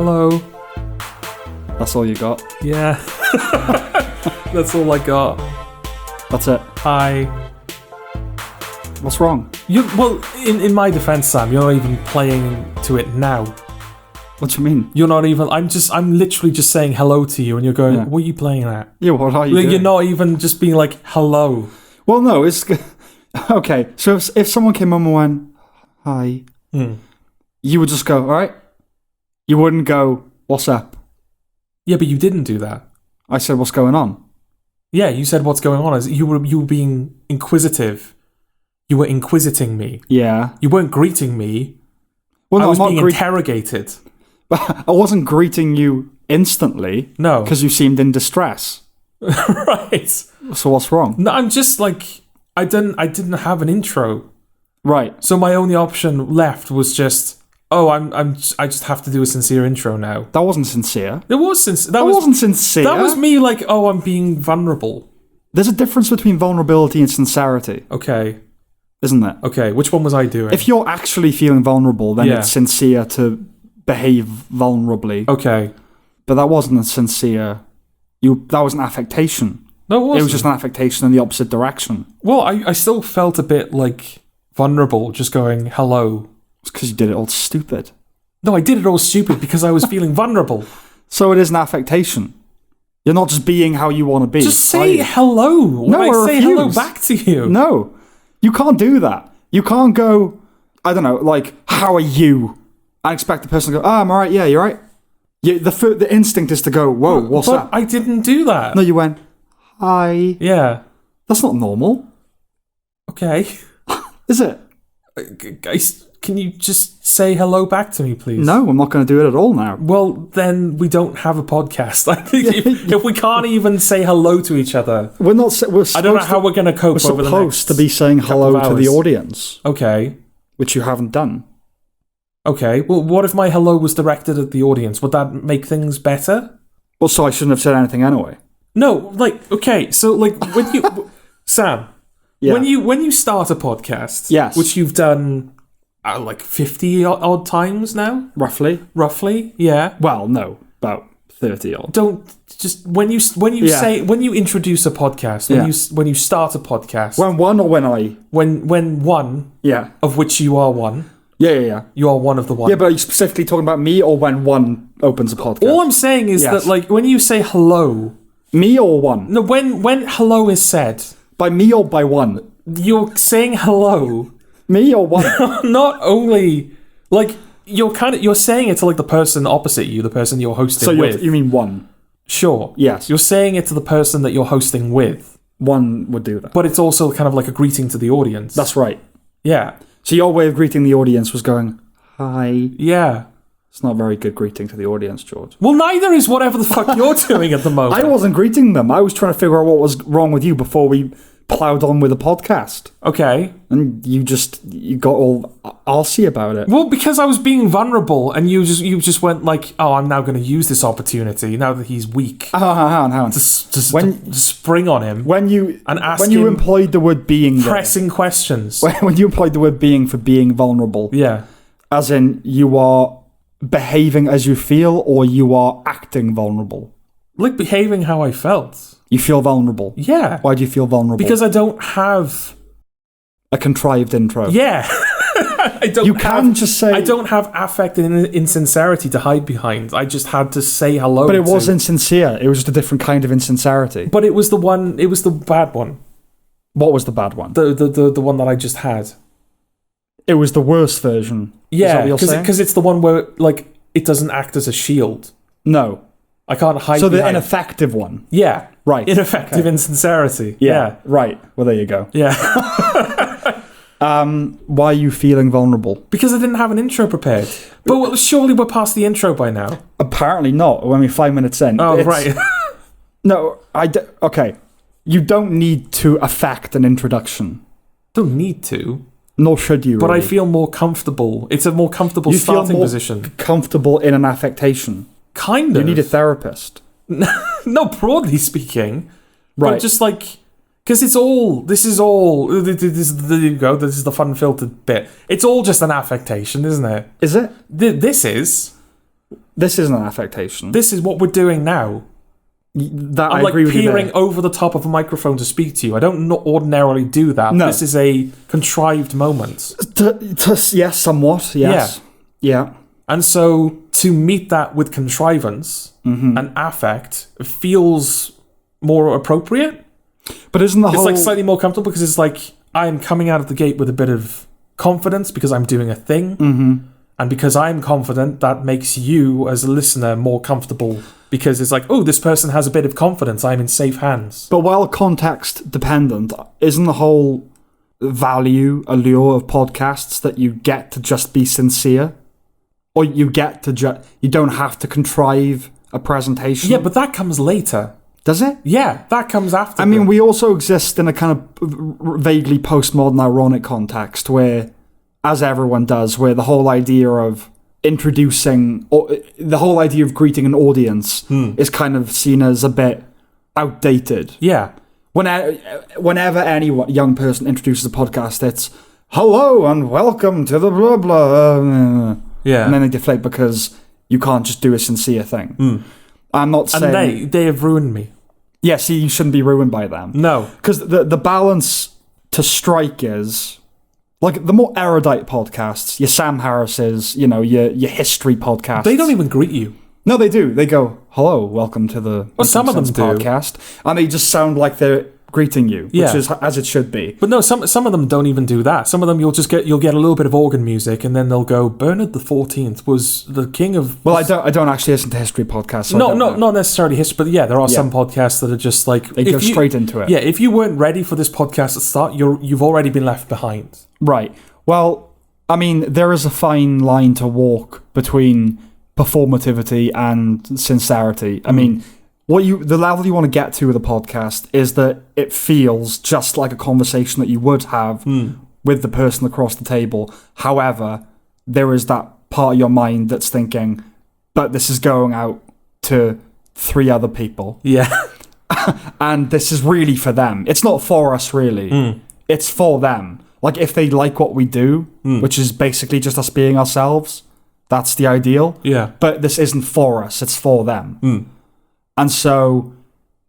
hello. That's all you got? Yeah. That's all I got. That's it? Hi. What's wrong? Well, in my defense, Sam, you're not even playing to it now. What do you mean? You're not even... I'm literally just saying hello to you, and you're going, What are you playing at? Yeah, what are you doing? You're not even just being like, hello. Well, no, it's... Okay, so if someone came on and went, hi, you would just go, all right? You wouldn't go, what's up? Yeah, but you didn't do that. I said, what's going on? Yeah, you said what's going on. You were being inquisitive. You were inquisiting me. Yeah. You weren't greeting me. Well, no, I was I'm not being interrogated. I wasn't greeting you instantly. No. Because you seemed in distress. Right. So what's wrong? No, I'm just like... I didn't have an intro. Right. So my only option left was just... I just have to do a sincere intro now. That wasn't sincere. It was sincere. That wasn't sincere. That was me like, I'm being vulnerable. There's a difference between vulnerability and sincerity. Okay. Isn't there? Okay, which one was I doing? If you're actually feeling vulnerable, then it's sincere to behave vulnerably. Okay. But that wasn't a sincere... That was an affectation. No, it wasn't. It was just an affectation in the opposite direction. Well, I still felt a bit like vulnerable, just going, hello. It's because you did it all stupid. No, I did it all stupid because I was feeling vulnerable. So it is an affectation. You're not just being how you want to be. Just say hello. No, I say refuse. hello back to you. No, you can't do that. You can't go, I don't know, like, how are you? And expect the person to go, I'm all right, yeah, you're right. The instinct is to go, whoa, what's up? But I didn't do that. No, you went, hi. Yeah. That's not normal. Okay. Is it? Guys, can you just say hello back to me, please? No, I'm not going to do it at all now. Well, then we don't have a podcast. I think if we can't even say hello to each other, we're not. I don't know how we're going to cope over the next. We're supposed to be saying hello to the audience. Okay. Which you haven't done. Okay. Well, what if my hello was directed at the audience? Would that make things better? Well, so I shouldn't have said anything anyway. No, okay. So, when you, Sam, when you start a podcast, yes, which you've done. 50 odd times now? Roughly, yeah. Well, no, about 30 odd. Don't just when you introduce a podcast, when you start a podcast. When one or when I? When one. Yeah. Of which you are one. Yeah. You are one of the one. Yeah, but are you specifically talking about me or when one opens a podcast? All I'm saying is that when you say hello. Me or one? No, when hello is said. By me or by one? You're saying hello. Me or one? Not only you're saying it to the person opposite you, the person you're hosting with. So you mean one? Sure. Yes. You're saying it to the person that you're hosting with. One would do that. But it's also kind of like a greeting to the audience. That's right. Yeah. So your way of greeting the audience was going, hi. Yeah. It's not a very good greeting to the audience, George. Well, neither is whatever the fuck you're doing at the moment. I wasn't greeting them. I was trying to figure out what was wrong with you before we ploughed on with a podcast. Okay. And you got all arsey about it. Well, because I was being vulnerable and you just went I'm now going to use this opportunity now that he's weak. Hang on. To spring on him. When you employed employed the word being pressing questions. When you employed the word being for being vulnerable. Yeah. As in you are behaving as you feel or you are acting vulnerable. Behaving how I felt. You feel vulnerable? Yeah. Why do you feel vulnerable? Because I don't have... a contrived intro. Yeah. I don't have affect and insincerity to hide behind. I just had to say hello. But it was insincere. It was just a different kind of insincerity. But it was the bad one. What was the bad one? The one that I just had. It was the worst version. Yeah, because it's the one where it doesn't act as a shield. No. I can't hide. So the ineffective one. Yeah. Right. Ineffective insincerity. Yeah. Right. Well, there you go. Yeah. Why are you feeling vulnerable? Because I didn't have an intro prepared. But surely we're past the intro by now. Apparently not. We're only 5 minutes in. Oh, right. No, okay. You don't need to affect an introduction. Don't need to. Nor should you, But really. I feel more comfortable. It's a more comfortable starting position. Comfortable in an affectation. Kind of. You need a therapist. No, broadly speaking. Right. But just because there you go, this is the Funfiltered bit. It's all just an affectation, isn't it? Is it? This is. This isn't an affectation. This is what we're doing now. That I'm I agree with you peering there. over the top of a microphone to speak to you. I don't ordinarily do that. No. This is a contrived moment. Yes, somewhat. Yes. Yeah. And so to meet that with contrivance and affect feels more appropriate. But isn't the It's whole... like slightly more comfortable because it's like I'm coming out of the gate with a bit of confidence because I'm doing a thing. Mm-hmm. And because I'm confident, that makes you as a listener more comfortable because it's like, oh, this person has a bit of confidence. I'm in safe hands. But while context dependent, isn't the whole value, allure of podcasts that you get to just be sincere? Or you get to you don't have to contrive a presentation? Yeah, but that comes later. Does it? Yeah, that comes after. I mean, we also exist in a kind of vaguely postmodern ironic context where, as everyone does, where the whole idea of introducing, or the whole idea of greeting an audience is kind of seen as a bit outdated. Yeah. Whenever any young person introduces a podcast, it's, hello and welcome to the blah blah. Yeah. And then they deflate because you can't just do a sincere thing. I'm not saying... And they have ruined me. Yeah, see, you shouldn't be ruined by them. No. Because the balance to strike is... Like, the more erudite podcasts, your Sam Harris's, your history podcasts... They don't even greet you. No, they do. They go, hello, welcome to the some of them do. podcast. And they just sound like they're greeting you, Yeah. which is as it should be. But no, some of them don't even do that. Some of them you'll get a little bit of organ music, and then they'll go, Bernard the 14th was the king of... Well, I don't actually listen to history podcasts. So not necessarily history, but yeah, there are some podcasts that are just like... They go straight into it. Yeah, if you weren't ready for this podcast to start, you've already been left behind. Right. Well, I mean, there is a fine line to walk between performativity and sincerity. I mean, the level you want to get to with a podcast is that it feels just like a conversation that you would have with the person across the table. However, there is that part of your mind that's thinking, but this is going out to 3 other people. Yeah. And this is really for them. It's not for us, really. It's for them. Like, if they like what we do, which is basically just us being ourselves, that's the ideal. Yeah. But this isn't for us, it's for them. And so...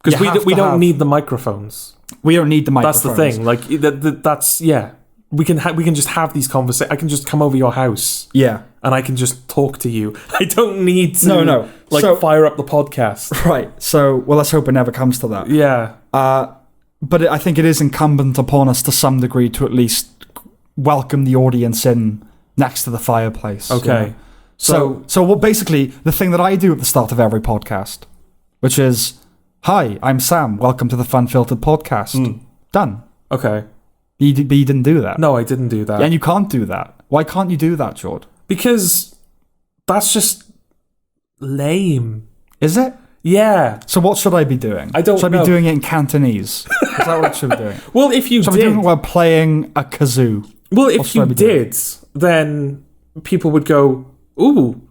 Because we don't need the microphones. We don't need the microphones. That's the thing. Like, that's... Yeah. We can just have these conversations. I can just come over your house. Yeah. And I can just talk to you. I don't need to... No. Fire up the podcast. Right. So, well, let's hope it never comes to that. Yeah. But I think it is incumbent upon us to some degree to at least welcome the audience in next to the fireplace. Okay. So well, basically, the thing that I do at the start of every podcast, which is, hi, I'm Sam. Welcome to the Funfiltered podcast. Done. Okay. But you didn't do that. No, I didn't do that. And you can't do that. Why can't you do that, Jord? Because that's just lame. Is it? Yeah. So what should I be doing? I don't know. Should I be doing it in Cantonese? Is that what I should be doing? Well, if you should I be doing it while playing a kazoo? Well, if you did, then people would go, ooh,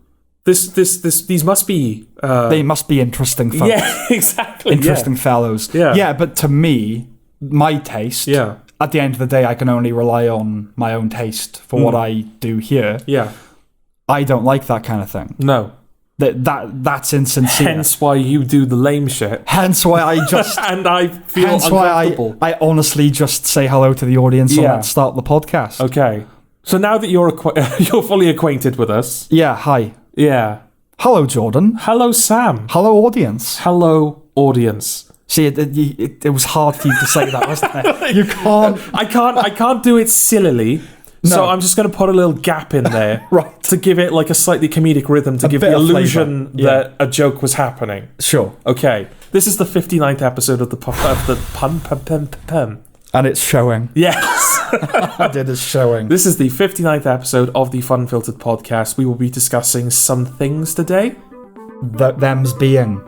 these must be... they must be interesting folks. Yeah, exactly. Interesting fellows. Yeah. Yeah, but to me, my taste... Yeah. At the end of the day, I can only rely on my own taste for what I do here. Yeah. I don't like that kind of thing. No. That's insincere. Hence why you do the lame shit. Hence why I just... and I feel hence uncomfortable. why I honestly just say hello to the audience and let's start the podcast. Okay. So now that you're fully acquainted with us... Yeah, hi. Yeah. Hello, Jordan. Hello, Sam. Hello, audience. Hello, audience. See, it was hard for you to say that, wasn't it? You can't... I can't do it sillily. No. So I'm just going to put a little gap in there right. to give it like a slightly comedic rhythm to give the illusion that a joke was happening. Sure. Okay. This is the 59th episode of the Pun. And it's showing. Yes. It is showing. This is the 59th episode of the Funfiltered podcast. We will be discussing some things today. Them's being.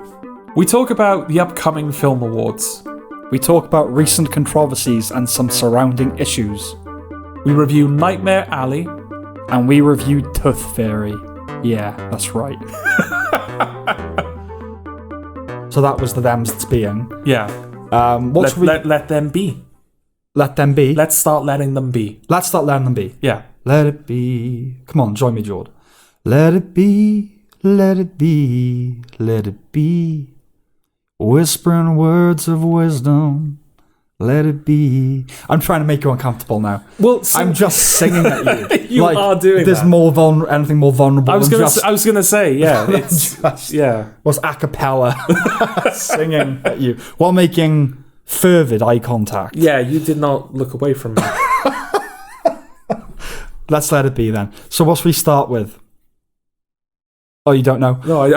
We talk about the upcoming film awards. We talk about recent controversies and some surrounding issues. We review Nightmare Alley. And we review Tooth Fairy. Yeah, that's right. So that was the them's that's being. Yeah. Let them be. Let them be? Let's start letting them be. Let's start letting them be. Yeah. Let it be. Come on, join me, Jord. Let it be. Let it be, let it be. Whispering words of wisdom. Let it be. I'm trying to make you uncomfortable now. Well, I'm just singing at you. You are doing there's that. Anything more vulnerable. I was gonna say, yeah, it's just, yeah. Was a cappella singing at you while making fervid eye contact. Yeah, you did not look away from me. Let's let it be then. So what should we start with? Oh, you don't know? No, I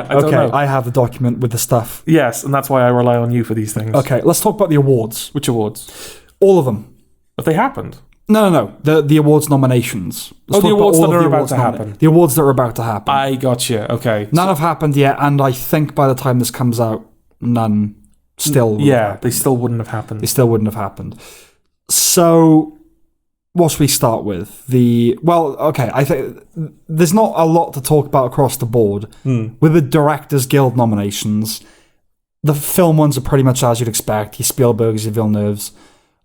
don't know. I have the document with the stuff. Yes, and that's why I rely on you for these things. Okay, let's talk about the awards. Which awards? All of them. Have they happened? No. The awards nominations. The awards that are about to happen. The awards that are about to happen. I got you. Okay. None have happened yet, and I think by the time this comes out, none still. Yeah, they still wouldn't have happened. They still wouldn't have happened. So, what should we start with? I think there's not a lot to talk about across the board. With the Directors Guild nominations, the film ones are pretty much as you'd expect. Your Spielberg's, your Villeneuve's.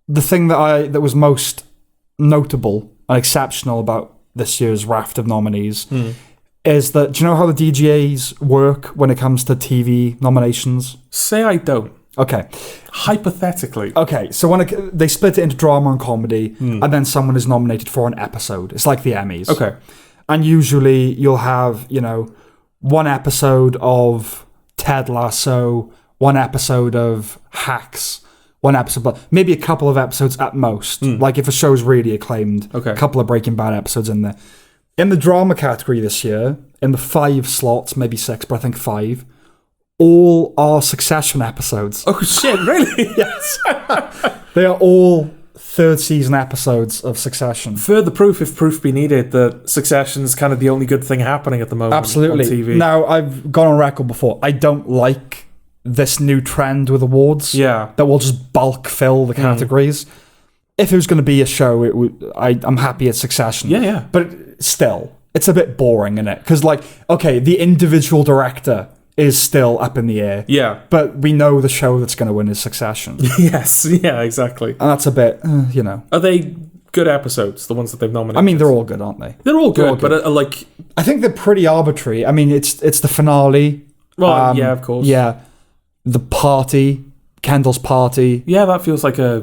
The thing that was most notable and exceptional about this year's raft of nominees is that, do you know how the DGAs work when it comes to TV nominations? Say I don't. Okay. Hypothetically. Okay, so they split it into drama and comedy, and then someone is nominated for an episode. It's like the Emmys. Okay. And usually you'll have, one episode of Ted Lasso, one episode of Hacks, one episode, but maybe a couple of episodes at most. Like if a show's really acclaimed, a couple of Breaking Bad episodes in there. In the drama category this year, in the 5 slots, maybe 6, but I think 5, all are Succession episodes. Oh shit, really? Yes. They are all 3rd season episodes of Succession. Further proof, if proof be needed, that Succession's kind of the only good thing happening at the moment. Absolutely. On TV. Now, I've gone on record before. I don't like this new trend with awards. Yeah. That will just bulk fill the categories. If it was going to be a show, I'm happy it's Succession. Yeah. But still, it's a bit boring, isn't it? Because, the individual director is still up in the air. Yeah. But we know the show that's going to win is Succession. Yes, yeah, exactly. And that's a bit, Are they good episodes, the ones that they've nominated? I mean, they're all good, aren't they? They're all good, but I think they're pretty arbitrary. I mean, it's the finale. Well, yeah, of course. Yeah. The party, Kendall's party. Yeah, that feels like a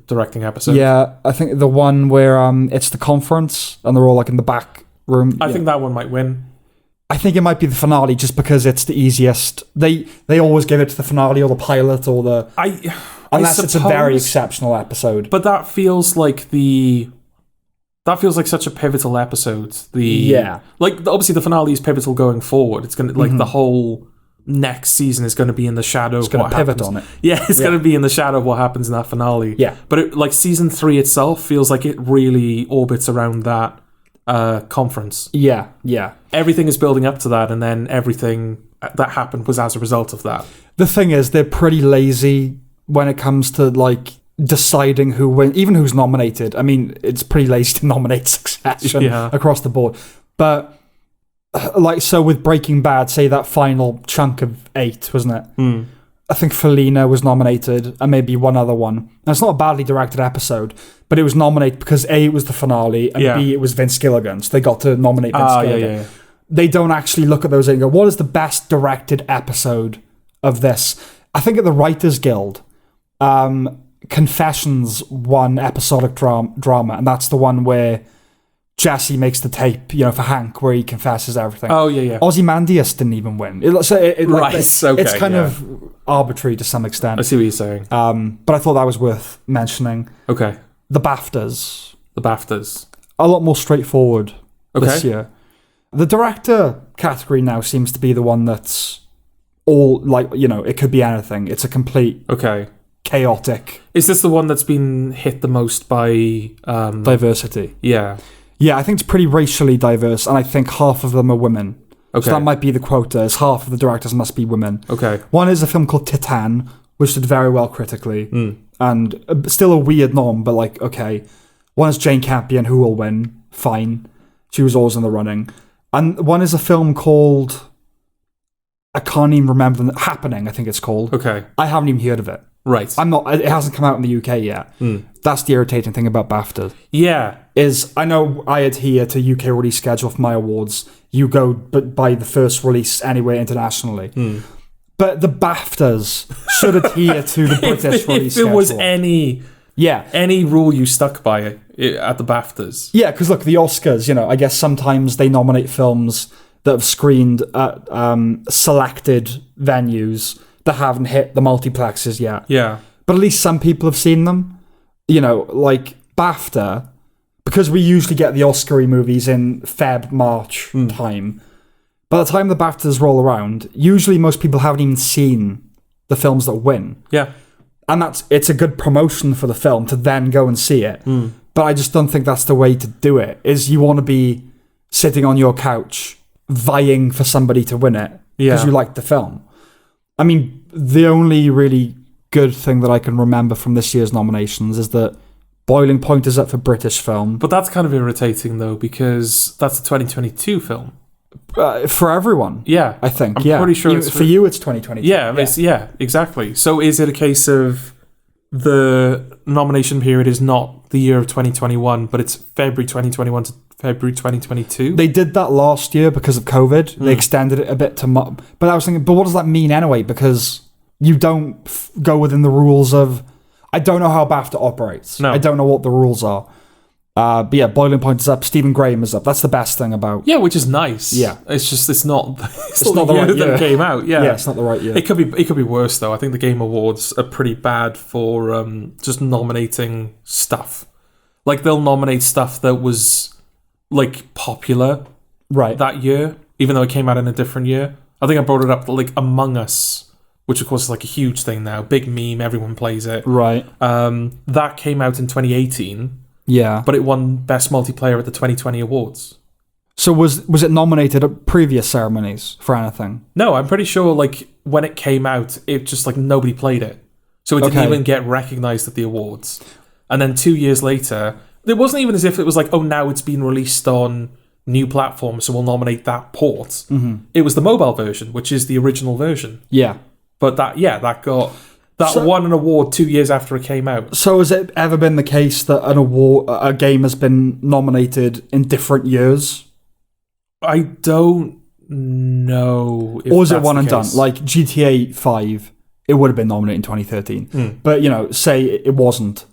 directing episode. Yeah, I think the one where it's the conference and they're all in the back room. I think that one might win. I think it might be the finale just because it's the easiest. They always give it to the finale or the pilot or the... Unless it's a very exceptional episode. But that feels like such a pivotal episode. Obviously the finale is pivotal going forward. It's going to the whole next season is going to be in the shadow of what happens. It's going to pivot on it. Yeah, it's going to be in the shadow of what happens in that finale. Yeah. But season 3 itself feels like it really orbits around that conference. Yeah. Everything is building up to that, and then everything that happened was as a result of that. The thing is, they're pretty lazy when it comes to deciding who wins, even who's nominated. I mean, it's pretty lazy to nominate Succession across the board. But so with Breaking Bad, say that final chunk of 8, wasn't it? I think Felina was nominated, and maybe one other one. And it's not a badly directed episode, but it was nominated because A, it was the finale, and B, it was Vince Gilligan, so they got to nominate Vince Gilligan. Yeah. They don't actually look at those and go, what is the best directed episode of this? I think at the Writers Guild, Confessions won episodic drama, and that's the one where Jesse makes the tape, for Hank, where he confesses everything. Oh, yeah. Ozymandias didn't even win. It's kind of arbitrary to some extent. I see what you're saying. But I thought that was worth mentioning. Okay. The BAFTAs. A lot more straightforward this year. The director category now seems to be the one that's all, it could be anything. It's a complete... Okay. Chaotic. Is this the one that's been hit the most by... diversity? Yeah. Yeah, I think it's pretty racially diverse, and I think half of them are women. Okay. So that might be the quota, is half of the directors must be women. Okay. One is a film called Titan, which did very well critically, and still a weird nom, but okay. One is Jane Campion, who will win. Fine. She was always in the running. And one is a film called... I can't even remember Happening, I think it's called. Okay. I haven't even heard of it. Right. It hasn't come out in the UK yet. That's the irritating thing about BAFTA. Yeah. Is I know I adhere to UK release schedule for my awards. You go by the first release anyway internationally. But the BAFTAs should adhere to the British release schedule. If there was any rule you stuck by at the BAFTAs. Yeah, because look, the Oscars, I guess sometimes they nominate films that have screened at selected venues that haven't hit the multiplexes yet. Yeah. But at least some people have seen them. Like BAFTA, because we usually get the Oscar-y movies in Feb, March time. By the time the BAFTAs roll around, usually most people haven't even seen the films that win. Yeah. And it's a good promotion for the film to then go and see it. But I just don't think that's the way to do it, is you want to be sitting on your couch vying for somebody to win it because you like the film. I mean, the only really good thing that I can remember from this year's nominations is that Boiling Point is up for British film. But that's kind of irritating, though, because that's a 2022 film. For everyone. Yeah. I think, I'm pretty sure for you, it's 2022. Yeah, exactly. So is it a case of the nomination period is not the year of 2021, but it's February 2021 to February 2022? They did that last year because of COVID. They extended it a bit to... But I was thinking, but what does that mean anyway? Because you don't go within the rules of... I don't know how BAFTA operates. No. I don't know what the rules are. But yeah, Boiling Point is up. Stephen Graham is up. That's the best thing about... Yeah, which is nice. Yeah. It's just, it's not not the right year that it came out. Yeah, it's not the right year. It could be worse, though. I think the Game Awards are pretty bad for just nominating stuff. Like, they'll nominate stuff that was, like, popular that year, even though it came out in a different year. I think I brought it up, like, Among Us, which, of course, is, like, a huge thing now. Big meme, everyone plays it. Right. That came out in 2018. Yeah. But it won Best Multiplayer at the 2020 Awards. So was it nominated at previous ceremonies for anything? No, I'm pretty sure, like, when it came out, it just, like, nobody played it. So it didn't even get recognised at the awards. And then 2 years later, it wasn't even as if it was like, oh, now it's been released on new platforms, so we'll nominate that port. It was the mobile version, which is the original version. Yeah. But that won an award 2 years after it came out. So has it ever been the case that a game has been nominated in different years? I don't know. Or is it one and done? Like GTA 5, it would have been nominated in 2013. But, say it wasn't,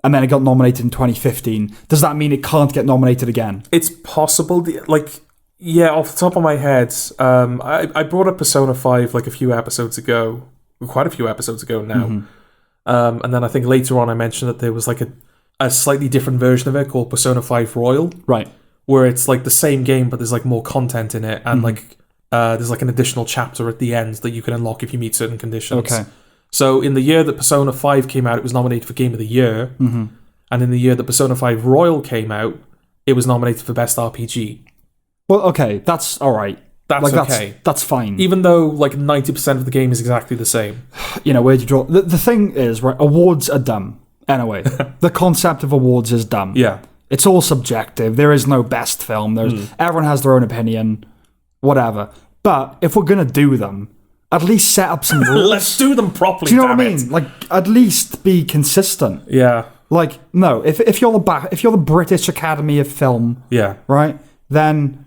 and then it got nominated in 2015. Does that mean it can't get nominated again? It's possible. Off the top of my head, I brought up Persona 5 like a few episodes ago. Quite a few episodes ago now. And then I think later on I mentioned that there was like a slightly different version of it called Persona 5 Royal. Right. Where it's like the same game, but there's like more content in it. And there's like an additional chapter at the end that you can unlock if you meet certain conditions. Okay. So in the year that Persona 5 came out, it was nominated for Game of the Year. And in the year that Persona 5 Royal came out, it was nominated for Best RPG. Well, okay. That's all right. That's okay. That's fine. Even though like 90% of the game is exactly the same. Where'd you draw... The thing is, right, awards are dumb. Anyway, the concept of awards is dumb. Yeah. It's all subjective. There is no best film. Everyone has their own opinion. Whatever. But if we're going to do them, at least set up some rules. Let's do them properly, do you know what I mean? Like, at least be consistent. Yeah. Like, no, if you're the British Academy of Film, right, then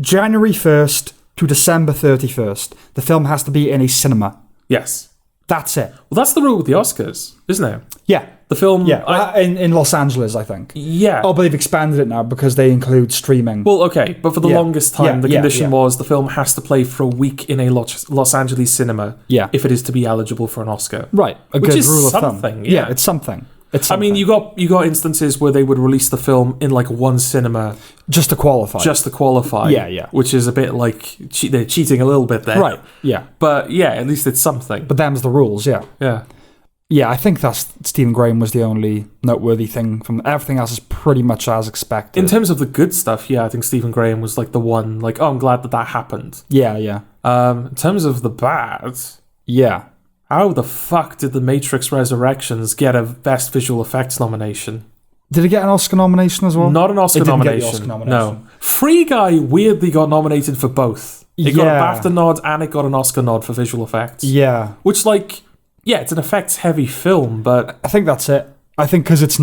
January 1st to December 31st, the film has to be in a cinema. Yes. That's it. Well, that's the rule with the Oscars, isn't it? Yeah. The film... Yeah, in Los Angeles, I think. Yeah. Oh, but they've expanded it now because they include streaming. Well, okay, but for the longest time, the condition was the film has to play for a week in a Los Angeles cinema if it is to be eligible for an Oscar. Right. Which good is rule of something, thumb. yeah. It's something. I mean, you got instances where they would release the film in like one cinema just to qualify. Yeah. Which is a bit like they're cheating a little bit there, right? Yeah, but yeah, at least it's something. But them's the rules. Yeah. Yeah, I think that's Stephen Graham was the only noteworthy thing. From everything else is pretty much as expected. In terms of the good stuff, I think Stephen Graham was like the one. Like, oh, I'm glad that happened. Yeah. In terms of the bad, how the fuck did The Matrix Resurrections get a Best Visual Effects nomination? Did it get an Oscar nomination as well? Not an Oscar nomination. No. Free Guy weirdly got nominated for both. It got a BAFTA nod and it got an Oscar nod for visual effects. Yeah. Which, like, Yeah, it's an effects-heavy film, but I think that's it. I think because it's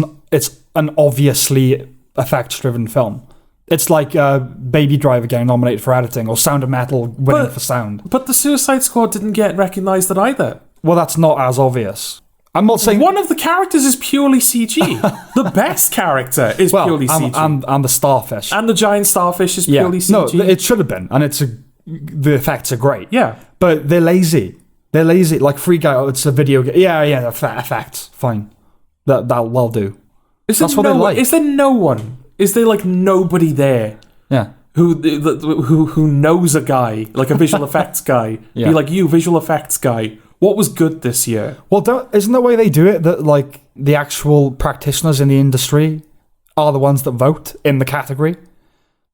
an obviously effects-driven film. It's like Baby Driver getting nominated for editing, or Sound of Metal winning for sound. But the Suicide Squad didn't get recognised at either. Well, that's not as obvious. I'm not saying... One of the characters is purely CG. The best character is purely CG. And the starfish. And the giant starfish is purely CG. No, it should have been. And the effects are great. Yeah. But they're lazy. They're lazy. Like Free Guy, it's a video game. Yeah, effects. Fine. That'll do. That's what they like. Is there no one? Is there like nobody there? Yeah. Who knows a guy, like a visual effects guy? Yeah. Be like, you, visual effects guy. What was good this year? Well, isn't the way they do it that like the actual practitioners in the industry are the ones that vote in the category?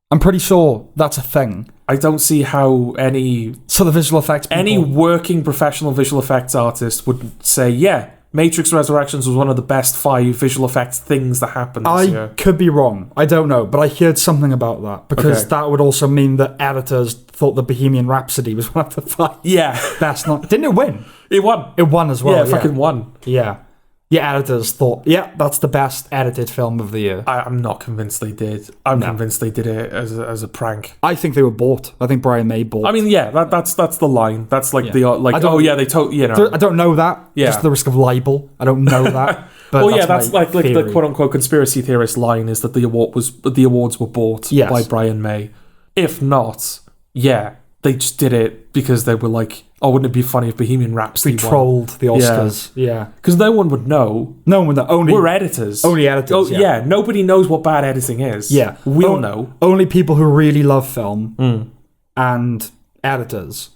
I'm pretty sure that's a thing. I don't see how any the visual effects people, any working professional visual effects artist would say, yeah, Matrix Resurrections was one of the best 5 visual effects things that happened this year. I could be wrong. I don't know, but I heard something about that because that would also mean that editors thought the Bohemian Rhapsody was one of the 5. Yeah, that's not. Didn't it win? It won. It won as well. Yeah, it fucking won. Yeah. Yeah, editors thought, that's the best edited film of the year. I'm not convinced they did. I'm convinced they did it as a prank. I think they were bought. I think Brian May bought. I mean, yeah, that's the line. That's like they told I don't know that. Yeah. Just the risk of libel. I don't know that. But well, that's like the quote unquote conspiracy theorist line is that the awards were bought by Brian May. If not, they just did it because they were like, oh, wouldn't it be funny if Bohemian Rhapsody won? Trolled the Oscars. Yeah. Because no one would know. No one would know. We're editors. Only editors. Oh, yeah. Nobody knows what bad editing is. Yeah. We'll know. Only people who really love film and editors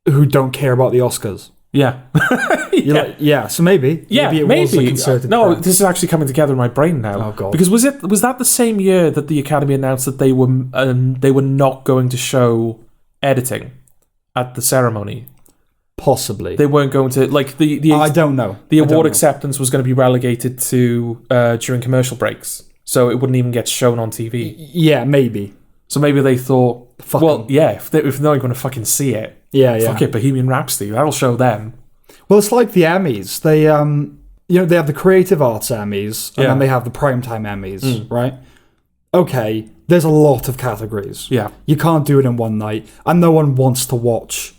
who don't care about the Oscars. Yeah. So maybe. Yeah, maybe. Was a concerted prank. This is actually coming together in my brain now. Oh, God. Because was that the same year that the Academy announced that they were not going to show editing at the ceremony? Possibly. They weren't going to, like, I don't know. The award acceptance was going to be relegated to during commercial breaks, so it wouldn't even get shown on TV. Yeah, maybe. So maybe they thought, if they're not going to fucking see it, fuck it, Bohemian Rhapsody, that'll show them. Well, it's like the Emmys. They, they have the Creative Arts Emmys, and then they have the Primetime Emmys, right? Okay, there's a lot of categories. Yeah. You can't do it in one night, and no one wants to watch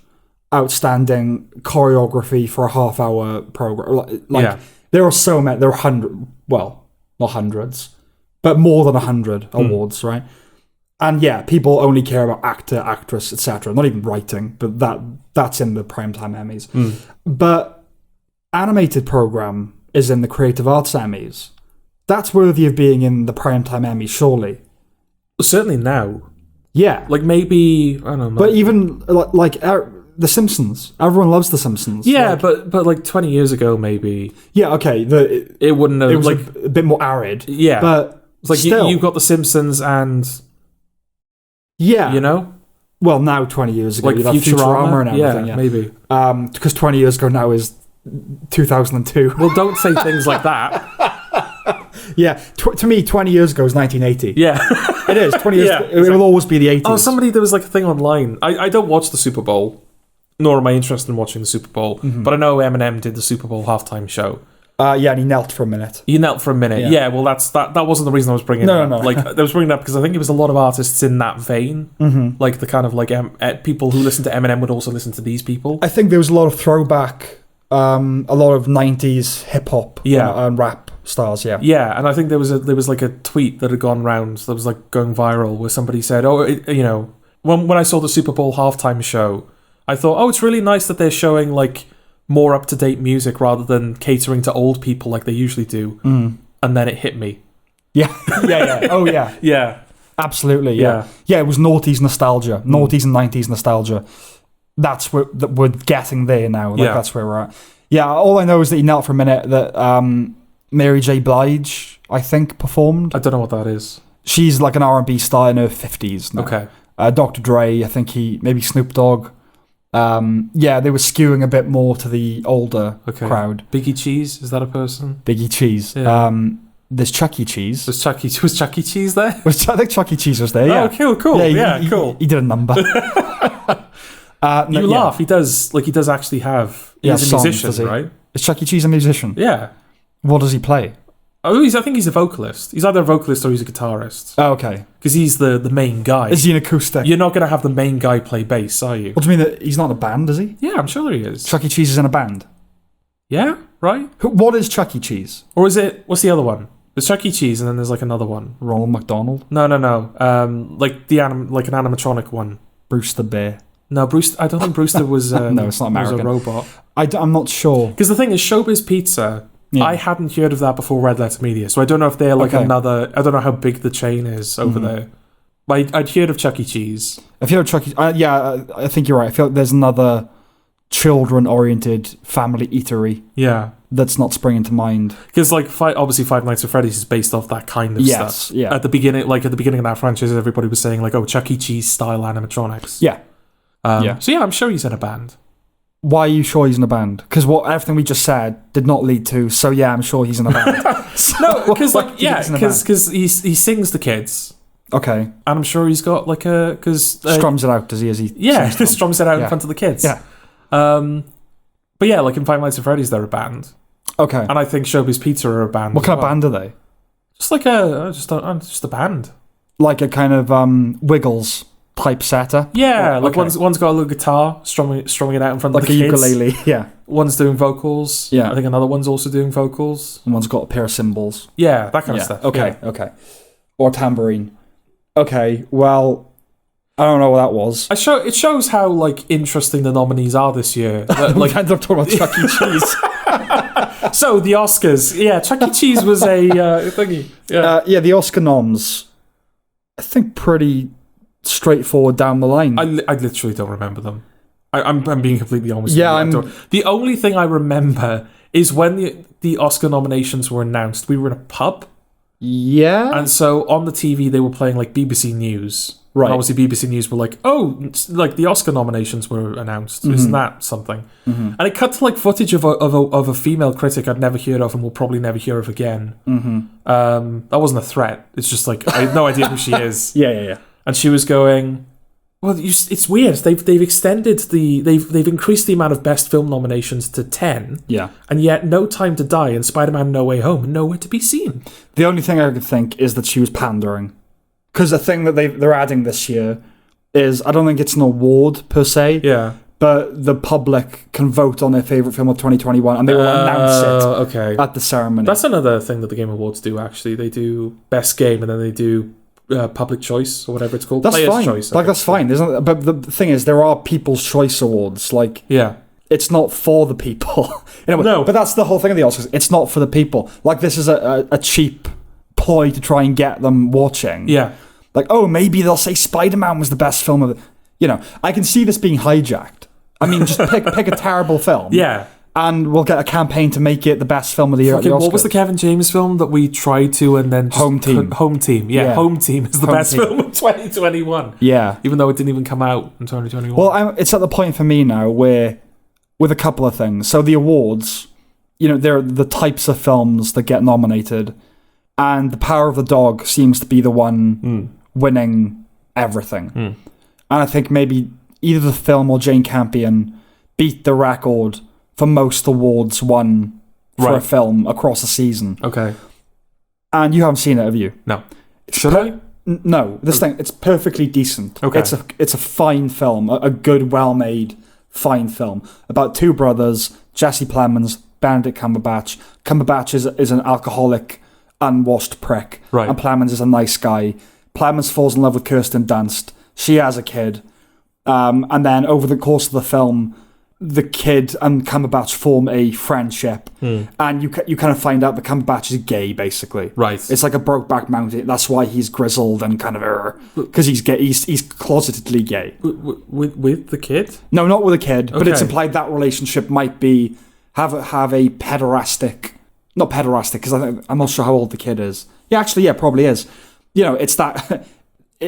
outstanding choreography for a half-hour program. There are so many. There are not hundreds, but more than 100 awards, right? And people only care about actor, actress, etc. Not even writing, but that's in the Primetime Emmys. But animated program is in the Creative Arts Emmys. That's worthy of being in the Primetime Emmys, surely. Certainly now. Yeah. Like maybe, I don't know. But even like The Simpsons. Everyone loves The Simpsons. Yeah, but like 20 years ago, maybe. Yeah, okay. It wouldn't have... It was a bit more arid. Yeah. But it's like still. You've got The Simpsons and... Yeah. You know? Well, now 20 years ago. Like Futurama and everything. Yeah, maybe. Because 20 years ago now is 2002. Well, don't say things like that. Yeah, to me, 20 years ago is 1980. Yeah. It is. 20 years ago. It will always be the 80s. Oh, there was like a thing online. I don't watch the Super Bowl, nor am I interested in watching the Super Bowl, but I know Eminem did the Super Bowl halftime show. And he knelt for a minute. Yeah, well, that wasn't the reason I was bringing it up. No. Like, I was bringing it up because I think it was a lot of artists in that vein. Like, the kind of, like, people who listen to Eminem would also listen to these people. I think there was a lot of throwback, a lot of 90s hip-hop and rap stars, Yeah, and I think there was like a tweet that had gone round that was, like, going viral where somebody said, when I saw the Super Bowl halftime show, I thought, it's really nice that they're showing, like, more up-to-date music rather than catering to old people like they usually do. And then it hit me. Yeah. Oh, yeah. Yeah. Absolutely, yeah. Yeah, it was noughties nostalgia. Noughties and 90s nostalgia. That's what we're getting there now. That's where we're at. Yeah, all I know is that he knelt for a minute, that Mary J. Blige, I think, performed. I don't know what that is. She's like an R&B star in her 50s now. Okay. Dr. Dre, I think maybe Snoop Dogg. They were skewing a bit more to the older crowd. Biggie Cheese, is that a person? Biggie Cheese. Yeah. There's Chuck E. Cheese. Was Chuck E. Cheese there? I think Chuck E. Cheese was there, yeah. Oh, cool. Cool. He did a number. You laugh. He does actually have... He's a musician, right? Is Chuck E. Cheese a musician? Yeah. What does he play? Oh, I think he's a vocalist. He's either a vocalist or he's a guitarist. Oh, okay. Because he's the main guy. Is he an acoustic? You're not going to have the main guy play bass, are you? What do you mean that he's not in a band, is he? Yeah, I'm sure he is. Chuck E. Cheese is in a band. Yeah, right? What is Chuck E. Cheese? Or is it... What's the other one? There's Chuck E. Cheese and then there's like another one. Ronald McDonald? No. Like like an animatronic one. Bruce the Bear? No, Bruce... I don't think Brewster was... no, it's not American. Was a robot. I'm not sure. Because the thing is, Showbiz Pizza... Yeah. I hadn't heard of that before Red Letter Media, so I don't know if they're like another... I don't know how big the chain is over there. But I'd heard of Chuck E. Cheese. I feel like Chuck E. I think you're right. I feel like there's another children-oriented family eatery. Yeah. That's not springing to mind. Because like obviously Five Nights at Freddy's is based off that kind of stuff. Yeah. At the beginning of that franchise, everybody was saying like, oh, Chuck E. Cheese style animatronics. Yeah. So yeah, I'm sure he's in a band. Why are you sure he's in a band? Because everything we just said did not lead to. So yeah, I'm sure he's in a band. No, because because he sings the kids. Okay. And I'm sure he's got like a strums it out. Does he? Yeah, strums it out in front of the kids. Yeah. But yeah, like in Five Nights at Freddy's, they're a band. Okay. And I think Showbiz Pizza are a band. What kind of band are they? Just like just a band. Like a kind of Wiggles type setter. Yeah, like one's got a little guitar, strumming it out in front of the kids. Like a ukulele. Yeah. One's doing vocals. Yeah. I think another one's also doing vocals. And one's got a pair of cymbals. Yeah, that kind of stuff. Okay. Yeah. Okay. Or tambourine. Okay. Well, I don't know what that was. It shows how like interesting the nominees are this year. We ended up talking about Chuck E. Cheese. So the Oscars, yeah, Chuck E. Cheese was a thingy. Yeah, the Oscar noms. I think pretty straightforward down the line. I literally don't remember them. I'm being completely honest. Yeah, with you. The only thing I remember is when the Oscar nominations were announced. We were in a pub. Yeah, and so on the TV they were playing like BBC News. Right. And obviously, BBC News were like, "Oh, like the Oscar nominations were announced. Isn't that something?" And it cut to like footage of a female critic I'd never heard of and will probably never hear of again. That wasn't a threat. It's just like I had no idea who she is. Yeah. And she was going, "Well, it's weird. They've extended they've increased the amount of best film nominations to 10. Yeah, and yet No Time to Die and Spider-Man: No Way Home are nowhere to be seen." The only thing I could think is that she was pandering. Because the thing that they're adding this year is, I don't think it's an award per se. Yeah. But the public can vote on their favourite film of 2021 and they will announce it at the ceremony. That's another thing that the Game Awards do, actually. They do Best Game and then they do Public Choice or whatever it's called. That's Player's fine. Choice. That's fine. Isn't it? But the thing is, there are People's Choice Awards. Like, yeah. It's not for the people. No. But that's the whole thing of the Oscars. It's not for the people. Like, this is a cheap ploy to try and get them watching. Yeah. Like, oh, maybe they'll say Spider-Man was the best film of the... I can see this being hijacked. I mean, just pick a terrible film. Yeah. And we'll get a campaign to make it the best film of the year at the Oscars. What was the Kevin James film that we tried to and then... Home Team. Home Team. Yeah, Home Team is the best film of 2021. Yeah. Even though it didn't even come out in 2021. Well, it's at the point for me now where, with a couple of things. So the awards, they're the types of films that get nominated. And The Power of the Dog seems to be the one... winning everything. And I think maybe either the film or Jane Campion beat the record for most awards won for a film across a season. Okay. And you haven't seen it, have you? No. Should I? No. It's perfectly decent. Okay. It's a fine film, a good, well-made, fine film about two brothers, Jesse Plemons, Benedict Cumberbatch. Cumberbatch is an alcoholic, unwashed prick. Right. And Plemons is a nice guy. Plemons falls in love with Kirsten Dunst. She has a kid. And then over the course of the film, the kid and Cumberbatch form a friendship. And you kind of find out that Cumberbatch is gay, basically. Right. It's like a Brokeback Mountain. That's why he's grizzled and kind of... Because he's gay. He's closetedly gay. With the kid? No, not with a kid. Okay. But it's implied that relationship might be... Have a pederastic... Not pederastic, because I'm not sure how old the kid is. Yeah, actually, probably is. It's that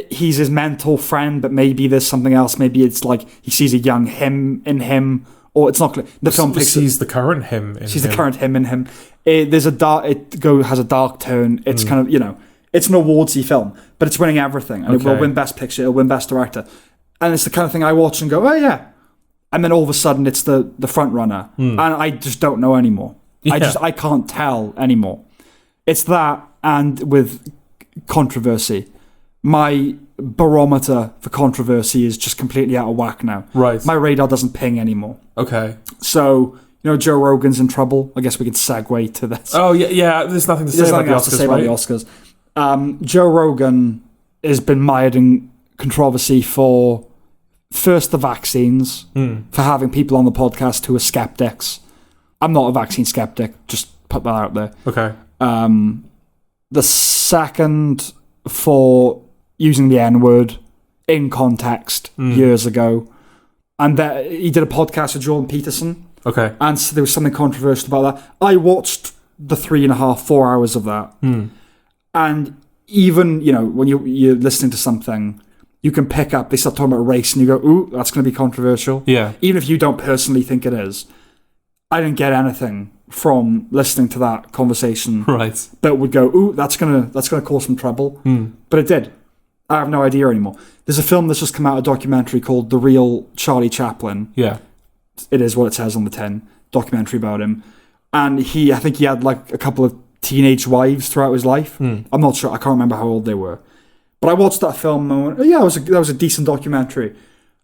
he's his mental friend, but maybe there's something else. Maybe it's like he sees a young him in him, or it's not clear. The film sees the current him in him. Sees the current him in him. Has a dark turn. It's kind of, it's an awardsy film, but it's winning everything. And it will win Best Picture, it'll win Best Director. And it's the kind of thing I watch and go, oh yeah, and then all of a sudden it's the front runner, and I just don't know anymore. Yeah. I can't tell anymore. It's that, and with controversy, my barometer for controversy is just completely out of whack now. Right. My radar doesn't ping anymore. Okay. So, Joe Rogan's in trouble. I guess we could segue to this. Oh, yeah. There's nothing to say about the Oscars, about the Oscars. Joe Rogan has been mired in controversy for, first, the vaccines, for having people on the podcast who are skeptics. I'm not a vaccine skeptic, just put that out there. Okay. The second, for using the N-word in context years ago. And he did a podcast with Jordan Peterson. Okay. And so there was something controversial about that. I watched the 3.5, 4 hours of that. And even, when you're listening to something, you can pick up, they start talking about race, and you go, ooh, that's going to be controversial. Yeah. Even if you don't personally think it is. I didn't get anything from listening to that conversation. Right. That would go, ooh, that's gonna cause some trouble. But it did. I have no idea anymore. There's a film that's just come out, a documentary called The Real Charlie Chaplin. Yeah. It is what it says on the tin. Documentary about him. And I think he had like a couple of teenage wives throughout his life. I'm not sure. I can't remember how old they were. But I watched that film and went, oh, yeah, that was a decent documentary.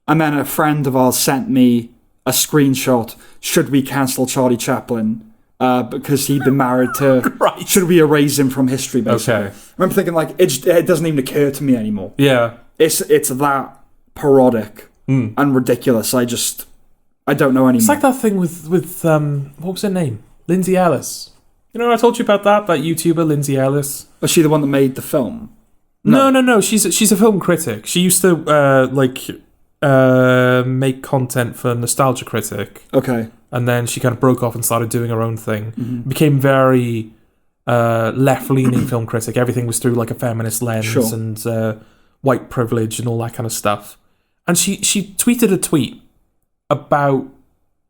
And then a friend of ours sent me a screenshot. Should we cancel Charlie Chaplin? Because he'd been married to... Right. Should we erase him from history, basically? Okay. I remember thinking, like, it doesn't even occur to me anymore. Yeah. It's that parodic and ridiculous. I don't know anymore. It's like that thing with what was her name? Lindsay Ellis. I told you about that YouTuber, Lindsay Ellis. Was she the one that made the film? No. She's a film critic. She used to make content for Nostalgia Critic. Okay. And then she kind of broke off and started doing her own thing. Became very left-leaning film critic. Everything was through like a feminist lens and white privilege and all that kind of stuff. And she tweeted a tweet about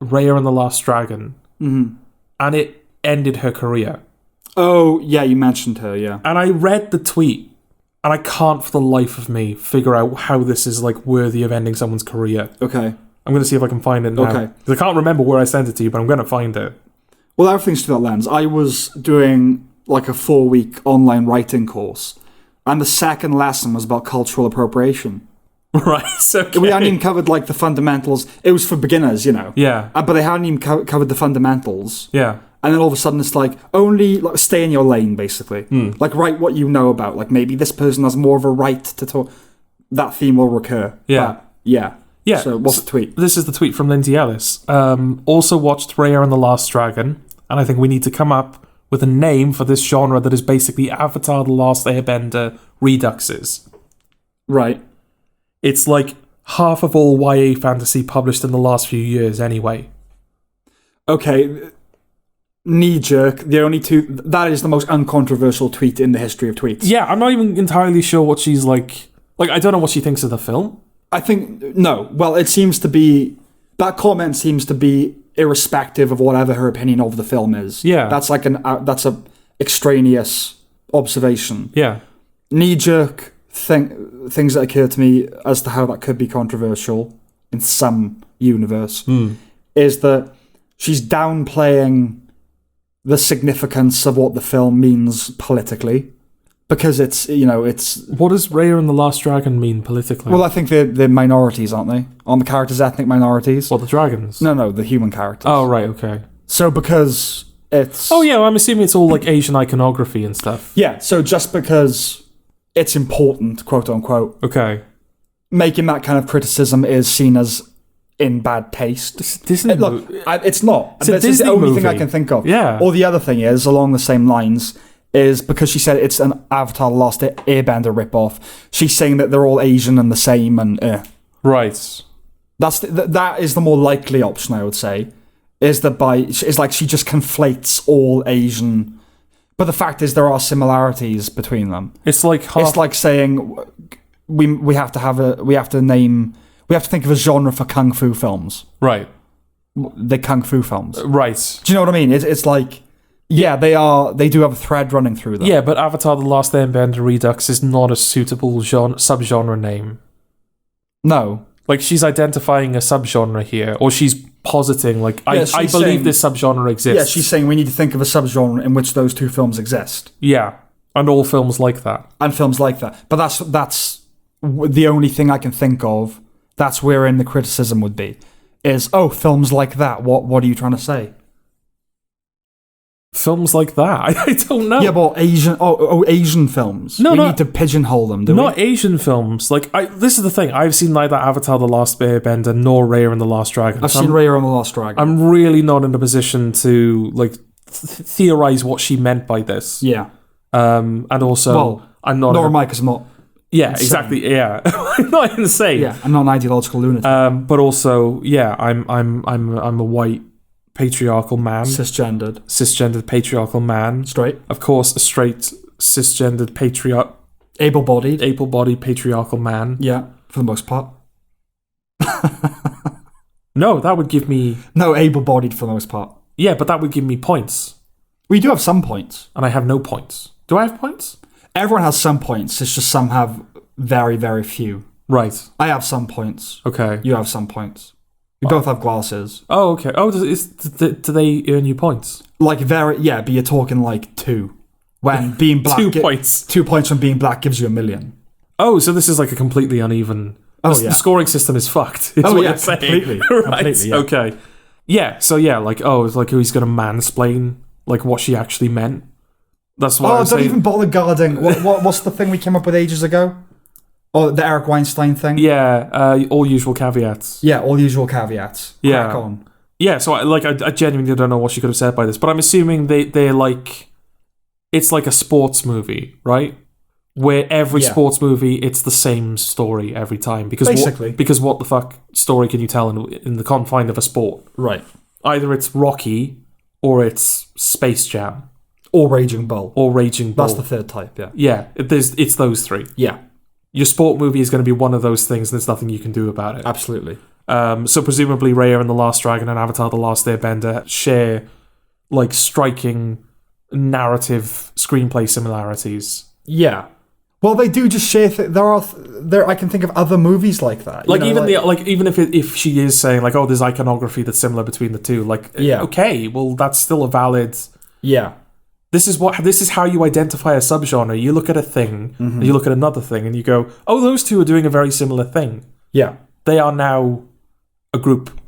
Raya and the Last Dragon, and it ended her career. Oh, yeah, you mentioned her, yeah. And I read the tweet, and I can't for the life of me figure out how this is like worthy of ending someone's career. Okay. I'm going to see if I can find it now. Okay. Because I can't remember where I sent it to you, but I'm going to find it. Well, everything's through that lens. I was doing like a 4-week online writing course, and the second lesson was about cultural appropriation. Right, okay. We hadn't even covered like the fundamentals. It was for beginners, Yeah. But they hadn't even covered the fundamentals. Yeah. And then all of a sudden it's like, only like, stay in your lane, basically. Like, write what you know about. Like, maybe this person has more of a right to talk. That theme will recur. Yeah. But, yeah. Yeah. So, what's the tweet? This is the tweet from Lindsay Ellis. Also watched Raya and the Last Dragon, and I think we need to come up with a name for this genre that is basically Avatar The Last Airbender Reduxes. Right. It's like half of all YA fantasy published in the last few years, anyway. Okay. Knee-jerk, the only two... That is the most uncontroversial tweet in the history of tweets. Yeah, I'm not even entirely sure what she's like... Like, I don't know what she thinks of the film. I think... No. Well, it seems to be... That comment seems to be irrespective of whatever her opinion of the film is. Yeah. That's like that's a extraneous observation. Yeah. Knee-jerk things that occur to me as to how that could be controversial in some universe is that she's downplaying the significance of what the film means politically, because it's what does Raya and the Last Dragon mean politically? Well, I think they're minorities, aren't they? Aren't the characters ethnic minorities? What, the dragons? No, the human characters. Oh, right, okay. So because it's... Oh, yeah, well, I'm assuming it's all like Asian iconography and stuff. Yeah, so just because it's important, quote unquote. Okay. Making that kind of criticism is seen as in bad taste. It's not. It's the only thing I can think of. Yeah. Or the other thing is, along the same lines, is because she said it's an Avatar The Last Airbender ripoff, she's saying that they're all Asian and the same and Right. That is the more likely option, I would say, is that like she just conflates all Asian... But the fact is, there are similarities between them. It's like saying we have to think of a genre for kung fu films. Right. The kung fu films. Right. Do you know what I mean? It's like, yeah, they do have a thread running through them. Yeah, but Avatar: The Last Airbender Redux is not a suitable subgenre name. No. Like, she's identifying a subgenre here, or she's positing, like, I believe saying, this subgenre exists. Yeah, she's saying we need to think of a subgenre in which those two films exist. Yeah, and all films like that. And films like that. But that's the only thing I can think of. That's wherein the criticism would be. Is, films like that. What are you trying to say? Films like that? I don't know. Yeah, but Asian films. We need to pigeonhole them, do we? Not Asian films. Like, this is the thing. I've seen neither Avatar: The Last Airbender nor Raya and the Last Dragon. I've seen Raya and the Last Dragon. I'm really not in a position to, like, theorize what she meant by this. Yeah. And also, I'm not... Nor am I, because I'm not... Yeah, insane. Exactly. Yeah, I'm not insane. Yeah, I'm not an ideological lunatic. But also, yeah, I'm a white patriarchal man, cisgendered patriarchal man, straight, of course, a straight cisgendered able-bodied patriarchal man. Yeah, for the most part. No, that would give me able-bodied for the most part. Yeah, but that would give me points. We do have some points, and I have no points. Do I have points? Everyone has some points. It's just some have very, very few. Right. I have some points. Okay. You have some points. We both have glasses. Oh, okay. Oh, do they earn you points? Like, but you're talking like 2. When being black... 2 points. 2 points from being black gives you 1 million. Oh, so this is like a completely uneven... The scoring system is fucked. Completely. Right, completely, yeah. Okay. Yeah, so yeah, like, it's like he's going to mansplain, like, what she actually meant. That's what I'm saying. Don't even bother guarding. What's the thing we came up with ages ago? Oh, the Eric Weinstein thing? Yeah, all usual caveats. Yeah, all usual caveats. Yeah. Crack on. Yeah, so I genuinely don't know what she could have said by this, but I'm assuming they're like... It's like a sports movie, right? Where every sports movie, it's the same story every time. Because basically. Because what the fuck story can you tell in the confine of a sport? Right. Either it's Rocky, or it's Space Jam. Or Raging Bull. That's the third type, yeah. Yeah, it's those 3. Yeah. Your sport movie is going to be one of those things, and there's nothing you can do about it. Absolutely. So presumably Raya and the Last Dragon and Avatar: The Last Airbender share, like, striking narrative screenplay similarities. Yeah. Well, they do just share... There I can think of other movies like that. Like, even if she is saying, like, there's iconography that's similar between the two, like, okay, well, that's still a valid... Yeah. This is how you identify a subgenre. You look at a thing, and you look at another thing, and you go, those two are doing a very similar thing. Yeah. They are now a group.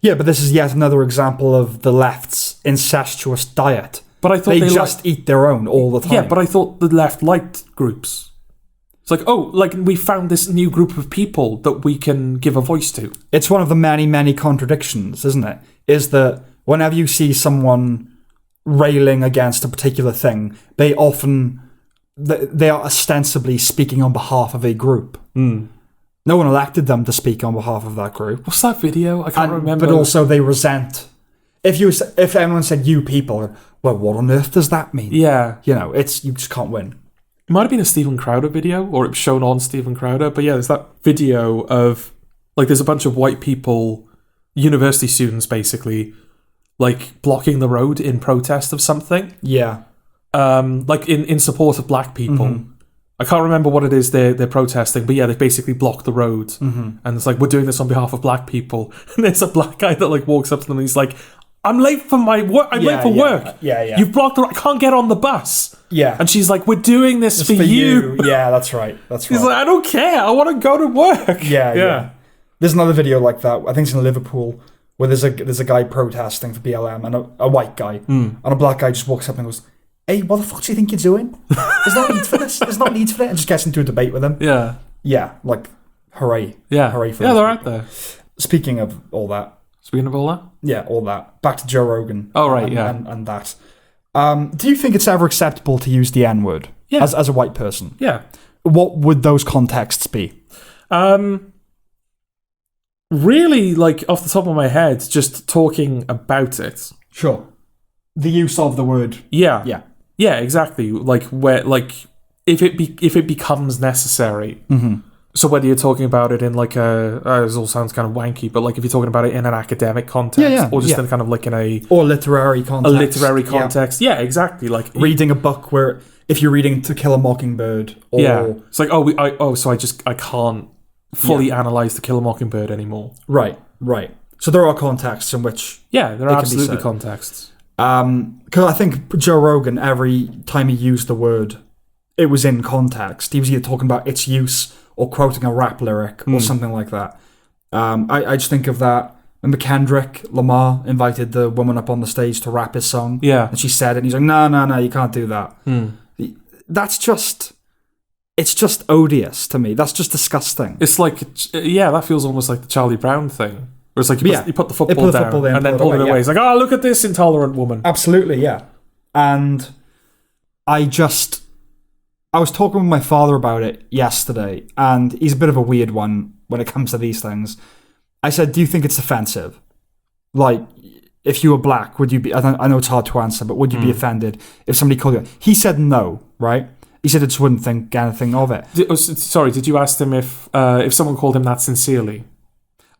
Yeah, but this is yet another example of the left's incestuous diet. But I thought they just eat their own all the time. Yeah, but I thought the left liked groups. It's like, we found this new group of people that we can give a voice to. It's one of the many, many contradictions, isn't it? Is that whenever you see someone railing against a particular thing, they are ostensibly speaking on behalf of a group. No one elected them to speak on behalf of that group. What's that video? I can't remember. But also they resent. If anyone said "you people," well, what on earth does that mean? Yeah, you just can't win. It might have been a Steven Crowder video, or it was shown on Steven Crowder. But yeah, there's that video of, like, there's a bunch of white people, university students basically, like, blocking the road in protest of something. Yeah. Like in support of black people. I can't remember what it is they're protesting, but yeah, they basically blocked the road. And it's like, we're doing this on behalf of black people. And there's a black guy that, like, walks up to them and he's like, I'm late for my work. I'm late for work. Yeah. You've blocked the road. I can't get on the bus. Yeah. And she's like, we're doing this for you. Yeah, that's right. He's like, I don't care. I want to go to work. Yeah. There's another video like that. I think it's in Liverpool, where there's a guy protesting for BLM, and a white guy, and a black guy just walks up and goes, "Hey, what the fuck do you think you're doing? There's no need for this. There's no need for it." And just gets into a debate with him. Yeah. Yeah, like, hooray. Yeah. Hooray for they're people. out there. Speaking of all that. Speaking of all that? Yeah, all that. Back to Joe Rogan. Oh, right, and that. Do you think it's ever acceptable to use the N-word as a white person? Yeah. What would those contexts be? Really, like, off the top of my head, just talking about it. Sure. The use of the word. Yeah. Yeah. Yeah, exactly. Like, where, like, if it becomes necessary. So whether you're talking about it in, like, this all sounds kind of wanky, but, like, if you're talking about it in an academic context, or just in kind of like in a... Or literary context. Yeah, exactly. Like, reading a book where, if you're reading To Kill a Mockingbird, or... Yeah. It's like, so I can't fully analyze To Kill a Mockingbird anymore. Right. So there are contexts in which there are absolutely contexts. Because I think Joe Rogan, every time he used the word, it was in context. He was either talking about its use or quoting a rap lyric or something like that. I just think of that. Remember Kendrick Lamar invited the woman up on the stage to rap his song? Yeah. And she said it, and he's like, no, you can't do that. That's just... It's just odious to me. That's just disgusting. It's like, that feels almost like the Charlie Brown thing. Where it's like you put the football down and then pull it away. It's like, oh, look at this intolerant woman. Absolutely, yeah. And I was talking with my father about it yesterday, and he's a bit of a weird one when it comes to these things. I said, do you think it's offensive? Like, if you were black, would you be... I know it's hard to answer, but would you be offended if somebody called you... He said no, right? He said I just wouldn't think anything of it. Did you ask him if someone called him that sincerely?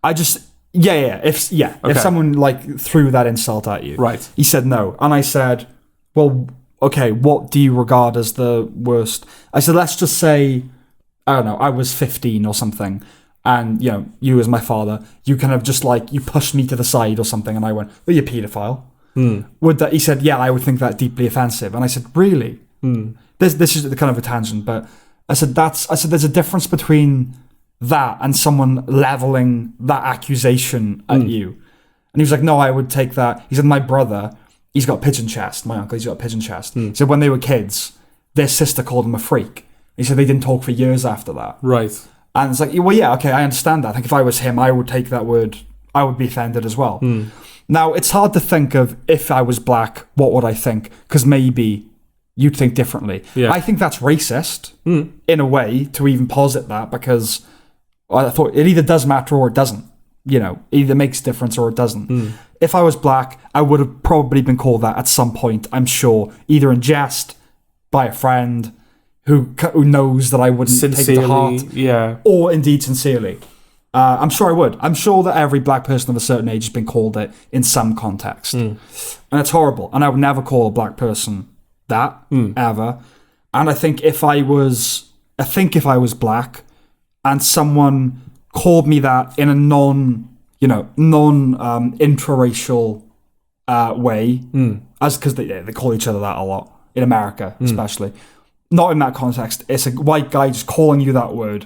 I just... Yeah. If someone, like, threw that insult at you. Right. He said no. And I said, well, okay, what do you regard as the worst? I said, let's just say, I don't know, I was 15 or something, and, you know, you as my father, you kind of just, like, you pushed me to the side or something, and I went, oh, you're a paedophile. Would that? He said, yeah, I would think that deeply offensive. And I said, really? This is the kind of a tangent, but I said there's a difference between that and someone leveling that accusation at you. And he was like, no, I would take that. He said, my brother, he's got a pigeon chest. My uncle, he's got a pigeon chest. So when they were kids, their sister called him a freak. He said they didn't talk for years after that. Right. And it's like, well, yeah, okay, I understand that. I think if I was him, I would take that word. I would be offended as well. Now, it's hard to think of if I was black, what would I think? Because maybe you'd think differently. Yeah. I think that's racist in a way to even posit that, because I thought it either does matter or it doesn't. You know, either makes a difference or it doesn't. If I was black, I would have probably been called that at some point, I'm sure, either in jest, by a friend who knows that I wouldn't take it to heart, or indeed sincerely. I'm sure I would. I'm sure that every black person of a certain age has been called it in some context. And it's horrible. And I would never call a black person that, ever. And I think if I was black and someone called me that in a intraracial way, as because they call each other that a lot in America, especially. Not in that context. It's a white guy just calling you that word.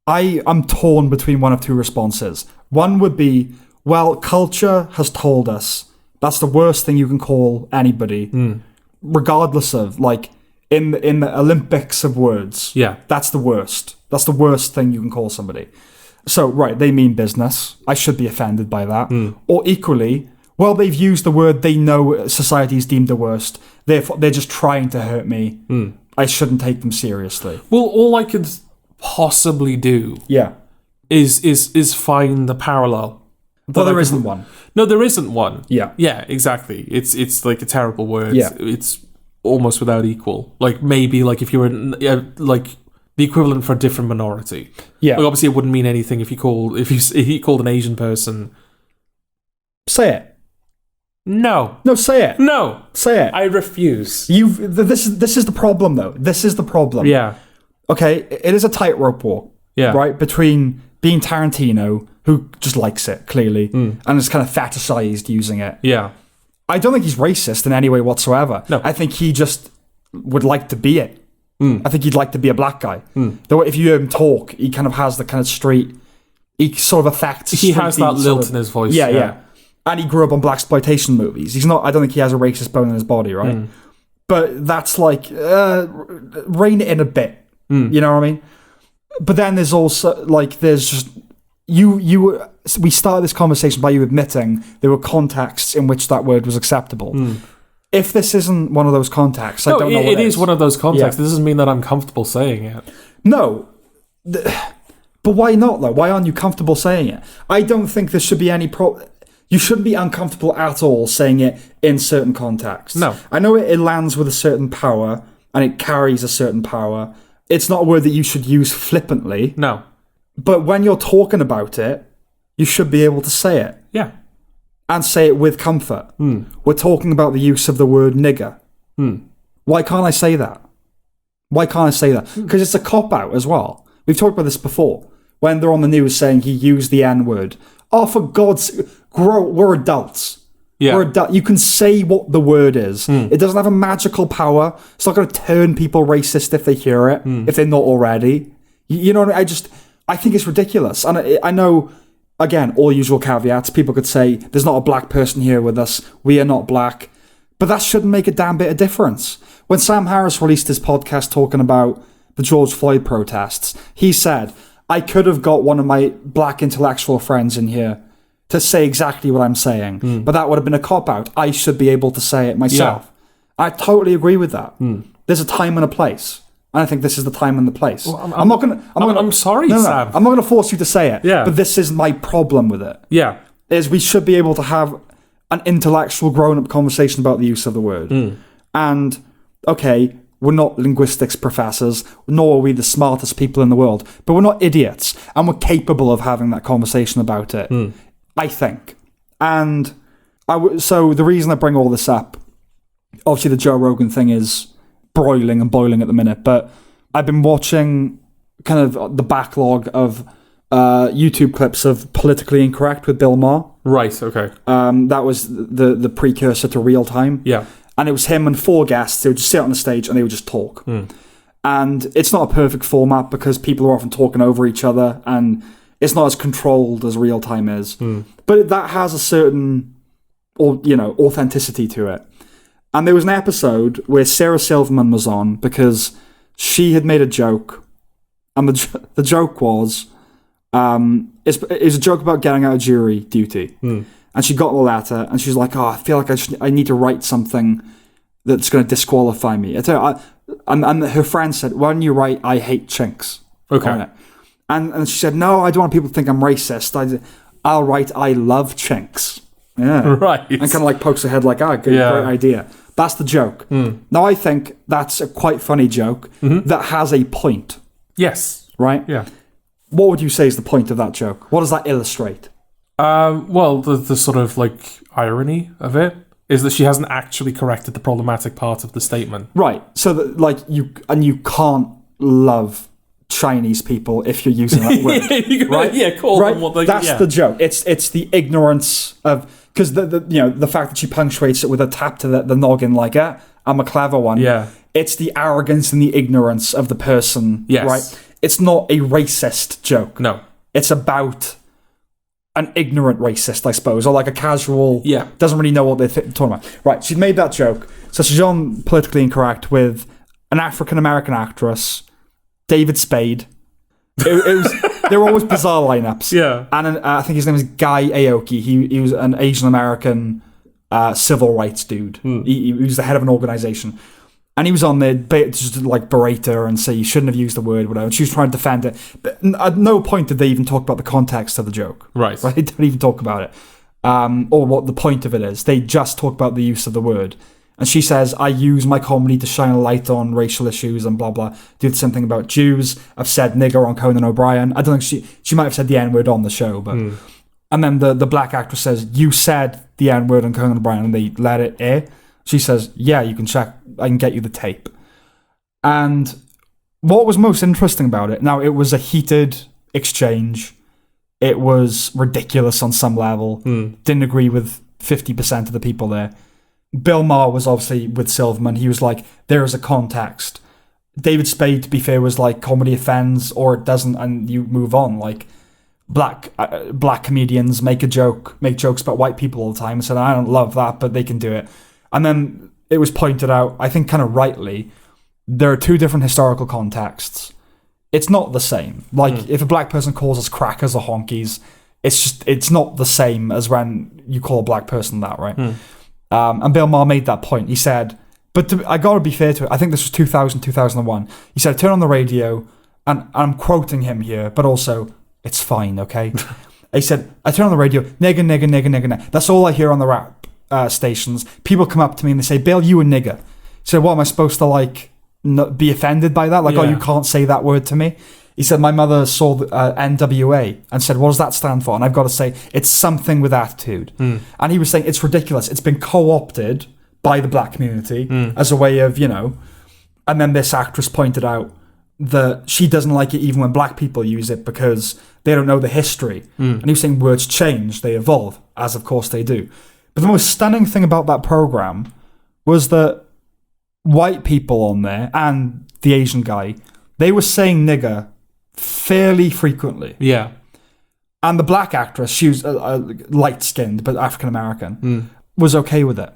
I'm torn between one of two responses. One would be, well, culture has told us that's the worst thing you can call anybody, regardless of, like, in the Olympics of words. Yeah, that's the worst. That's the worst thing you can call somebody. So, right, they mean business. I should be offended by that. Or equally, well, they've used the word they know society's deemed the worst. Therefore, they're just trying to hurt me. I shouldn't take them seriously. Well, all I could possibly do is find the parallel. Well, there isn't one. No, there isn't one. Yeah. Yeah, exactly. It's like a terrible word. Yeah. It's almost without equal. Like, maybe, like, if you were, like, the equivalent for a different minority. Yeah. Like, obviously, it wouldn't mean anything if you called an Asian person. Say it. No. No, say it. No. Say it. I refuse. This is the problem, though. This is the problem. Yeah. Okay, it is a tightrope walk. Yeah. Right? Between being Tarantino, who just likes it, clearly, and is kind of fetishized using it. Yeah. I don't think he's racist in any way whatsoever. No. I think he just would like to be it. I think he'd like to be a black guy. Though if you hear him talk, he kind of has the kind of street... He sort of affects... He has that lilt in his voice. Yeah. And he grew up on blaxploitation movies. He's not... I don't think he has a racist bone in his body, right? But that's like... rein it in a bit. You know what I mean? But then there's also... Like, there's just... We started this conversation by you admitting there were contexts in which that word was acceptable. If this isn't one of those contexts, I don't know what it is. It is one of those contexts. Yeah. This doesn't mean that I'm comfortable saying it. No. But why not, though? Why aren't you comfortable saying it? I don't think there should be any... You shouldn't be uncomfortable at all saying it in certain contexts. No. I know it lands with a certain power, and it carries a certain power. It's not a word that you should use flippantly. No. But when you're talking about it, you should be able to say it. Yeah. And say it with comfort. We're talking about the use of the word nigger. Why can't I say that? Why can't I say that? Because it's a cop-out as well. We've talked about this before. when they're on the news saying he used the N-word. Oh, for God's sake, we're adults. Yeah. You can say what the word is. It doesn't have a magical power. It's not going to turn people racist if they hear it, if they're not already. You know what I mean? I think it's ridiculous. And I know, again, all usual caveats. People could say, there's not a black person here with us. We are not black. But that shouldn't make a damn bit of difference. When Sam Harris released his podcast talking about the George Floyd protests, he said, I could have got one of my black intellectual friends in here to say exactly what I'm saying, but that would have been a cop-out. I should be able to say it myself. Yeah. I totally agree with that. There's a time and a place, and I think this is the time and the place. Well, I'm sorry, Sam. I'm not going to force you to say it, yeah. But this is my problem with it. Yeah. Is we should be able to have an intellectual, grown-up conversation about the use of the word. And, okay, we're not linguistics professors, nor are we the smartest people in the world, but we're not idiots, and we're capable of having that conversation about it. I think. And so the reason I bring all this up, obviously the Joe Rogan thing is broiling and boiling at the minute, but I've been watching kind of the backlog of YouTube clips of Politically Incorrect with Bill Maher. Right, okay. That was the precursor to Real Time. Yeah. And it was him and 4 guests. They would just sit on the stage and they would just talk. And it's not a perfect format because people are often talking over each other and it's not as controlled as Real Time is. But that has a certain, authenticity to it. And there was an episode where Sarah Silverman was on because she had made a joke. And the joke was, it was a joke about getting out of jury duty. And she got the letter and she was like, I feel like I need to write something that's going to disqualify me. And her friend said, why don't you write, I hate chinks? Okay. And she said, no, I don't want people to think I'm racist. I'll write, I love chinks. Yeah. Right. And kind of like pokes her head like, great idea. That's the joke. Now, I think that's a quite funny joke that has a point. Yes. Right? Yeah. What would you say is the point of that joke? What does that illustrate? Well, the sort of like irony of it is that she hasn't actually corrected the problematic part of the statement. Right. So that you can't love Chinese people if you're using that word, right? Yeah, call them what they. That's the joke. It's the ignorance of because the fact that she punctuates it with a tap to the noggin like I'm a clever one. Yeah, it's the arrogance and the ignorance of the person. Yes, right. It's not a racist joke. No, it's about an ignorant racist, I suppose, or like a casual. Yeah, doesn't really know what they're talking about. Right. She'd made that joke, so she's on Politically Incorrect with an African American actress. David Spade. They were always bizarre lineups. Yeah. And I think his name is Guy Aoki. He was an Asian American civil rights dude. He was the head of an organization. And he was on there just to like berate her and say you shouldn't have used the word, whatever. And she was trying to defend it. But at no point did they even talk about the context of the joke. Right. They don't even talk about it. Or what the point of it is. They just talk about the use of the word. And she says, I use my comedy to shine a light on racial issues and blah, blah. Do the same thing about Jews. I've said nigger on Conan O'Brien. I don't think she might have said the N-word on the show. But And then the black actress says, you said the N-word on Conan O'Brien and they let it air. She says, yeah, you can check. I can get you the tape. And what was most interesting about it, now it was a heated exchange. It was ridiculous on some level. Didn't agree with 50% of the people there. Bill Maher was obviously with Silverman. He was like, there is a context. David Spade, to be fair, was like, comedy offends or it doesn't, and you move on. Like, black comedians make jokes about white people all the time and said, I don't love that, but they can do it. And then it was pointed out, I think kind of rightly, there are 2 different historical contexts. It's not the same. Like, if a black person calls us crackers or honkies, it's not the same as when you call a black person that, right? And Bill Maher made that point. He said, I got to be fair to it, I think this was 2000, 2001. He said, turn on the radio, and I'm quoting him here, but also, it's fine, okay? He said, I turn on the radio, nigger, nigger, nigger, nigger, nigger. That's all I hear on the rap stations. People come up to me and they say, Bill, you a nigger. So what, am I supposed to, like, not be offended by that? Like, oh, you can't say that word to me? He said, my mother saw the, NWA and said, what does that stand for? And I've got to say, it's something with attitude. And he was saying, it's ridiculous. It's been co-opted by the black community as a way of, and then this actress pointed out, that she doesn't like it even when black people use it because they don't know the history. And he was saying words change, they evolve, as of course they do. But the most stunning thing about that program was that white people on there and the Asian guy, they were saying nigger fairly frequently. Yeah. And the black actress, she was light-skinned but African-American, was okay with it.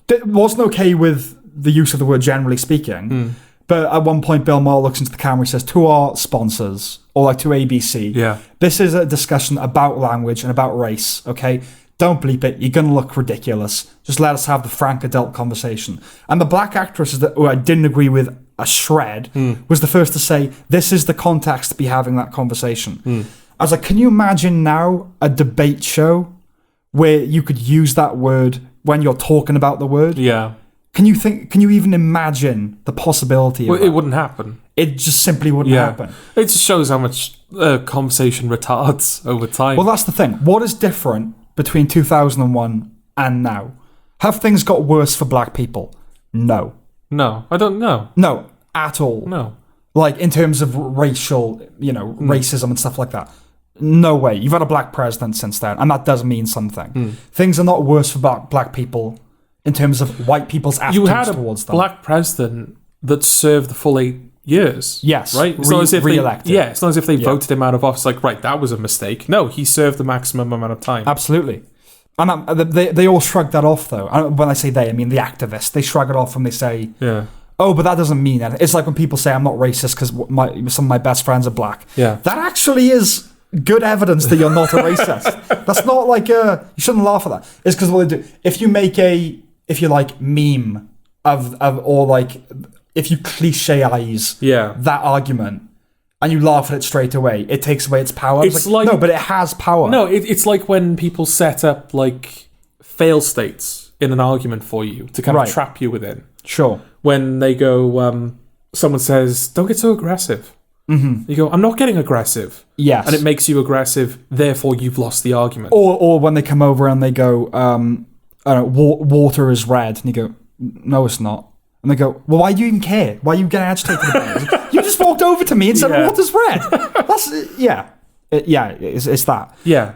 It wasn't okay with the use of the word generally speaking, but at one point Bill Maher looks into the camera and says, to our sponsors, or like to ABC, this is a discussion about language and about race, okay? Don't bleep it. You're going to look ridiculous. Just let us have the frank adult conversation. And the black actress who I didn't agree with a shred was the first to say, this is the context to be having that conversation. I was like, can you imagine now a debate show where you could use that word when you're talking about the word? Yeah. Can you even imagine the possibility of it wouldn't happen. It just simply wouldn't happen. It just shows how much conversation retards over time. Well, that's the thing. What is different between 2001 and now? Have things got worse for black people? No. No, I don't know. No, at all. No. Like, in terms of racial, racism and stuff like that. No way. You've had a black president since then, and that does mean something. Things are not worse for black people in terms of white people's attitudes towards them. You had a black president that served the full 8 years. Yes. Right? It's not as if re-elected. it's not as if they voted him out of office like, right, that was a mistake. No, he served the maximum amount of time. Absolutely. And they all shrug that off, though. When I say they, I mean the activists. They shrug it off and they say, oh, but that doesn't mean anything. It's like when people say I'm not racist because some of my best friends are black. Yeah. That actually is good evidence that you're not a racist. That's not like you shouldn't laugh at that. It's because what they do. If you make if you like meme or like if you cliche-ize that argument and you laugh at it straight away, it takes away its power. It's like, no, but it has power. No, it's like when people set up like fail states in an argument for you to kind of trap you within. Sure. When they go, someone says, don't get so aggressive. You go, I'm not getting aggressive. Yes. And it makes you aggressive, therefore you've lost the argument. Or when they come over and they go, water is red. And you go, no, it's not. And they go, well, why do you even care? Why are you getting agitated about it? You just walked over to me and said, water's red. That's, it's that. Yeah.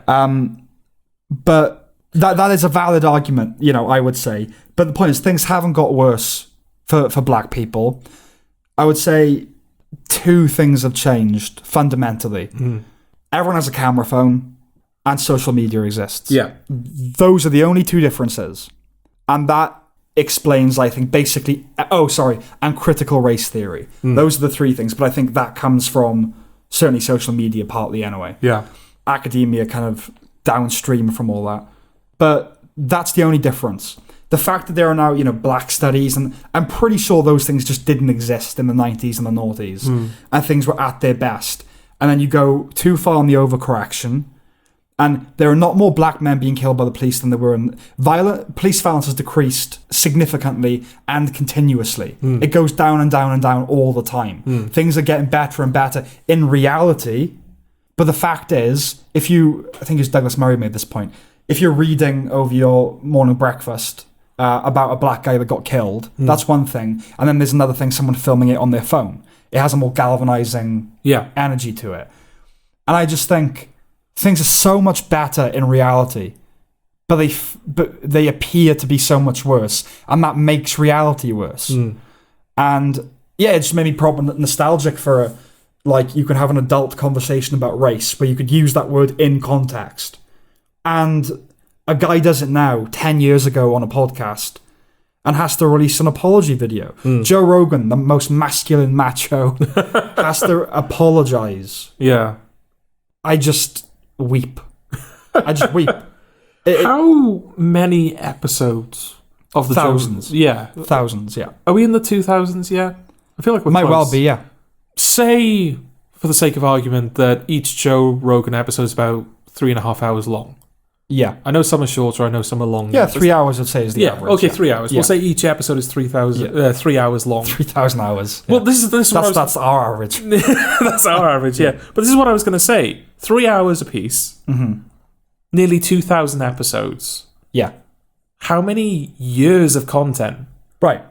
But that is a valid argument, I would say. But the point is, things haven't got worse for black people. I would say 2 things have changed fundamentally. Everyone has a camera phone and social media exists. Yeah. Those are the only 2 differences. And that explains, I think, basically... and critical race theory. Those are the 3 things, but I think that comes from certainly social media partly anyway. Yeah. Academia kind of downstream from all that. But that's the only difference. The fact that there are now, black studies, and I'm pretty sure those things just didn't exist in the 90s and the noughties, and things were at their best. And then you go too far on the overcorrection, and there are not more black men being killed by the police than there were. Police violence has decreased significantly and continuously. It goes down and down and down all the time. Things are getting better and better in reality. But the fact is, I think it was Douglas Murray made this point, if you're reading over your morning breakfast about a black guy that got killed, that's one thing. And then there's another thing, someone filming it on their phone. It has a more galvanizing energy to it. And I just think things are so much better in reality, but they appear to be so much worse, and that makes reality worse. And it just made me proper nostalgic for you could have an adult conversation about race where you could use that word in context. And a guy does it now 10 years ago on a podcast and has to release an apology video. Joe Rogan, the most masculine macho, has to apologize. Yeah. I just weep. How many episodes of the thousands? Thousands. Yeah. Are we in the 2000s yet? I feel like we might well be. Yeah. Say, for the sake of argument, that each Joe Rogan episode is about 3.5 hours long. Yeah. I know some are shorter. I know some are longer. Yeah, 3 hours I'd say is the average. Okay, 3 hours. Yeah. We'll say each episode is 3 hours long. 3,000 hours. Yeah. Well, that's our average. That's our average. Yeah. But this is what I was going to say. 3 hours a piece. Nearly 2,000 episodes. Yeah. How many years of content? Right.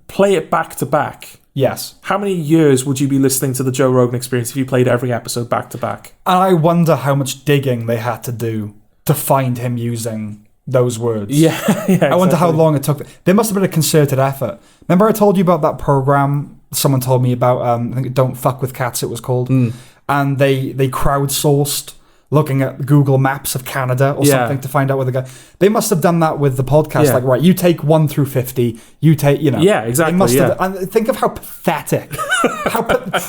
Play it back to back. Yes. How many years would you be listening to the Joe Rogan Experience if you played every episode back to back? And I wonder how much digging they had to do to find him using those words. Yeah, exactly. I wonder how long it took. There must have been a concerted effort. Remember I told you about that program someone told me about, I think Don't Fuck With Cats it was called, and they crowdsourced looking at Google Maps of Canada or something to find out where the guy... They must have done that with the podcast. Like, right, you take 1 through 50, you take, you know... Yeah, exactly, they must have, and think of how pathetic,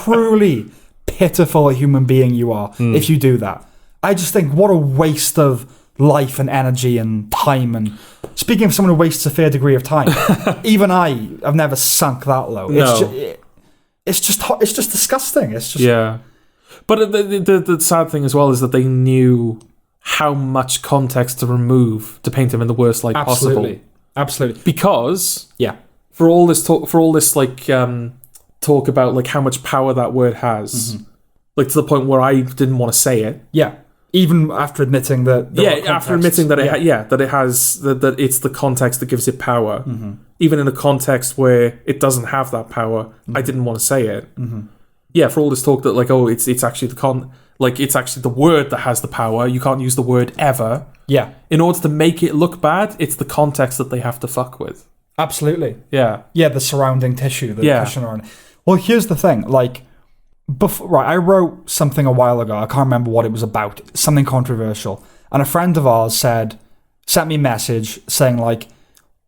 truly pitiful a human being you are if you do that. I just think, what a waste of life and energy and time. And speaking of someone who wastes a fair degree of time, even I have never sunk that low. No. It's just disgusting. It's just... Yeah. But the sad thing as well is that they knew how much context to remove to paint him in the worst light possible. Absolutely. Because for all this talk about like how much power that word has, like to the point where I didn't want to say it. Yeah. Even after admitting that. After admitting that it has that it's the context that gives it power. Even in a context where it doesn't have that power, I didn't want to say it. Yeah, for all this talk that like, oh, it's actually it's actually the word that has the power. You can't use the word ever. Yeah. In order to make it look bad, it's the context that they have to fuck with. Absolutely. Yeah. Yeah, the surrounding tissue, the cushion around. Well, here's the thing. Like, I wrote something a while ago. I can't remember what it was about. Something controversial. And a friend of ours sent me a message saying like,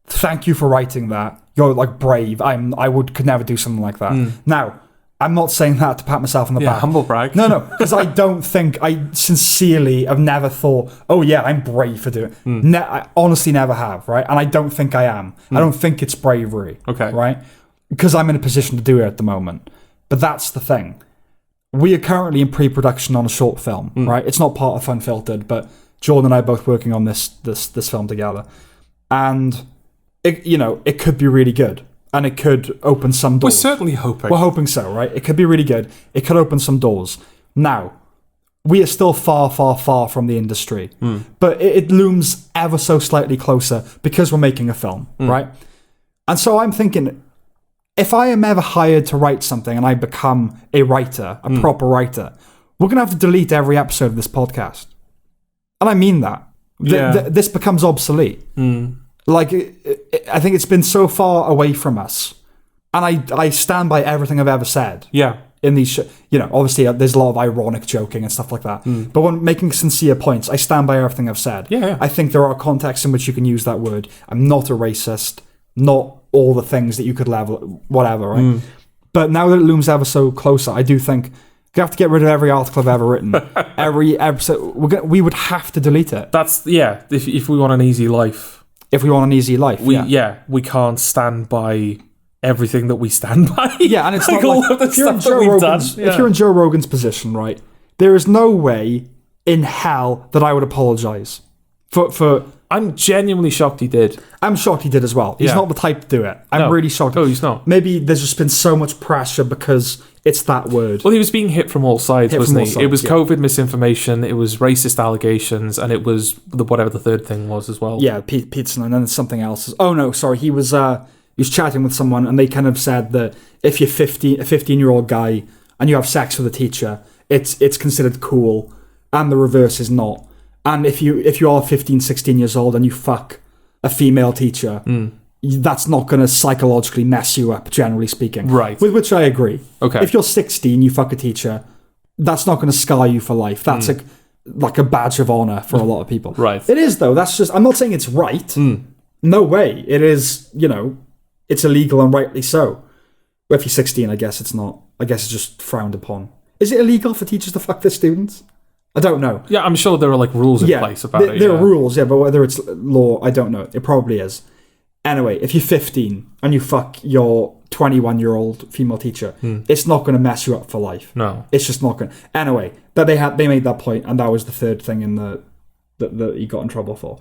"Thank you for writing that. You're like brave. Could never do something like that." Now, I'm not saying that to pat myself on the back. Humble brag. No, because I don't think, I sincerely have never thought, oh yeah, I'm brave for doing it. I honestly never have, right? And I don't think I am. I don't think it's bravery. Okay. Right? Because I'm in a position to do it at the moment. But that's the thing. We are currently in pre-production on a short film, right? It's not part of Funfiltered, but Jordan and I are both working on this film together. And, it could be really good. And it could open some doors. We're certainly hoping. We're hoping so, right? It could be really good. It could open some doors. Now, we are still far, far, far from the industry. But it looms ever so slightly closer because we're making a film, right? And so I'm thinking, if I am ever hired to write something and I become a writer, a proper writer, we're going to have to delete every episode of this podcast. And I mean that. This becomes obsolete. Like, I think it's been so far away from us. And I stand by everything I've ever said. Yeah. In these, obviously there's a lot of ironic joking and stuff like that. But when making sincere points, I stand by everything I've said. Yeah. I think there are contexts in which you can use that word. I'm not a racist. Not all the things that you could level, whatever, right? But now that it looms ever so closer, I do think you have to get rid of every article I've ever written. Every episode, we would have to delete it. That's, if we want an easy life. If we want an easy life, we can't stand by everything that we stand by. Yeah, and it's like not all like, of the stuff that we've done. If you're in Joe Rogan's position, right, there is no way in hell that I would apologize for. I'm genuinely shocked he did. I'm shocked he did as well. He's not the type to do it. I'm really shocked. No, he's not. Maybe there's just been so much pressure because it's that word. Well, he was being hit from all sides, wasn't he? It was COVID misinformation, it was racist allegations, and it was whatever the third thing was as well. Yeah, pizza, and then something else. Oh no, sorry. He was chatting with someone, and they kind of said that if you're a 15-year-old guy and you have sex with a teacher, it's considered cool, and the reverse is not. And if you are 15, 16 years old and you fuck a female teacher, that's not going to psychologically mess you up, generally speaking. Right. With which I agree. Okay. If you're 16, you fuck a teacher, that's not going to scar you for life. That's like a badge of honor for a lot of people. Right. It is, though. That's just... I'm not saying it's right. No way. It is, it's illegal and rightly so. Well, if you're 16, I guess it's not. I guess it's just frowned upon. Is it illegal for teachers to fuck their students? I don't know. Yeah, I'm sure there are like rules in place about it. There are rules, but whether it's law, I don't know. It probably is. Anyway, if you're 15 and you fuck your 21-year-old female teacher, it's not going to mess you up for life. No. It's just not going to. Anyway, but they made that point, and that was the third thing in that he got in trouble for.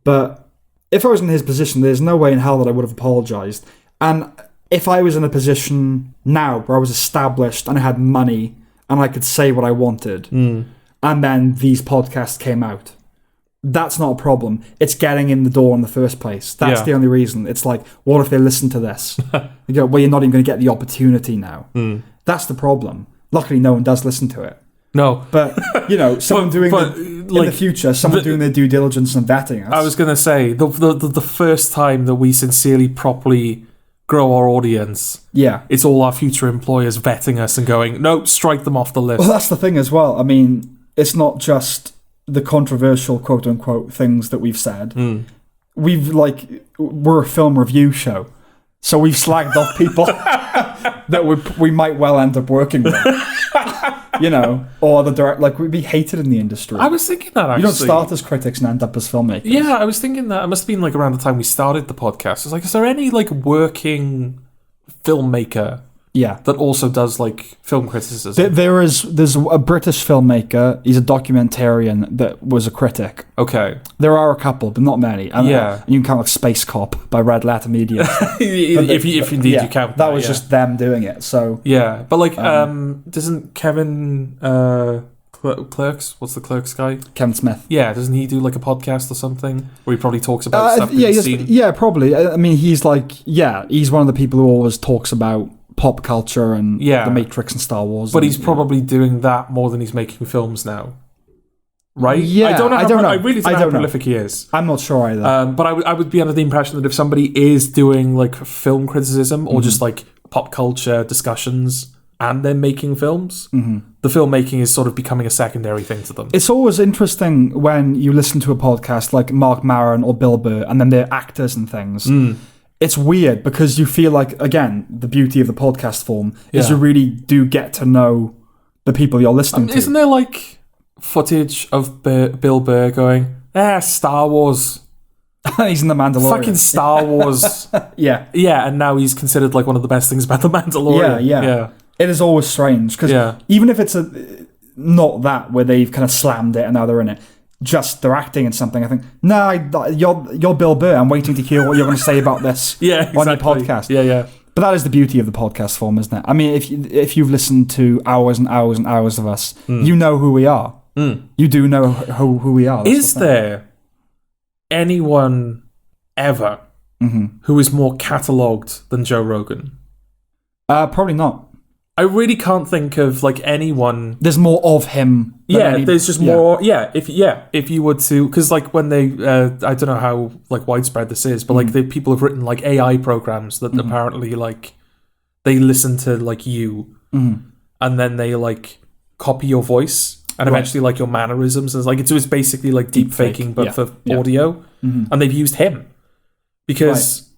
But if I was in his position, there's no way in hell that I would have apologized. And if I was in a position now where I was established and I had money and I could say what I wanted, and then these podcasts came out, that's not a problem. It's getting in the door in the first place. That's the only reason. It's like, what if they listen to this? You go, well, you're not even going to get the opportunity now. That's the problem. Luckily, no one does listen to it. No. But, someone doing in the future, someone doing their due diligence and vetting us. I was going to say, the first time that we sincerely, properly grow our audience, it's all our future employers vetting us and going, no, strike them off the list. Well, that's the thing as well. I mean, it's not just the controversial quote-unquote things that we've said. We're a film review show. So we've slagged off people that we might well end up working with. Or the direct, we'd be hated in the industry. I was thinking that, actually. You don't start as critics and end up as filmmakers. Yeah, I was thinking that. It must have been, around the time we started the podcast. It's like, is there any, working filmmaker that also does, film criticism? There's a British filmmaker. He's a documentarian that was a critic. Okay. There are a couple, but not many. And you can count, Space Cop by Red Letter Media. if indeed you count that. Was just them doing it, so... Yeah, but, doesn't Kevin... Clerks? What's the Clerks guy? Kevin Smith. Yeah, doesn't he do, a podcast or something? Where he probably talks about stuff he's seen? Yeah, probably. I mean, he's he's one of the people who always talks about pop culture and The Matrix and Star Wars. But he's probably doing that more than he's making films now. Right? Yeah, I don't know. I really don't know how know. prolific he is. I'm not sure either. But I would be under the impression that if somebody is doing film criticism or just pop culture discussions and they're making films, the filmmaking is sort of becoming a secondary thing to them. It's always interesting when you listen to a podcast like Mark Maron or Bill Burr and then they're actors and things. It's weird because you feel like, again, the beauty of the podcast form is you really do get to know the people you're listening to. Isn't there footage of Bill Burr going, Star Wars? He's in The Mandalorian. Fucking Star Wars. Yeah, and now he's considered one of the best things about The Mandalorian. Yeah. It is always strange because even if it's not that where they've kind of slammed it and now they're in it, just they're acting in something, I think, you're Bill Burr. I'm waiting to hear what you're going to say about this on your podcast. Yeah. But that is the beauty of the podcast form, isn't it? I mean, if you've listened to hours and hours and hours of us, you know who we are. You do know who we are. Is there anyone ever who is more catalogued than Joe Rogan? Probably not. I really can't think of anyone. There's more of him. There's just more. Yeah, if you were to, because when they, I don't know how widespread this is, but the people have written AI programs that apparently they listen to you, and then they copy your voice and eventually your mannerisms. And it's basically deep faking, but for audio, and they've used him because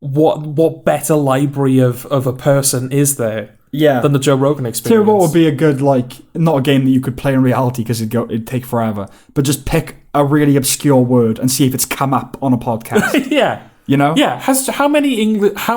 what better library of a person is there? Than the Joe Rogan experience. So what would be a good, not a game that you could play in reality because it'd take forever, but just pick a really obscure word and see if it's come up on a podcast. You know? Yeah. How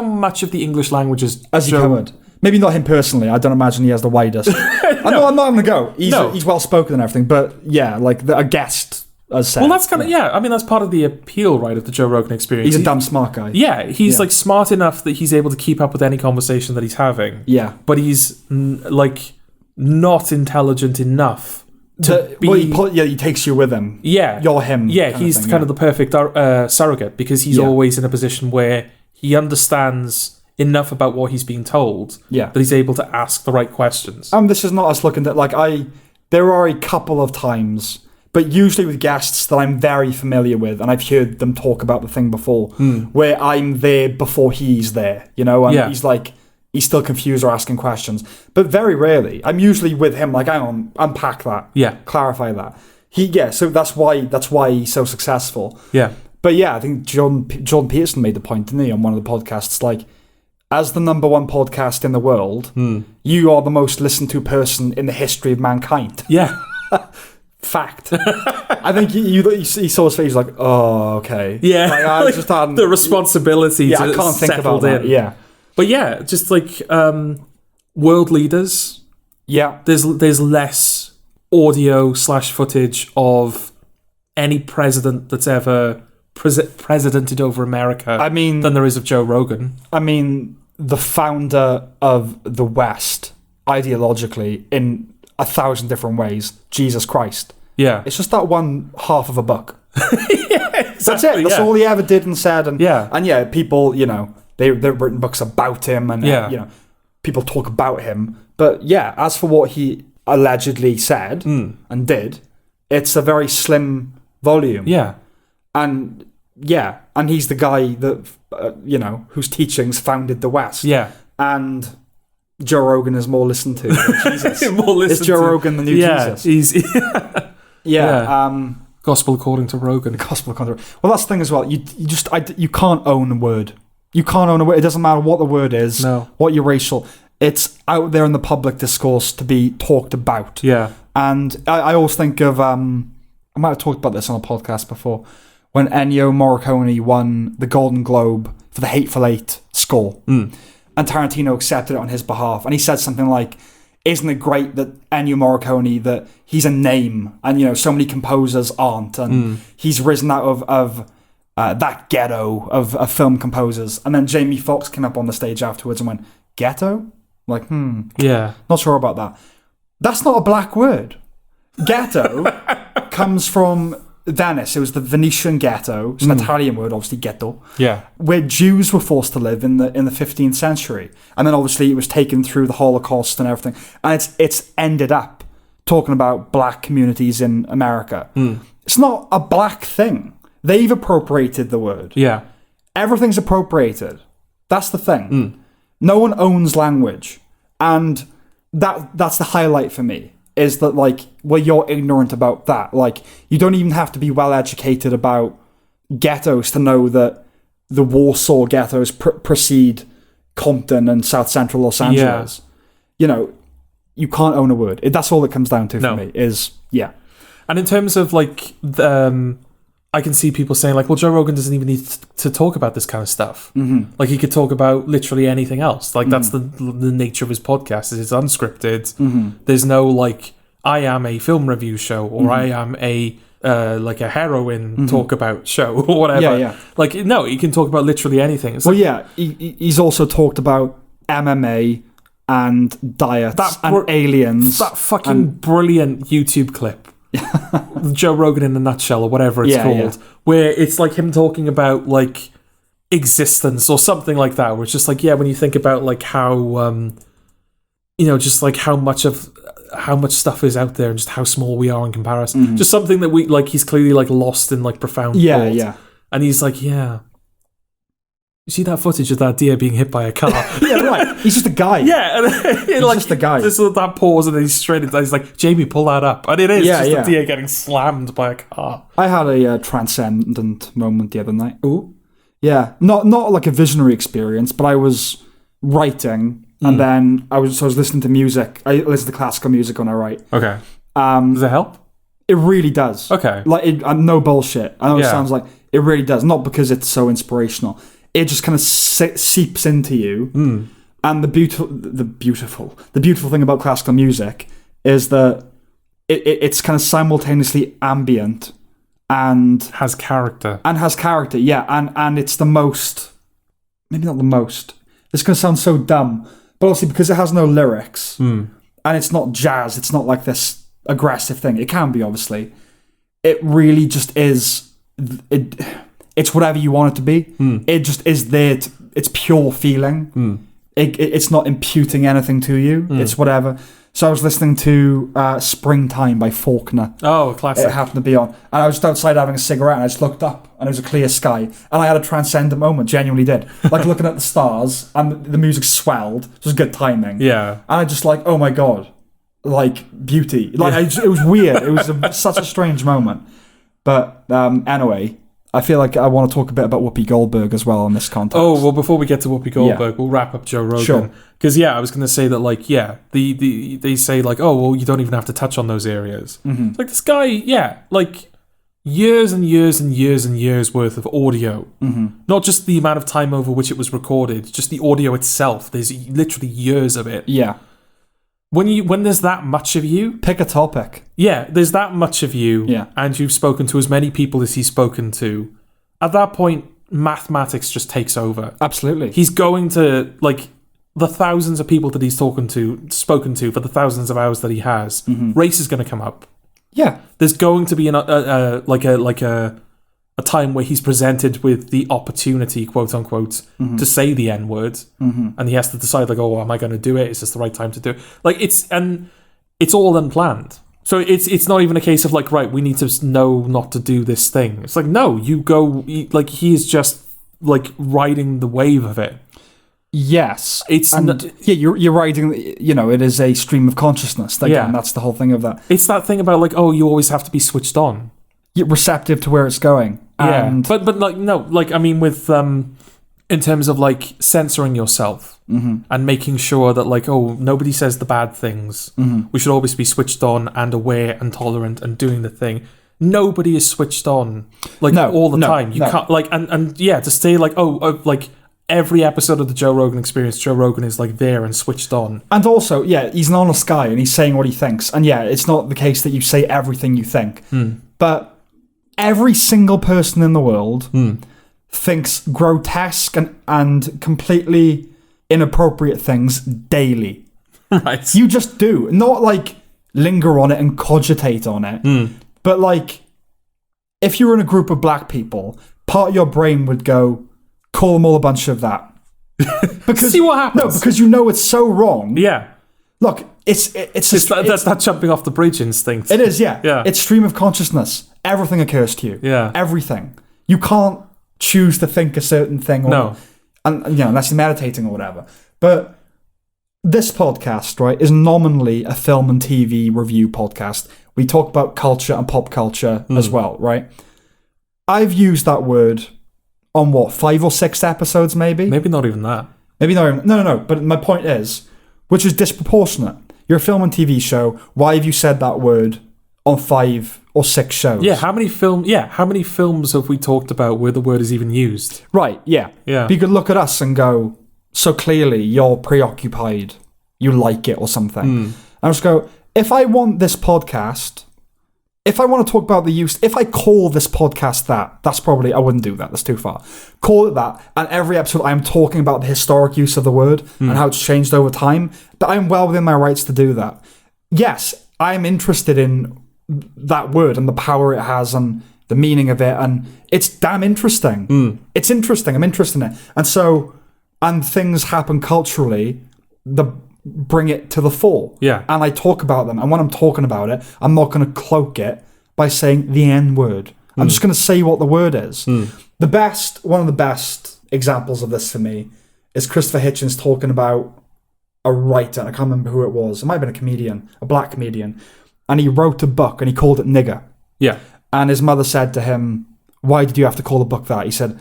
much of the English languages as you covered? Maybe not him personally. I don't imagine he has the widest. I'm not going to go. He's well spoken and everything, but a guest. Well, that's kind of I mean, that's part of the appeal, right, of the Joe Rogan experience. He's a damn smart guy. Yeah, he's smart enough that he's able to keep up with any conversation that he's having. Yeah, but he's not intelligent enough to be. Well, he takes you with him. Yeah, you're him. Yeah, he's kind of the perfect surrogate because he's always in a position where he understands enough about what he's being told. That he's able to ask the right questions. This is not us looking at there are a couple of times. But usually with guests that I'm very familiar with, and I've heard them talk about the thing before, where I'm there before he's there, and he's still confused or asking questions. But very rarely, I'm usually with him, hang on, unpack that, clarify that. So that's why he's so successful. But I think John Peterson made the point, didn't he, on one of the podcasts, as the number one podcast in the world, you are the most listened to person in the history of mankind. Fact. I think he saw his face oh, okay. I just had the responsibility to I can't think about that. But just world leaders. There's less audio / footage of any president that's ever presidented over America than there is of Joe Rogan. The founder of the West ideologically in 1,000 different ways, Jesus Christ. It's just that one half of a book. Exactly, That's it. That's all he ever did and said. And people, they've written books about him, and people talk about him. But as for what he allegedly said and did, it's a very slim volume. Yeah. And he's the guy that whose teachings founded the West. Yeah. And Joe Rogan is more listened to than Jesus. Is Joe Rogan the new Jesus? Gospel according to Rogan. Gospel according to Well, that's the thing as well. You can't own a word. You can't own a word. It doesn't matter what the word is, what your racial. It's out there in the public discourse to be talked about. Yeah. And I always think of, I might have talked about this on a podcast before, when Ennio Morricone won the Golden Globe for the Hateful Eight score. And Tarantino accepted it on his behalf. And he said something like, isn't it great that Ennio Morricone, that he's a name and, so many composers aren't. And he's risen out of that ghetto of film composers. And then Jamie Foxx came up on the stage afterwards and went, ghetto? Like, Yeah. Not sure about that. That's not a black word. Ghetto comes from Venice. It was the Venetian ghetto. It's an Italian word, obviously, ghetto. Yeah. Where Jews were forced to live in the 15th century. And then obviously it was taken through the Holocaust and everything. And it's ended up talking about black communities in America. It's not a black thing. They've appropriated the word. Yeah. Everything's appropriated. That's the thing. No one owns language. And that's the highlight for me. Is that you're ignorant about that. You don't even have to be well educated about ghettos to know that the Warsaw ghettos precede Compton and South Central Los Angeles. You can't own a word. That's all it comes down to for me. And in terms of I can see people saying well, Joe Rogan doesn't even need to talk about this kind of stuff. He could talk about literally anything else. That's the nature of his podcast. Is it's unscripted. There's no I am a film review show or I am a heroin talk about show or whatever. No, he can talk about literally anything. It's he's also talked about MMA and diets and aliens. That fucking brilliant YouTube clip. Joe Rogan in a nutshell or whatever it's called, where it's him talking about existence or something like that, where it's just when you think about how just how much stuff is out there and just how small we are in comparison, just something that we he's clearly lost in profound thought. And he's you see that footage of that deer being hit by a car? Yeah, right. He's just a guy. Yeah, and he's just a guy. This that pause, and then he's straight into. He's Jamie, pull that up, and it is just a deer getting slammed by a car. I had a transcendent moment the other night. Ooh, yeah, not a visionary experience, but I was writing, and then I was listening to music. I listen to classical music when I write. Okay. Does it help? It really does. Okay. No bullshit. I know it sounds it really does. Not because it's so inspirational. It just kind of seeps into you. And the beautiful thing about classical music is that it's kind of simultaneously ambient and has character. And it's the most, maybe not the most. This is going to sound so dumb, but obviously because it has no lyrics and it's not jazz, it's not this aggressive thing. It can be, obviously. It really just is. It's whatever you want it to be. It just is there. It's pure feeling. It's not imputing anything to you. It's whatever. So I was listening to Springtime by Faulkner. Oh, a classic. It happened to be on. And I was just outside having a cigarette and I just looked up and it was a clear sky. And I had a transcendent moment, genuinely did. Looking at the stars and the music swelled. It was good timing. Yeah. And I just oh my God. Beauty. It was weird. It was such a strange moment. But anyway, I feel I want to talk a bit about Whoopi Goldberg as well in this context. Oh, well, before we get to Whoopi Goldberg, we'll wrap up Joe Rogan. Sure. Because, I was going to say that, they say, oh, well, you don't even have to touch on those areas. This guy, years and years and years and years worth of audio. Not just the amount of time over which it was recorded, just the audio itself. There's literally years of it. Yeah. When there's that much of you... Pick a topic. Yeah, there's that much of you, and you've spoken to as many people as he's spoken to. At that point, mathematics just takes over. Absolutely. He's going to, the thousands of people that he's spoken to for the thousands of hours that he has, race is going to come up. Yeah. There's going to be a time where he's presented with the opportunity, quote unquote, to say the N-word, and he has to decide, like, oh, am I going to do it? Is this the right time to do it? Like, it's all unplanned. So it's not even a case of like, right, we need to know not to do this thing. It's like, no, you go, like, he is just like riding the wave of it. Yes, you're riding. It is a stream of consciousness. Again, that's the whole thing of that. It's that thing about like, oh, you always have to be switched on. You're receptive to where it's going. And but like no, like I mean with in terms of like censoring yourself and making sure that like, oh, nobody says the bad things. We should always be switched on and aware and tolerant and doing the thing. Nobody is switched on like all the time. You can't like and to stay like like every episode of the Joe Rogan Experience, Joe Rogan is like there and switched on. And also, he's an honest guy and he's saying what he thinks. And it's not the case that you say everything you think. But every single person in the world thinks grotesque and completely inappropriate things daily. Right. You just do. Not like linger on it and cogitate on it. But like, if you were in a group of black people, part of your brain would go, call them all a bunch of that. Because see what happens. No, because you know it's so wrong. Yeah. Look, it's that jumping off the bridge instinct. It is, yeah. It's stream of consciousness. Everything occurs to you. Yeah. Everything. You can't choose to think a certain thing. Unless you're meditating or whatever. But this podcast, right, is nominally a film and TV review podcast. We talk about culture and pop culture as well, right? I've used that word on 5 or 6 episodes, maybe? Maybe not even that. Maybe not even... No. But my point is, which is disproportionate. You're a film and TV show. Why have you said that word on 5 or 6 shows? Yeah, how many films have we talked about where the word is even used? Right, yeah. Yeah. But you could look at us and go, so clearly you're preoccupied. You like it or something. And I just go, if I want this podcast... If I want to talk about the use, if I call this podcast that's probably, I wouldn't do that, that's too far. Call it that, and every episode I'm talking about the historic use of the word and how it's changed over time, but I'm well within my rights to do that. Yes, I'm interested in that word and the power it has and the meaning of it, and it's damn interesting. It's interesting, I'm interested in it. And things happen culturally, bring it to the fore. Yeah. And I talk about them. And when I'm talking about it, I'm not going to cloak it by saying the N-word. I'm just going to say what the word is. One of the best examples of this for me is Christopher Hitchens talking about a writer. I can't remember who it was. It might have been a comedian, a black comedian. And he wrote a book and he called it Nigger. Yeah. And his mother said to him, why did you have to call the book that? He said,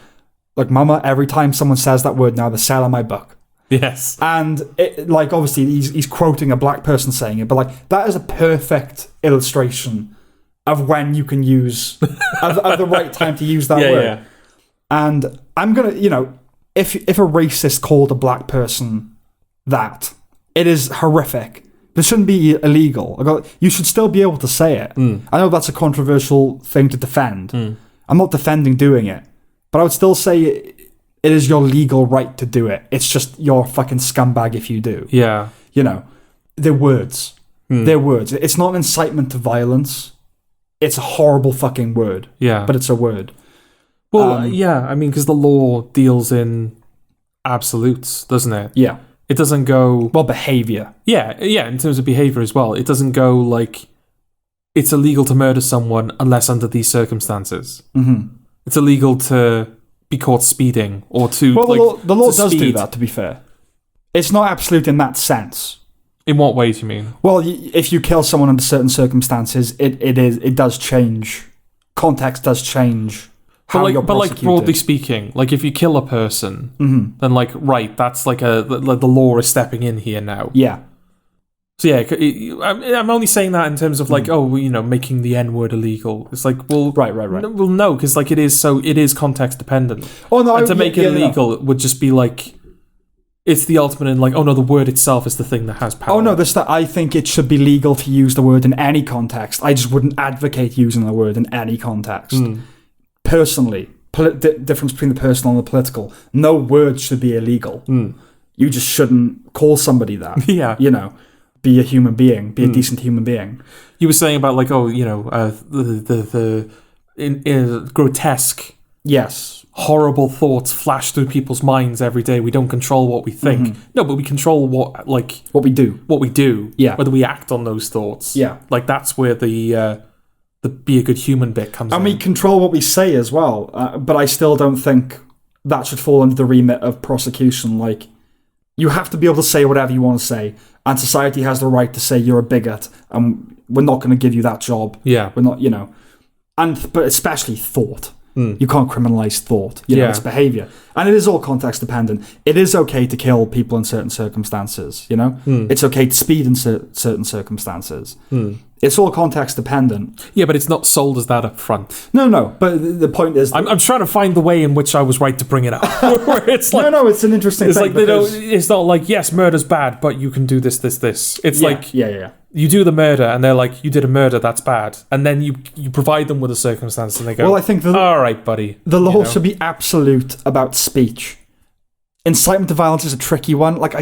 look, Mama, every time someone says that word now, they're selling my book. Yes. And obviously he's quoting a black person saying it, but like that is a perfect illustration of when you can use of the right time to use that word. Yeah. And I'm gonna, if a racist called a black person that, it is horrific. It shouldn't be illegal. You should still be able to say it. I know that's a controversial thing to defend. I'm not defending doing it, but I would still say it is your legal right to do it. It's just you're a fucking scumbag if you do. Yeah. They're words. They're words. It's not an incitement to violence. It's a horrible fucking word. Yeah. But it's a word. Well, I mean, because the law deals in absolutes, doesn't it? Yeah. It doesn't go... Well, behaviour. Yeah, in terms of behaviour as well. It doesn't go like, it's illegal to murder someone unless under these circumstances. It's illegal to be caught speeding or to... Well, the law does do that, to be fair. It's not absolute in that sense. In what way do you mean? Well, if you kill someone under certain circumstances, it does change. Context does change how you're prosecuted. But broadly speaking, like if you kill a person, then like, right, that's like the law is stepping in here now. Yeah. So yeah, I'm only saying that in terms of like, making the N-word illegal. It's like, well, right. Well, no, because like it is context dependent. Oh no, and to make it illegal, it would just be like, it's the ultimate in like, oh no, the word itself is the thing that has power. Oh no, I think it should be legal to use the word in any context. I just wouldn't advocate using the word in any context. Personally, difference between the personal and the political. No word should be illegal. You just shouldn't call somebody that. Yeah. be a human being, be a decent human being. You were saying about like, the grotesque, Yes, horrible thoughts flash through people's minds every day. We don't control what we think. No, but we control what we do. What we do. Yeah. Whether we act on those thoughts. Yeah. Like that's where the be a good human bit comes in. And we control what we say as well. But I still don't think that should fall under the remit of prosecution. Like, you have to be able to say whatever you want to say, and society has the right to say you're a bigot, and we're not going to give you that job. Yeah. We're not, but especially thought. You can't criminalize thought. It's behavior. And it is all context dependent. It is okay to kill people in certain circumstances, It's okay to speed in certain circumstances. It's all context dependent. Yeah, but it's not sold as that up front. No, but the point is... I'm trying to find the way in which I was right to bring it up. Where it's like, no, it's an interesting it's thing. Like, it's not like, yes, murder's bad, but you can do this. It's like... Yeah. You do the murder, and they're like, you did a murder, that's bad. And then you provide them with a circumstance, and they go, well, I think all right, buddy. The law should be absolute about speech. Incitement to violence is a tricky one. Like,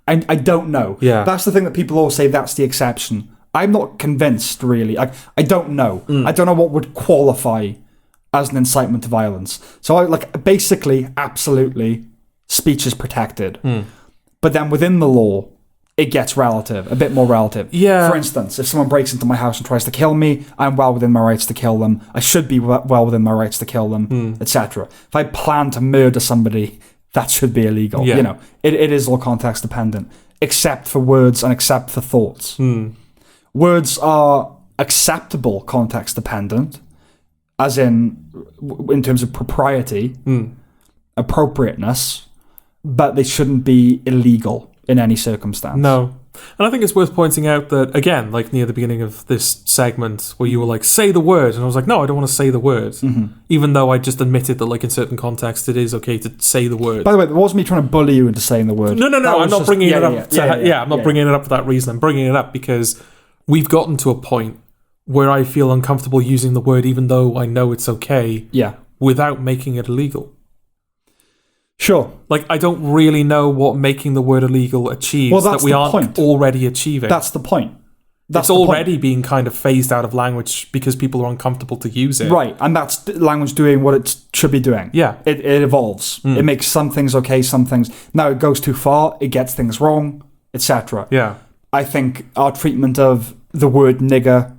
I don't know. Yeah. That's the thing that people always say, that's the exception. I'm not convinced, really. I don't know. I don't know what would qualify as an incitement to violence. So, basically, absolutely, speech is protected. But then within the law, it gets relative, a bit more relative. Yeah. For instance, if someone breaks into my house and tries to kill me, I'm well within my rights to kill them. I should be well within my rights to kill them, etc. If I plan to murder somebody, that should be illegal. Yeah. It is all context dependent, except for words and except for thoughts. Words are acceptable context dependent, as in terms of propriety, appropriateness, but they shouldn't be illegal in any circumstance. No. And I think it's worth pointing out that, again, like near the beginning of this segment, where you were like, say the word, and I was like, no, I don't want to say the word. Even though I just admitted that, like, in certain contexts, it is okay to say the word. By the way, it wasn't me trying to bully you into saying the word. No, I'm not bringing it up. I'm not bringing it up for that reason. I'm bringing it up because we've gotten to a point where I feel uncomfortable using the word, even though I know it's okay, without making it illegal. Sure. Like, I don't really know what making the word illegal achieves that we aren't already achieving. That's the point. It's already being kind of phased out of language because people are uncomfortable to use it. Right, and that's language doing what it should be doing. Yeah. It evolves. It makes some things okay, some things... Now, it goes too far, it gets things wrong, etc. Yeah. I think our treatment of the word nigger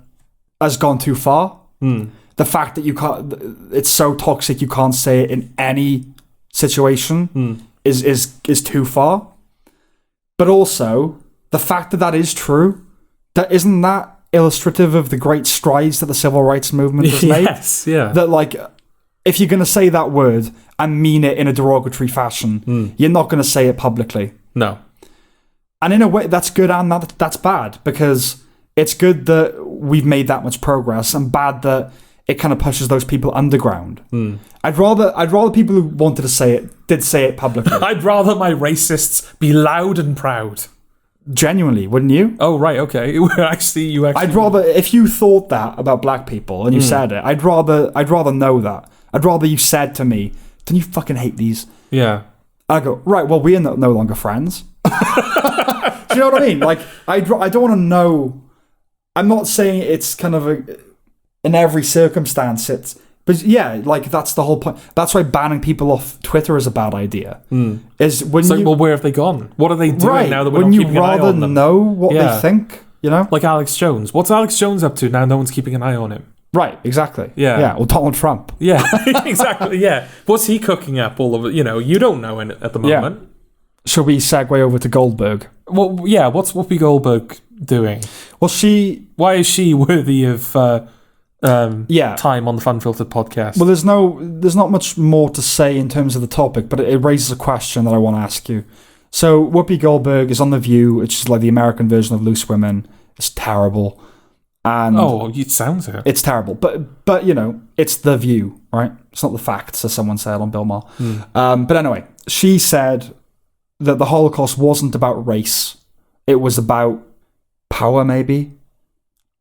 has gone too far. The fact that you can't... It's so toxic you can't say it in any situation is too far. But also, the fact that is true, isn't that illustrative of the great strides that the civil rights movement has made? Yes, yeah. That, like, if you're going to say that word and mean it in a derogatory fashion, you're not going to say it publicly. No. And in a way, that's good and that's bad, because it's good that we've made that much progress, and bad that it kind of pushes those people underground. I'd rather people who wanted to say it did say it publicly. I'd rather my racists be loud and proud. Genuinely, wouldn't you? Oh, right, okay. Actually. I'd rather, if you thought that about black people and you said it, I'd rather know that. I'd rather you said to me, "Don't you fucking hate these?" Yeah. I go, right. Well, we are no longer friends. Do you know what I mean? Like, I don't want to know. I'm not saying it's kind of in every circumstance. But yeah, like, that's the whole point. That's why banning people off Twitter is a bad idea. Is when well, where have they gone? What are they doing now that we're not keeping an eye on them? Wouldn't you rather know what they think? Like Alex Jones. What's Alex Jones up to now? No one's keeping an eye on him. Right, exactly. Yeah. Or Donald Trump. Yeah, exactly. Yeah. What's he cooking up? All of it. You don't know at the moment. Yeah. Shall we segue over to Goldberg? Well, yeah. What's Whoopi Goldberg doing? Well, why is she worthy of time on the Funfiltered podcast? Well, there's not much more to say in terms of the topic, but it raises a question that I want to ask you. So Whoopi Goldberg is on The View, which is like the American version of Loose Women. It's terrible. And it sounds it. It's terrible, but it's The View, right? It's not the facts, as someone said on Bill Maher. But anyway, she said that the Holocaust wasn't about race; it was about power, maybe.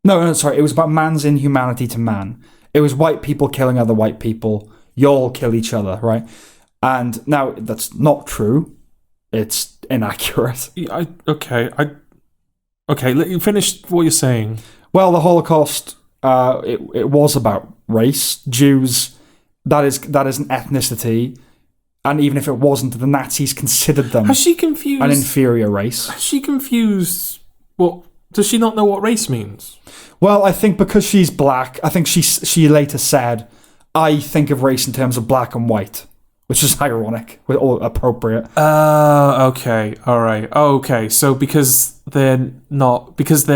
No, sorry, it was about man's inhumanity to man. It was white people killing other white people. Y'all kill each other, right? And now that's not true. It's inaccurate. Okay, let you finish what you're saying. Well, the Holocaust, it was about race. Jews, that is an ethnicity. And even if it wasn't, the Nazis considered them Has she confused an inferior race. Has she confused what does she not know what race means? Well, I think because she's black, I think she later said, I think of race in terms of black and white, which is ironic or appropriate. Okay. All right. Okay. So because they're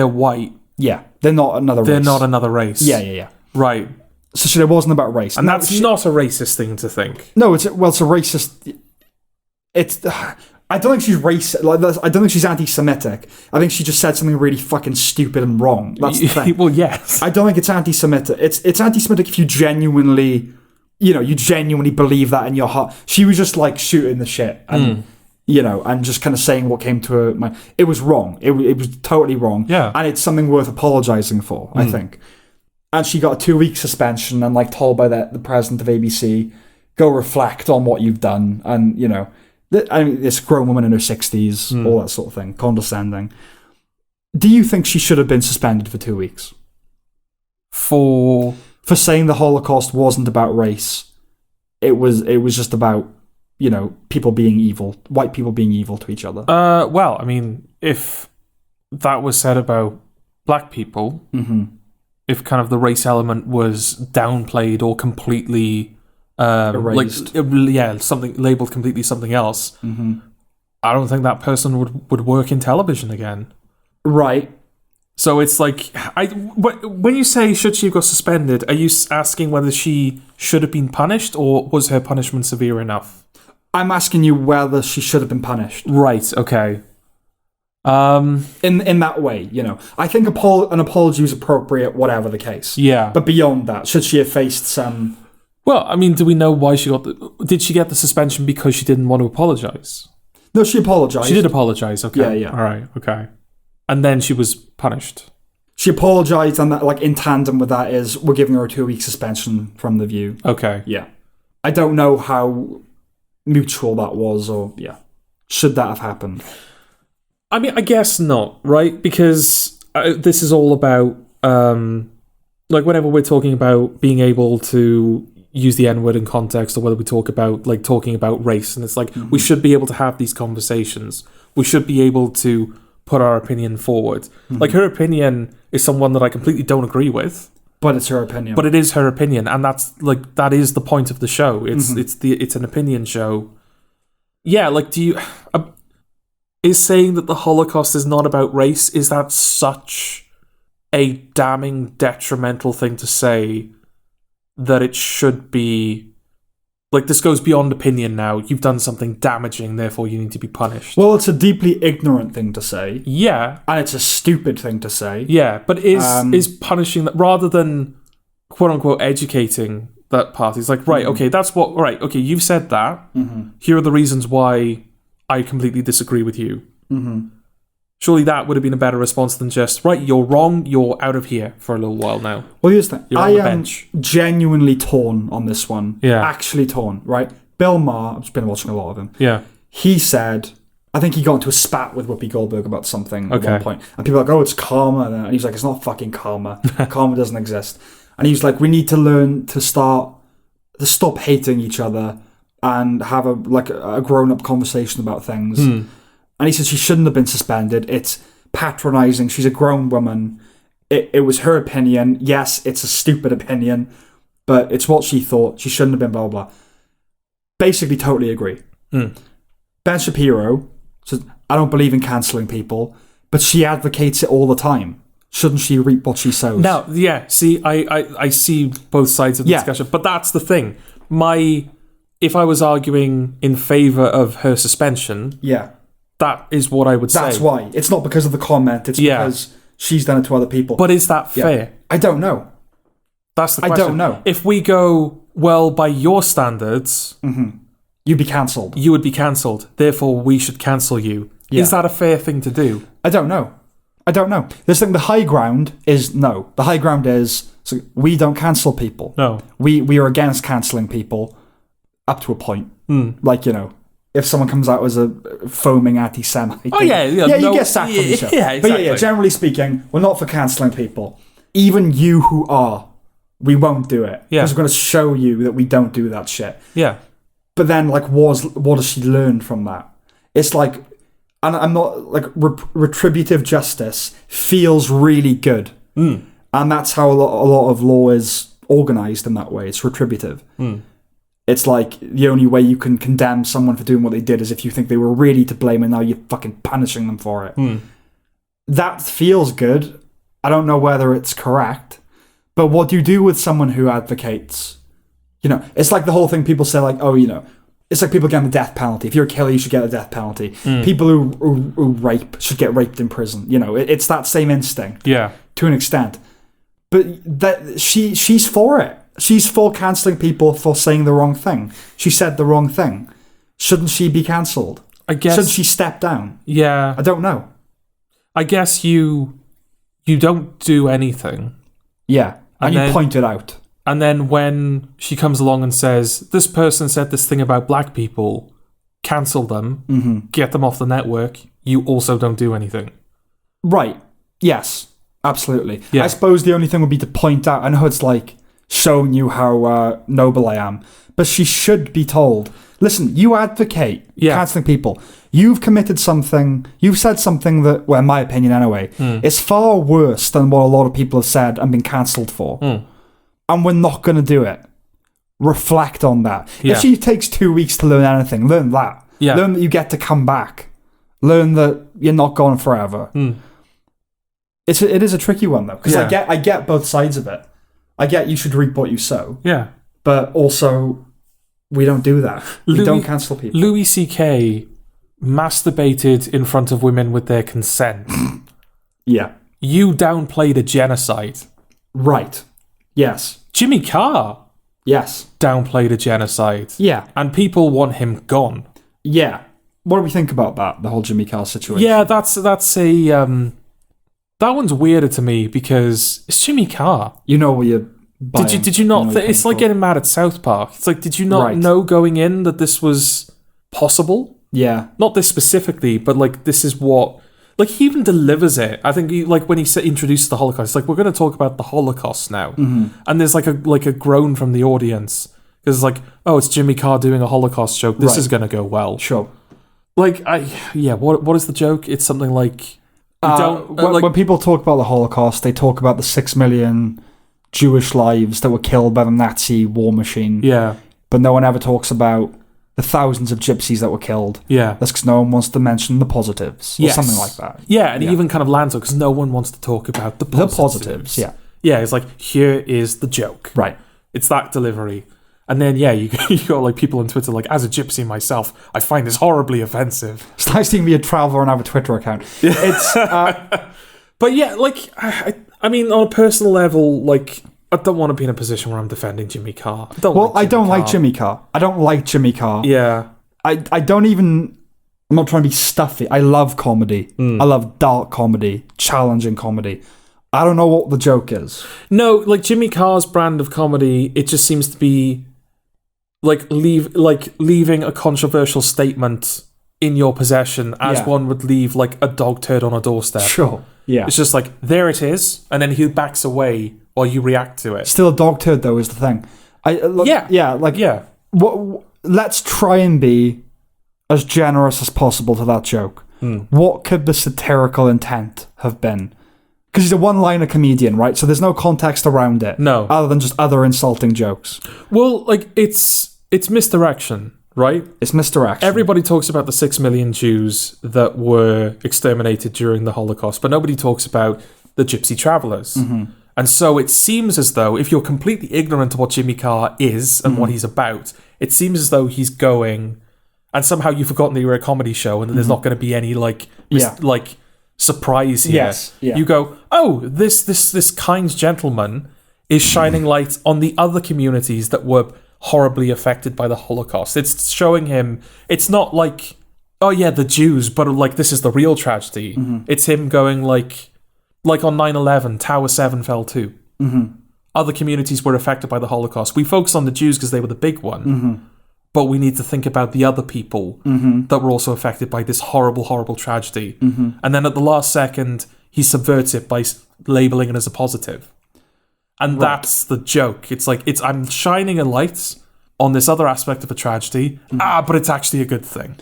white. Yeah, they're not another race. They're not another race. Yeah. Right. So it wasn't about race. And that's not a racist thing to think. No, it's a racist. I don't think she's racist. I don't think she's anti-Semitic. I think she just said something really fucking stupid and wrong. That's the thing. Well, yes. I don't think it's anti-Semitic. It's anti-Semitic if you genuinely believe that in your heart. She was just like shooting the shit and and just kind of saying what came to her mind. It was wrong. It was totally wrong. Yeah. And it's something worth apologizing for, I think. And she got a 2-week suspension and told by the president of ABC, go reflect on what you've done. And, this grown woman in her 60s, all that sort of thing, condescending. Do you think she should have been suspended for 2 weeks? For saying the Holocaust wasn't about race. It was just about, people being evil, white people being evil to each other. Well, I mean, if that was said about black people... Mm-hmm. If kind of the race element was downplayed or completely erased, something labeled completely something else, I don't think that person would work in television again. Right. So it's like, when you say should she have got suspended, are you asking whether she should have been punished or was her punishment severe enough? I'm asking you whether she should have been punished. Right. Okay. In that way, I think an apology is appropriate, whatever the case. Yeah. But beyond that, should she have faced some... Well, I mean, do we know why she got did she get the suspension because she didn't want to apologise? No, she apologised. She did apologise, okay. Yeah. All right, okay. And then she was punished. She apologised, and that, in tandem with that is, we're giving her a 2-week suspension from The View. Okay. Yeah. I don't know how mutual that was, or, should that have happened? I mean, I guess not, right? Because this is all about, whenever we're talking about being able to use the N-word in context, or whether we talk about, talking about race, and it's we should be able to have these conversations. We should be able to put our opinion forward. Her opinion is someone that I completely don't agree with. But it's her opinion. But it is her opinion, and that's, that is the point of the show. It's an opinion show. Yeah, do you... Is saying that the Holocaust is not about race, is that such a damning, detrimental thing to say that it should be... this goes beyond opinion now. You've done something damaging, therefore you need to be punished. Well, it's a deeply ignorant thing to say. Yeah. And it's a stupid thing to say. Yeah, but is punishing that... Rather than, quote-unquote, educating that party, it's right, okay, that's what... Right, okay, you've said that. Here are the reasons why... I completely disagree with you. Surely that would have been a better response than just, right, you're wrong, you're out of here for a little while now. Well, here's the thing. You're on the bench. Genuinely torn on this one. Yeah. Actually torn, right? Bill Maher, I've just been watching a lot of him. Yeah. He said, I think he got into a spat with Whoopi Goldberg about something at one point. And people are like, oh, it's karma. And he's like, it's not fucking karma. Karma doesn't exist. And he was like, we need to learn to stop hating each other and have a grown-up conversation about things. And he said she shouldn't have been suspended. It's patronising. She's a grown woman. It was her opinion. Yes, it's a stupid opinion, but it's what she thought. She shouldn't have been blah, blah, blah. Basically, totally agree. Ben Shapiro says, I don't believe in cancelling people, but she advocates it all the time. Shouldn't she reap what she sows? No, yeah. See, I see both sides of the discussion, but that's the thing. If I was arguing in favour of her suspension, that is what I would say. That's why. It's not because of the comment. It's because she's done it to other people. But is that fair? I don't know. That's the question. I don't know. If we go, well, by your standards... You'd be cancelled. You would be cancelled. Therefore, we should cancel you. Yeah. Is that a fair thing to do? I don't know. This thing, the high ground is no. The high ground is we don't cancel people. No. We are against cancelling people up to a point. if someone comes out as a foaming anti-Semite. Oh, yeah. You get sacked from the show. Yeah, exactly. But generally speaking, we're not for cancelling people. Even you who are, we won't do it. Yeah. Because we're going to show you that we don't do that shit. Yeah. But then, like, what does she learn from that? It's like, and I'm not, like, retributive justice feels really good. Mm. And that's how a lot of law is organised in that way. It's retributive. Mm. It's like the only way you can condemn someone for doing what they did is if you think they were really to blame and now you're fucking punishing them for it. Mm. That feels good. I don't know whether it's correct. But what do you do with someone who advocates? You know, it's like the whole thing people say, like, oh, you know, it's like people getting the death penalty. If you're a killer, you should get a death penalty. Mm. People who rape should get raped in prison. You know, it's that same instinct. Yeah. To an extent. But that she's for it. She's for cancelling people for saying the wrong thing. She said the wrong thing. Shouldn't she be cancelled? I guess. Shouldn't she step down? Yeah. I don't know. I guess you don't do anything. Yeah. And then, you point it out. And then when she comes along and says, this person said this thing about black people, cancel them, get them off the network, you also don't do anything. Right. Yes. Absolutely. Yeah. I suppose the only thing would be to point out, I know it's like showing you how noble I am, but she should be told, listen, you advocate cancelling people. You've committed something, you've said something that, well, in my opinion anyway, is far worse than what a lot of people have said and been cancelled for. And we're not going to do it. Reflect on that. Yeah. If she takes 2 weeks to learn anything, learn that. Yeah. Learn that you get to come back. Learn that you're not gone forever. It is a tricky one, though, because I get both sides of it. I get you should reap what you sow. Yeah. But also, we don't do that. We don't cancel people. Louis C.K. masturbated in front of women with their consent. Yeah. You downplayed a genocide. Right. Yes. Jimmy Carr Yes. downplayed a genocide. Yeah. And people want him gone. Yeah. What do we think about that, the whole Jimmy Carr situation? Yeah, that's a... that one's weirder to me because it's Jimmy Carr. You know what you're buying. Did you not... it's like getting mad at South Park. It's like, did you not know going in that this was possible? Yeah. Not this specifically, but like this is what... Like, he even delivers it. I think, like, when he introduced the Holocaust, it's like, we're going to talk about the Holocaust now. And there's, like a groan from the audience. Because it's like, oh, it's Jimmy Carr doing a Holocaust joke. This is going to go well. Sure. Like, what is the joke? It's something like... when people talk about the Holocaust, they talk about the 6 million Jewish lives that were killed by the Nazi war machine. Yeah. But no one ever talks about the thousands of gypsies that were killed. Yeah. That's because no one wants to mention the positives. Or something like that. Yeah, and he even kind of lands it because no one wants to talk about the positives. The positives, yeah. Yeah, it's like, here is the joke. Right. It's that delivery. And then, you got like people on Twitter like, as a gypsy myself, I find this horribly offensive. It's nice seeing me a traveller and have a Twitter account. It's... But yeah, like, I mean, on a personal level, like... I don't want to be in a position where I'm defending Jimmy Carr. I don't like Jimmy Carr. I don't like Jimmy Carr. Yeah. I don't even... I'm not trying to be stuffy. I love comedy. I love dark comedy, challenging comedy. I don't know what the joke is. No, like Jimmy Carr's brand of comedy, it just seems to be like leaving a controversial statement in your possession as one would leave like a dog turd on a doorstep. Sure. Yeah. It's just like, there it is, and then he backs away while you react to it. Still a dog turd, though, is the thing. Let's try and be as generous as possible to that joke. What could the satirical intent have been? Because he's a one-liner comedian, right? So there's no context around it. No. Other than just other insulting jokes. Well, like, it's misdirection, right? It's misdirection. Everybody talks about the 6 million Jews that were exterminated during the Holocaust, but nobody talks about the gypsy travelers. And so it seems as though, if you're completely ignorant of what Jimmy Carr is and what he's about, it seems as though he's going, and somehow you've forgotten that you're a comedy show and that there's not going to be any like surprise here. Yes. Yeah. You go, oh, this kind gentleman is shining light on the other communities that were horribly affected by the Holocaust. It's showing him, it's not like, oh yeah, the Jews, but like this is the real tragedy. It's him going like on 9/11, Tower 7 fell too. Other communities were affected by the Holocaust. We focused on the Jews because they were the big one. but we need to think about the other people that were also affected by this horrible, horrible tragedy. And then at the last second, he subverts it by labeling it as a positive. And that's the joke. It's like, I'm shining a light on this other aspect of a tragedy, but it's actually a good thing.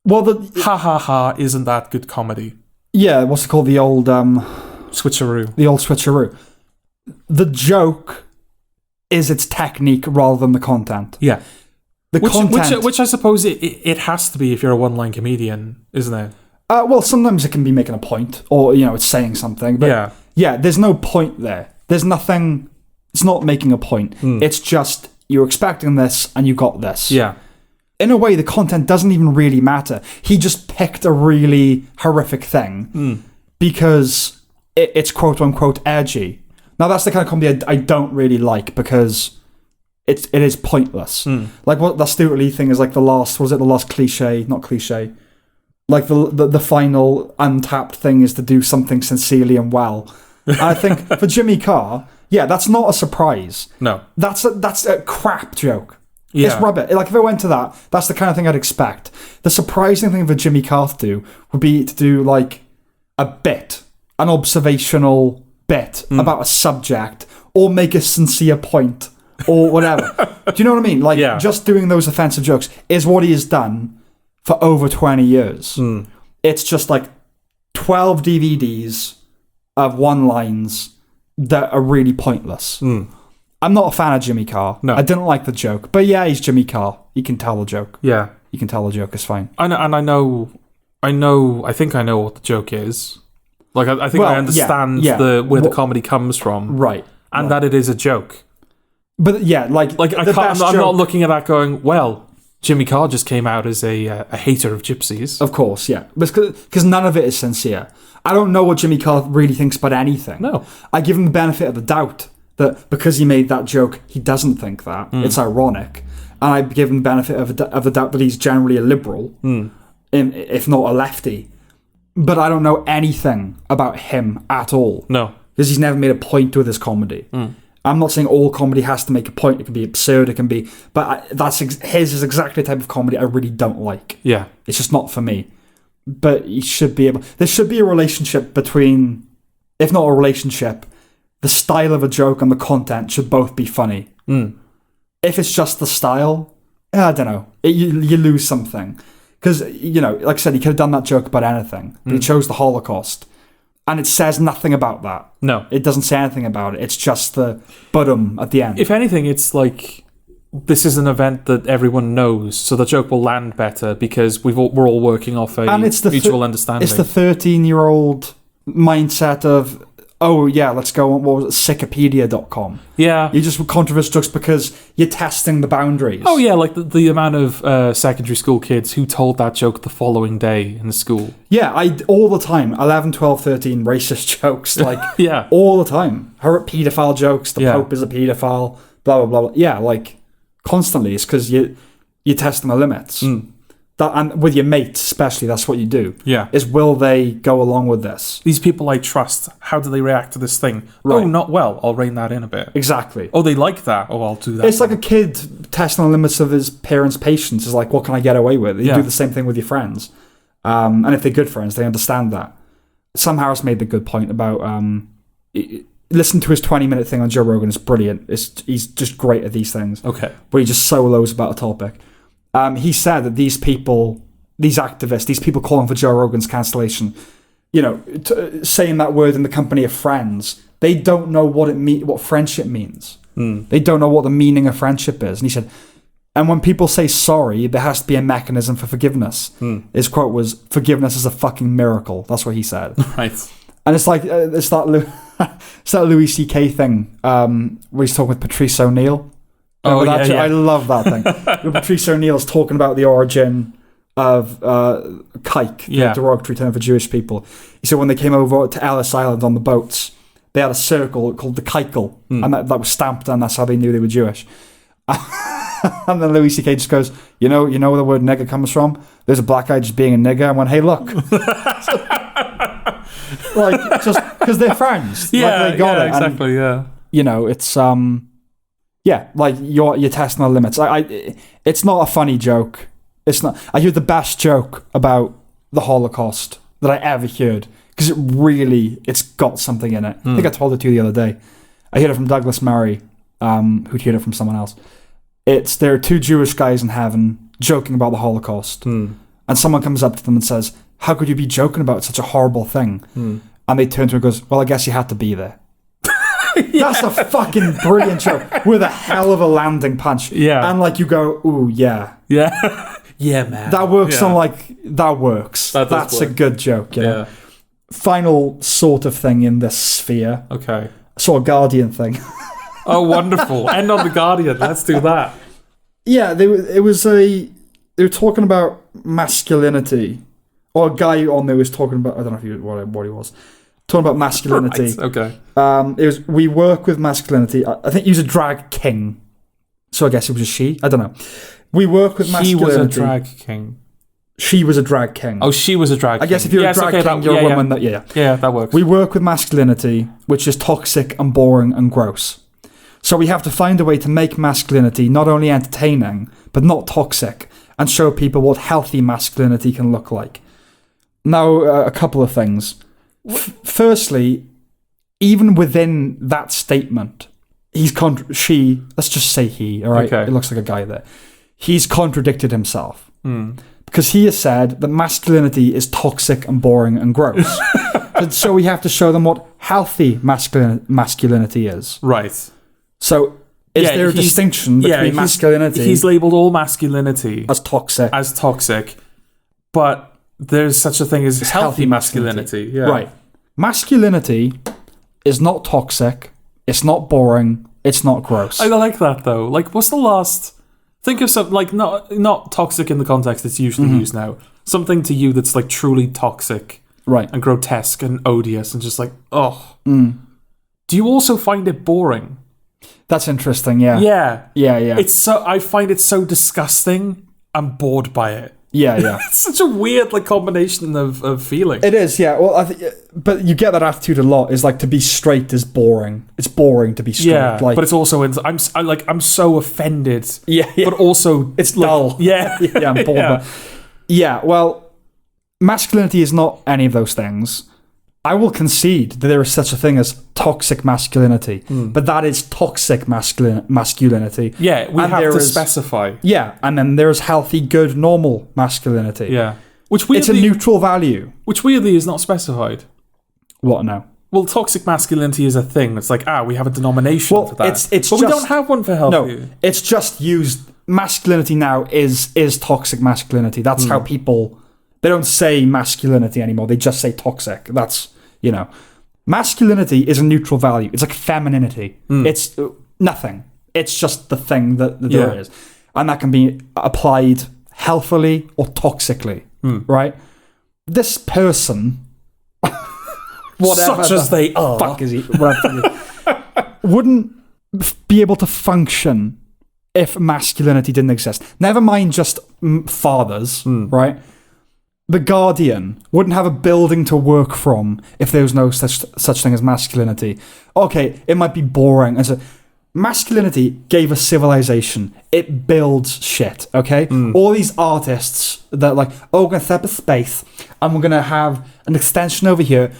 Well, Ha ha ha, isn't that good comedy? Yeah, what's it called? The old... switcheroo. The old switcheroo. The joke is its technique rather than the content. Yeah. Content... Which I suppose it has to be if you're a one-line comedian, isn't it? Well, sometimes it can be making a point, or, it's saying something. But yeah, there's no point there. There's nothing... It's not making a point. It's just, you're expecting this, and you got this. Yeah. In a way, the content doesn't even really matter. He just picked a really horrific thing because it's quote-unquote edgy. Now, that's the kind of comedy I don't really like because it is pointless. Like, what the Stuart Lee thing is like the last cliche? Not cliche. Like, the final untapped thing is to do something sincerely and well. And I think for Jimmy Carr, that's not a surprise. No. That's a crap joke. Yeah. It's rubbish. Like, if I went to that, that's the kind of thing I'd expect. The surprising thing for Jimmy Carr to do would be to do, like, a bit, an observational bit about a subject, or make a sincere point, or whatever. Do you know what I mean? Like, just doing those offensive jokes is what he has done for over 20 years. It's just, like, 12 DVDs of one-lines that are really pointless. I'm not a fan of Jimmy Carr. No. I didn't like the joke. But yeah, he's Jimmy Carr. You can tell the joke. Yeah. You can tell the joke is fine. I think I know what the joke is. Like, I think I understand where the comedy comes from. Right. And that it is a joke. But yeah, I'm not looking at that going, well, Jimmy Carr just came out as a hater of gypsies. Of course, yeah. Because none of it is sincere. I don't know what Jimmy Carr really thinks about anything. No. I give him the benefit of the doubt that because he made that joke, he doesn't think that. It's ironic. And I give him the benefit of the doubt that he's generally a liberal, if not a lefty. But I don't know anything about him at all. No. Because he's never made a point with his comedy. I'm not saying all comedy has to make a point. It can be absurd, it can be... But his is exactly the type of comedy I really don't like. Yeah. It's just not for me. But he should be able... There should be a relationship between... If not a relationship... The style of a joke and the content should both be funny. If it's just the style, I don't know. You lose something. Because, like I said, he could have done that joke about anything. But he chose the Holocaust. And it says nothing about that. No. It doesn't say anything about it. It's just the bottom at the end. If anything, it's like, this is an event that everyone knows, so the joke will land better because we're all working off a mutual understanding. It's the 13-year-old mindset of... Oh, yeah, let's go on, what was it, Wikipedia.com. Yeah. You just controversial jokes because you're testing the boundaries. Oh, yeah, like the amount of secondary school kids who told that joke the following day in school. Yeah, all the time. 11, 12, 13 racist jokes, like, all the time. Paedophile jokes, the Pope is a paedophile, blah, blah, blah, blah. Yeah, like, constantly. It's because you're testing the limits. And with your mates, especially, that's what you do. Yeah. Is will they go along with this? These people I trust, how do they react to this thing? Right. Oh, not well. I'll rein that in a bit. Exactly. Oh, they like that. Oh, I'll do that. It's like a kid testing the limits of his parents' patience. It's like, what can I get away with? You do the same thing with your friends. And if they're good friends, they understand that. Sam Harris made the good point about... listen to his 20-minute thing on Joe Rogan. It's brilliant. He's just great at these things. Okay. Where he just solos about a topic. He said that these people, these activists, these people calling for Joe Rogan's cancellation, saying that word in the company of friends, they don't know what friendship means. They don't know what the meaning of friendship is. And he said, and when people say sorry, there has to be a mechanism for forgiveness. His quote was, "Forgiveness is a fucking miracle." That's what he said. Right. And it's like it's that Louis C.K. thing where he's talking with Patrice O'Neill. Oh, yeah. I love that thing. Patrice O'Neill's talking about the origin of kike, the derogatory term for Jewish people. He said when they came over to Ellis Island on the boats, they had a circle called the kikel, and that was stamped, and that's how they knew they were Jewish. And then Louis C.K. just goes, you know where the word nigger comes from? There's a black guy just being a nigger, and went, hey, look. Like, just because they're friends. Yeah, like, they got it. Exactly, and, it's... Yeah, like you're testing our limits. It's not a funny joke. It's not. I heard the best joke about the Holocaust that I ever heard, because it's got something in it. I think I told it to you the other day. I heard it from Douglas Murray, who'd heard it from someone else. There are two Jewish guys in heaven joking about the Holocaust, and someone comes up to them and says, "How could you be joking about such a horrible thing?" And they turn to him and goes, "Well, I guess you had to be there." That's a fucking brilliant joke with a hell of a landing punch. Yeah. And like you go, ooh, yeah. Yeah. Yeah, man. That works that works. That's work. a good joke. Yeah. Final sort of thing in this sphere. Okay. I saw a Guardian thing. Oh, wonderful. End on the Guardian. Let's do that. Yeah, they were talking about masculinity. Or a guy on there was talking about, I don't know what he was. Talking about masculinity. Right, okay. It was, we work with masculinity. I think he was a drag king. So I guess it was a she. I don't know. We work with masculinity. He was a drag king. She was a drag king. Oh, she was a drag king. I guess if you're a drag king, you're a woman. Yeah, that works. We work with masculinity, which is toxic and boring and gross. So we have to find a way to make masculinity not only entertaining, but not toxic, and show people what healthy masculinity can look like. Now, a couple of things. Firstly, even within that statement, let's just say he, all right? Okay. It looks like a guy there. He's contradicted himself. Because he has said that masculinity is toxic and boring and gross. So we have to show them what healthy masculinity is. Right. So is there a distinction between masculinity... He's labelled all masculinity... As toxic. But there's such a thing as healthy masculinity. Yeah. Right. Masculinity is not toxic, it's not boring, it's not gross. I like that, though. Like, what's the last... Think of something, like, not toxic in the context it's usually used now. Something to you that's, like, truly toxic. Right. And grotesque and odious and just like, oh. Do you also find it boring? That's interesting, yeah. Yeah. I find it so disgusting, I'm bored by it. Yeah. It's such a weird combination of feeling. It is, yeah. Well, but you get that attitude a lot. Is like, to be straight is boring. It's boring to be straight. Yeah, but it's also I'm so offended. Yeah. But also it's dull. Yeah, I'm bored. Yeah. Yeah. Well, masculinity is not any of those things. I will concede that there is such a thing as toxic masculinity, but that is toxic masculinity. Yeah, we have to specify. Yeah, and then there's healthy, good, normal masculinity. Yeah. It's a neutral value. Which weirdly is not specified. What now? Well, toxic masculinity is a thing. It's like, we have a denomination for that. But we don't have one for healthy. No, it's just used. Masculinity now is toxic masculinity. That's how people... They don't say masculinity anymore. They just say toxic. That's, masculinity is a neutral value. It's like femininity. It's nothing. It's just the thing that there is. And that can be applied healthily or toxically, right? This person, whatever such as they are, fuck is he, wouldn't be able to function if masculinity didn't exist. Never mind just fathers, right? The Guardian wouldn't have a building to work from if there was no such thing as masculinity. Okay, it might be boring. Masculinity gave us civilization. It builds shit, okay? All these artists that we're going to set up a space and we're going to have an extension over here.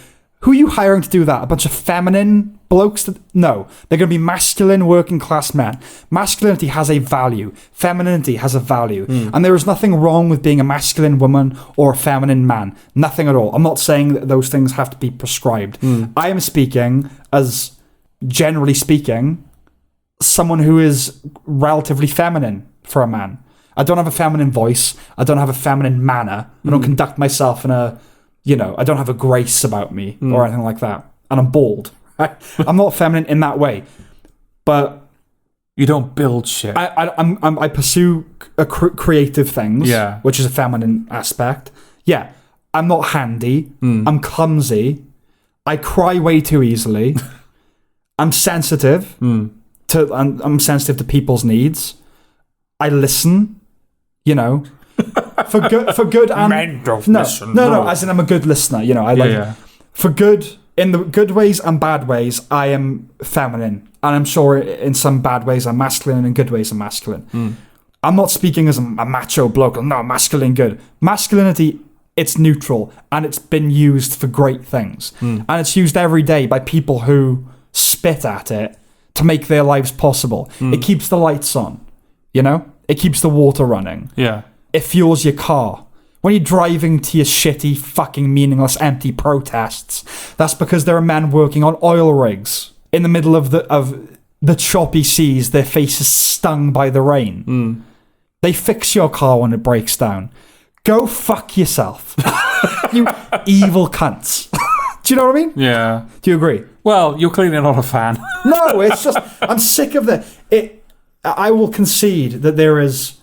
Who are you hiring to do that? A bunch of feminine blokes? No, they're going to be masculine working class men. Masculinity has a value. Femininity has a value. And there is nothing wrong with being a masculine woman or a feminine man. Nothing at all. I'm not saying that those things have to be prescribed. I am speaking as, generally speaking, someone who is relatively feminine for a man. I don't have a feminine voice. I don't have a feminine manner. I don't conduct myself in a... I don't have a grace about me or anything like that. And I'm bald. I'm not feminine in that way. But... You don't build shit. I pursue creative things, which is a feminine aspect. Yeah, I'm not handy. I'm clumsy. I cry way too easily. I'm sensitive. I'm sensitive to people's needs. I listen, for good and no, as in I'm a good listener. For good in the good ways and bad ways, I am feminine. And I'm sure in some bad ways I'm masculine, and in good ways I'm masculine. I'm not speaking as a macho bloke. No, masculine good. Masculinity, it's neutral, and it's been used for great things. And it's used every day by people who spit at it to make their lives possible. It keeps the lights on, you know? It keeps the water running. Yeah. It fuels your car. When you're driving to your shitty, fucking meaningless, empty protests, that's because there are men working on oil rigs in the middle of the choppy seas, their faces stung by the rain. They fix your car when it breaks down. Go fuck yourself. You evil cunts. Do you know what I mean? Yeah. Do you agree? Well, you're clearly not a fan. No, it's just, I'm sick of I will concede that there is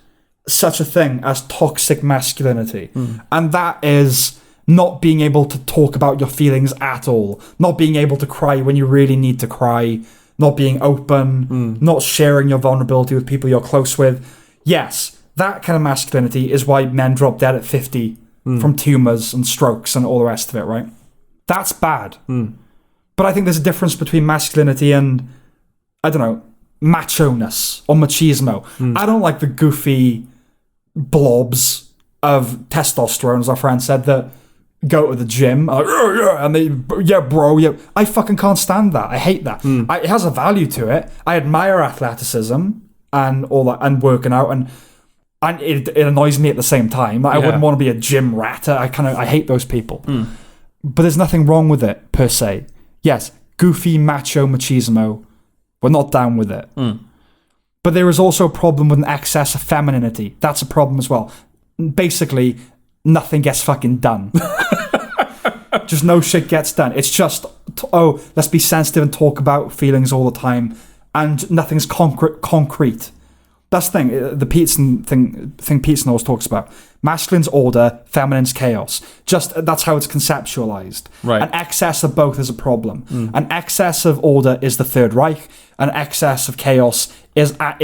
such a thing as toxic masculinity. And that is not being able to talk about your feelings at all. Not being able to cry when you really need to cry. Not being open. Not sharing your vulnerability with people you're close with. Yes, that kind of masculinity is why men drop dead at 50 from tumours and strokes and all the rest of it, right? That's bad. But I think there's a difference between masculinity and, I don't know, macho-ness or machismo. I don't like the goofy blobs of testosterone, as our friend said, that go to the gym and they, bro. I fucking can't stand that. I hate that. It has a value to it. I admire athleticism and all that, and working out, and it annoys me at the same time. I wouldn't want to be a gym rat. I hate those people. But there's nothing wrong with it per se. Yes, goofy macho machismo. We're not down with it. But there is also a problem with an excess of femininity. That's a problem as well. Basically, nothing gets fucking done. Just no shit gets done. It's just, let's be sensitive and talk about feelings all the time, and nothing's concrete. That's the thing, the Peterson thing Peterson always talks about. Masculine's order, feminine's chaos. Just, that's how it's conceptualized. Right. An excess of both is a problem. An excess of order is the Third Reich. An excess of chaos is what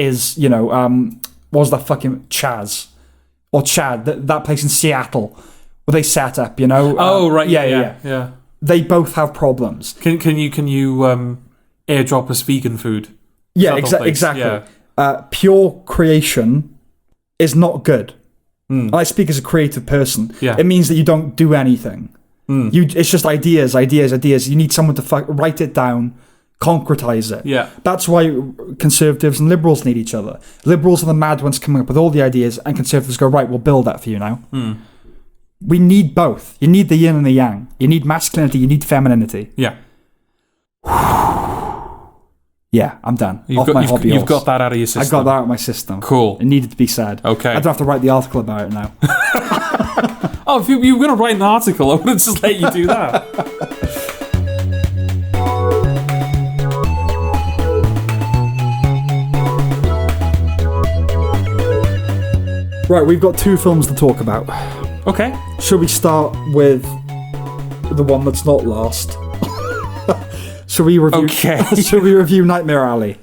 was that fucking Chad, that place in Seattle where they set up, Right. Yeah. They both have problems. Can you airdrop us vegan food? Yeah, exactly. Yeah. Pure creation is not good. I speak as a creative person. Yeah. It means that you don't do anything. It's just ideas. You need someone to write it down, concretize it. Yeah. That's why conservatives and liberals need each other. Liberals are the mad ones coming up with all the ideas, and conservatives go, right, we'll build that for you now. We need both. You need the yin and the yang. You need masculinity, you need femininity. Yeah. Yeah, I'm done. You've got that out of your system. I got that out of my system. Cool. It needed to be said. Okay. I don't have to write the article about it now. If you were going to write an article, I would have just let you do that. Right, we've got 2 films to talk about. Okay. Should we start with the one that's not last? Should we review? Okay. Should we review Nightmare Alley?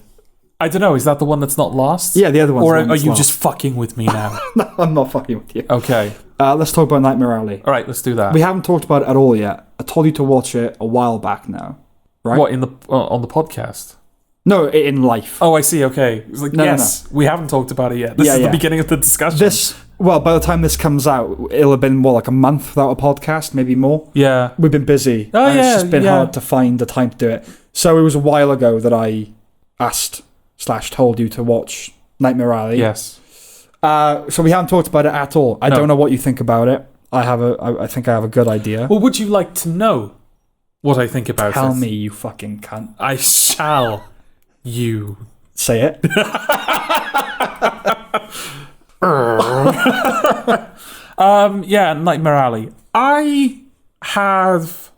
I don't know. Is that the one that's not last? Yeah, the other one. Or are you just fucking with me now? No, I'm not fucking with you. Okay. Let's talk about Nightmare Alley. All right, let's do that. We haven't talked about it at all yet. I told you to watch it a while back now. Right? What, on the podcast? No, in life. Oh, I see. Okay. It was like, No. we haven't talked about it yet. This is the beginning of the discussion. By the time this comes out, it'll have been like a month without a podcast, maybe more. Yeah. We've been busy. Oh, and yeah. It's just been hard to find the time to do it. So it was a while ago that I asked/told you to watch Nightmare Alley. Yes. So we haven't talked about it at all. I don't know what you think about it. I think I have a good idea. Well, would you like to know what I think about it? Tell me, you fucking cunt. I shall. You. Say it. Nightmare Alley. I have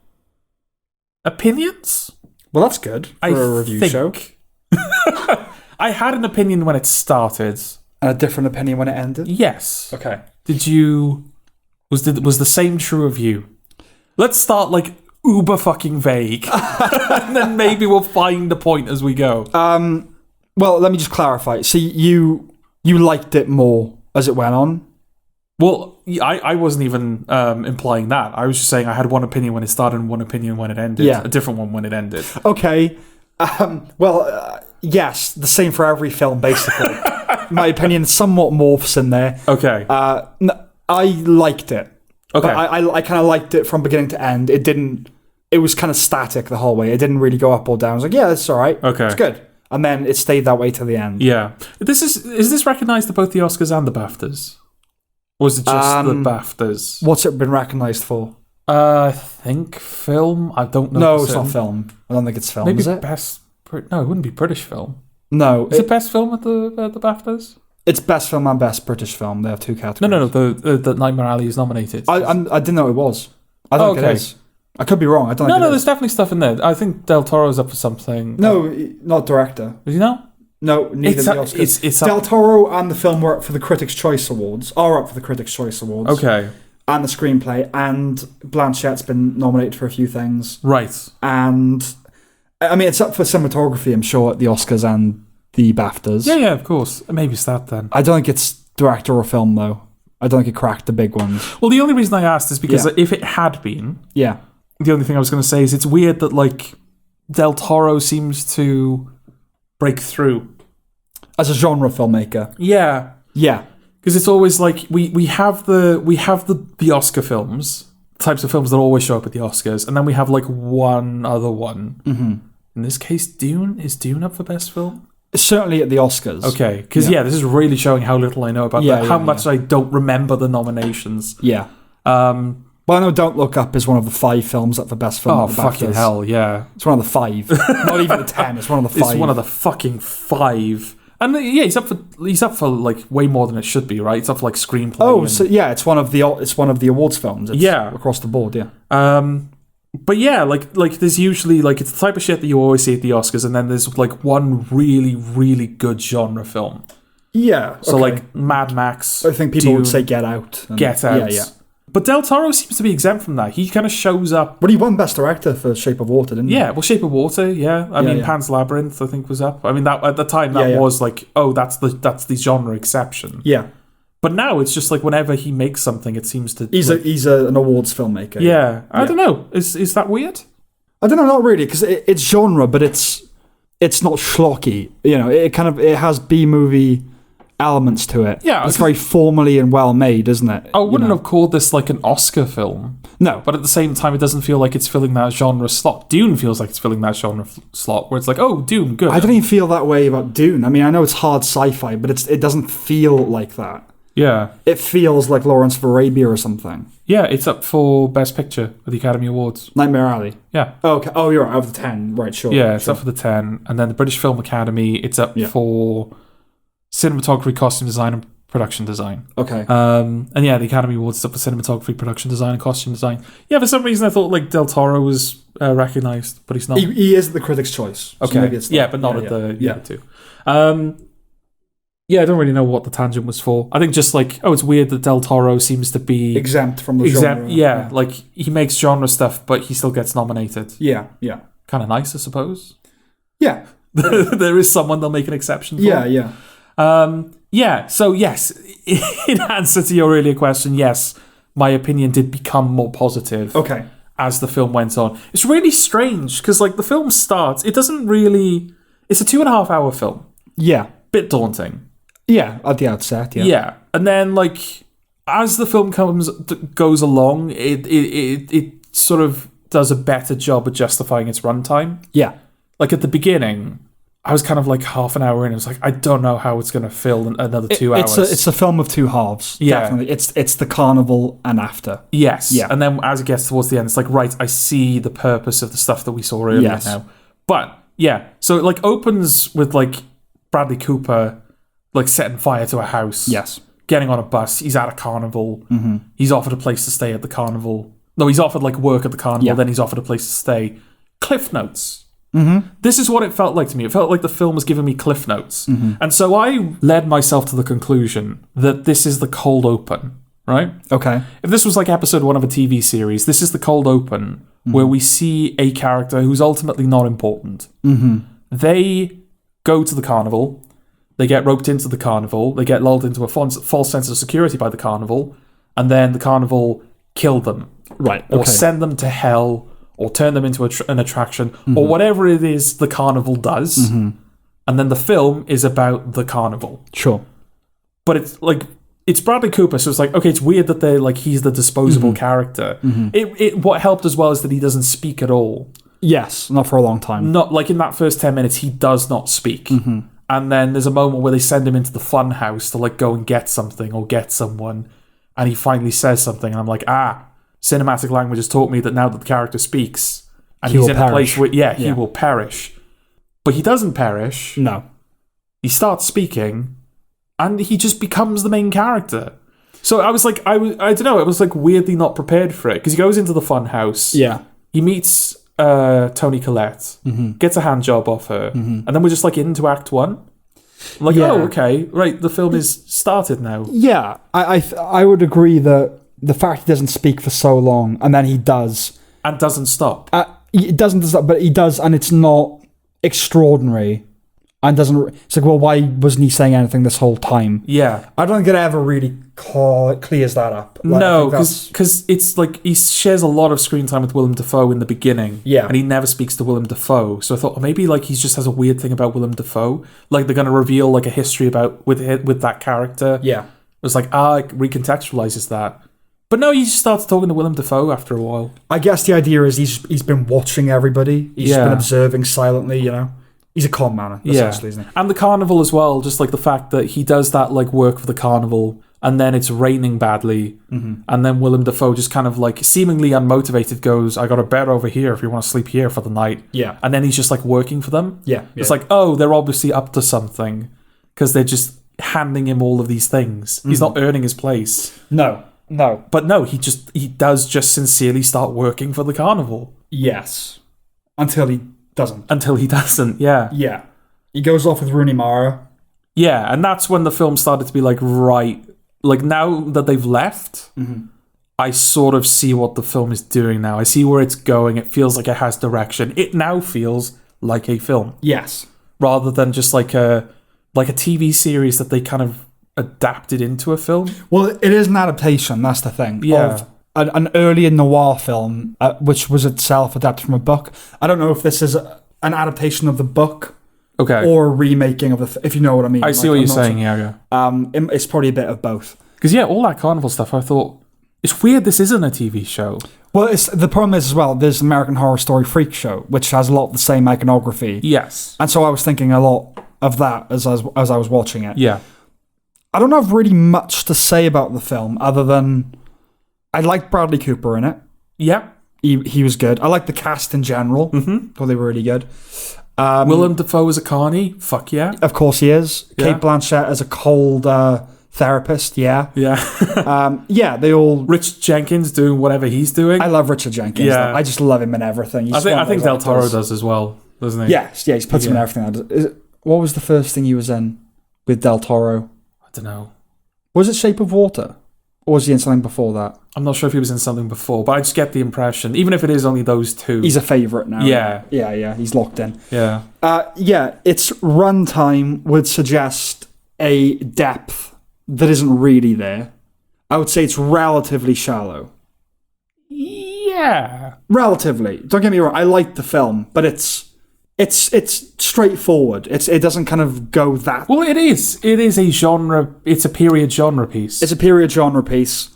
opinions. Well, that's good for a review show. I had an opinion when it started. And a different opinion when it ended? Yes. Okay. Was the same true of you? Let's start like uber fucking vague. And then maybe we'll find a point as we go. Well, let me just clarify. So you liked it more as it went on? Well, I wasn't even implying that. I was just saying I had one opinion when it started and one opinion when it ended. Yeah. A different one when it ended. Okay. Yes, the same for every film, basically. My opinion somewhat morphs in there. Okay. I liked it. Okay. But I kind of liked it from beginning to end. It was kind of static the whole way. It didn't really go up or down. I was like, yeah, it's all right. Okay. It's good. And then it stayed that way to the end. Yeah. Is this recognised at both the Oscars and the BAFTAs? Or is it just the BAFTAs? What's it been recognised for? I think film. I don't know. No, it's not film. I don't think it's film. Maybe is it? No, it wouldn't be British film. No. Is it best film at the BAFTAs? It's best film and best British film. They have two categories. No. The Nightmare Alley is nominated. I didn't know it was. I don't think it is. I could be wrong. I don't think it is. There's definitely stuff in there. I think Del Toro's up for something. No, not director. Is he not? No, neither the Oscars. It's Del Toro and the film were up for the Critics' Choice Awards. Are up for the Critics' Choice Awards. Okay. And the screenplay. And Blanchett's been nominated for a few things. Right. And I mean, it's up for cinematography, I'm sure, at the Oscars and the BAFTAs. Yeah, of course. Maybe it's that then. I don't think it's director or film, though. I don't think it cracked the big ones. Well, the only reason I asked is because if it had been, yeah, the only thing I was going to say is it's weird that like Del Toro seems to break through as a genre filmmaker. Yeah, yeah, because it's always like we have the Oscar films, types of films that always show up at the Oscars, and then we have like one other one. Mm-hmm. In this case, Dune. Is Dune up for best film? Certainly at the Oscars. Okay, because this is really showing how little I know about that. How much I don't remember the nominations. Yeah. Well, I know Don't Look Up is one of the 5 films up for best film. Oh, fucking hell, yeah. It's one of the 5. Not even the 10, it's one of the 5. It's one of the fucking 5. And yeah, he's up for like way more than it should be, right? It's up for like screenplay. Oh, so yeah, it's one of the awards films. It's across the board, yeah. But yeah, like there's usually like it's the type of shit that you always see at the Oscars, and then there's like one really, really good genre film. Yeah. So like Mad Max. I think people would say Get Out. Get Out. Yeah. But Del Toro seems to be exempt from that. He kind of shows up. But he won Best Director for Shape of Water, didn't he? Yeah, well, Shape of Water, yeah. I mean, Pan's Labyrinth, I think, was up. I mean, that at the time, that was like, oh, that's the genre exception. Yeah. But now it's just like whenever he makes something, it seems to... He's an awards filmmaker. Yeah. I don't know. Is that weird? I don't know, not really, because it's genre, but it's not schlocky. You know, it has B-movie elements to it. Yeah. It's very formally and well made, isn't it? I wouldn't have called this like an Oscar film. No. But at the same time, it doesn't feel like it's filling that genre slot. Dune feels like it's filling that genre slot, where it's like, oh, Dune, good. I don't even feel that way about Dune. I mean, I know it's hard sci-fi, but it doesn't feel like that. Yeah. It feels like Lawrence of Arabia or something. Yeah, it's up for Best Picture at the Academy Awards. Nightmare Alley. Yeah. Oh, okay. Oh, you're right. Of the 10. Right, sure. Yeah, it's up for the 10. And then the British Film Academy, it's up for cinematography, costume design, and production design. Okay. And yeah, the Academy Awards is up for cinematography, production design, and costume design. Yeah, for some reason I thought like Del Toro was recognised, but he's not. He is the Critics' Choice. Okay. So maybe it's but not at the other two. Yeah, I don't really know what the tangent was for. I think just like, it's weird that Del Toro seems to be... exempt from the genre. Yeah, like he makes genre stuff, but he still gets nominated. Yeah. Kind of nice, I suppose. Yeah. There is someone they'll make an exception for. Yeah. So yes, in answer to your earlier question, yes, my opinion did become more positive. Okay. As the film went on. It's really strange, because like the film starts, it's a 2.5 hour film. Yeah. Bit daunting. Yeah, at the outset, Yeah, and then like as the film goes along, it sort of does a better job at justifying its runtime. Yeah. Like at the beginning, I was kind of like half an hour in, I was like, I don't know how it's going to fill another 2 hours. It's a film of two halves. Yeah. Definitely. It's the carnival and after. Yes. Yeah. And then as it gets towards the end, it's like, right, I see the purpose of the stuff that we saw earlier now. But yeah, so it like opens with like Bradley Cooper like setting fire to a house. Yes. Getting on a bus. He's at a carnival. Mm-hmm. He's offered a place to stay at the carnival. No, he's offered like work at the carnival. Yeah. Then he's offered a place to stay. Cliff notes. Mm-hmm. This is what it felt like to me. It felt like the film was giving me cliff notes. Mm-hmm. And so I led myself to the conclusion that this is the cold open, right? Okay. If this was like episode 1 of a TV series, this is the cold open where we see a character who's ultimately not important. Mm-hmm. They go to the carnival. They get roped into the carnival. They get lulled into a false sense of security by the carnival. and then the carnival kill them. Right. Or Okay. send them to hell, or turn them into an attraction, or whatever it is the carnival does. And then the film is about the carnival. Sure. But it's like, it's Bradley Cooper, so it's like, okay, it's weird that they're like, he's the disposable character. What helped as well is that he doesn't speak at all. Yes, not for a long time. Not like in that first 10 minutes, he does not speak. And then there's a moment where they send him into the fun house to like go and get something or get someone. And he finally says something, and I'm like, cinematic language has taught me that now that the character speaks, and he's in a place where, he will perish. But he doesn't perish. No. He starts speaking, and he just becomes the main character. So I was like, I don't know, it was like weirdly not prepared for it, because he goes into the fun house. Yeah. He meets Toni Collette, gets a hand job off her, and then we're just like into Act 1. I'm like, oh, okay, right, the film is started now. Yeah, I would agree that the fact he doesn't speak for so long, and then he does. And doesn't stop. It doesn't stop, but he does, and it's not extraordinary. And doesn't. It's like, well, why wasn't he saying anything this whole time? Yeah. I don't think it ever really clears that up. Like, no, because it's like he shares a lot of screen time with Willem Dafoe in the beginning. Yeah. And he never speaks to Willem Dafoe. So I thought, maybe like he just has a weird thing about Willem Dafoe. Like they're going to reveal like a history about with that character. Yeah. It was like, it recontextualizes that. But no, he just starts talking to Willem Dafoe after a while. I guess the idea is he's been watching everybody. He's just been observing silently, you know? He's a con man, essentially, isn't he? And the carnival as well, just like the fact that he does that like work for the carnival, and then it's raining badly, and then Willem Dafoe just kind of like seemingly unmotivated goes, I got a bed over here if you want to sleep here for the night. Yeah. And then he's just like working for them. Yeah. It's like, oh, they're obviously up to something, because they're just handing him all of these things. He's not earning his place. No. But no, he does just sincerely start working for the carnival. Yes. Until he doesn't, yeah. Yeah. He goes off with Rooney Mara. Yeah, and that's when the film started to be like, right, like now that they've left, I sort of see what the film is doing now. I see where it's going. It feels like it has direction. It now feels like a film. Yes. Rather than just like a TV series that they kind of adapted into a film. Well, it is an adaptation, that's the thing. Yeah. Of an earlier noir film, which was itself adapted from a book. I don't know if this is an adaptation of the book, or a remaking of the. If you know what I mean. I see what you're saying. Yeah. It's probably a bit of both. Because all that carnival stuff, I thought it's weird. This isn't a TV show. Well, the problem is as well. There's American Horror Story Freak Show, which has a lot of the same iconography. Yes. And so I was thinking a lot of that as I was watching it. Yeah. I don't have really much to say about the film other than I liked Bradley Cooper in it. Yeah. He was good. I like the cast in general. Thought they were really good. Willem Dafoe as a carny? Fuck yeah. Of course he is. Yeah. Cate Blanchett as a cold therapist, yeah. Yeah. They all... Rich Jenkins doing whatever he's doing. I love Richard Jenkins. Yeah. I just love him in everything. I think Del Toro does as well, doesn't he? Yes, he's puts him in everything. What was the first thing he was in with Del Toro? I don't know. Was it Shape of Water? Or was he in something before that? I'm not sure if he was in something before, but I just get the impression, even if it is only those two. He's a favourite now. Yeah. Yeah, he's locked in. Yeah. Its runtime would suggest a depth that isn't really there. I would say it's relatively shallow. Yeah. Relatively. Don't get me wrong, I like the film, but it's straightforward. It doesn't kind of go that... Well, it is. It is a genre... It's a period genre piece. It's a period genre piece.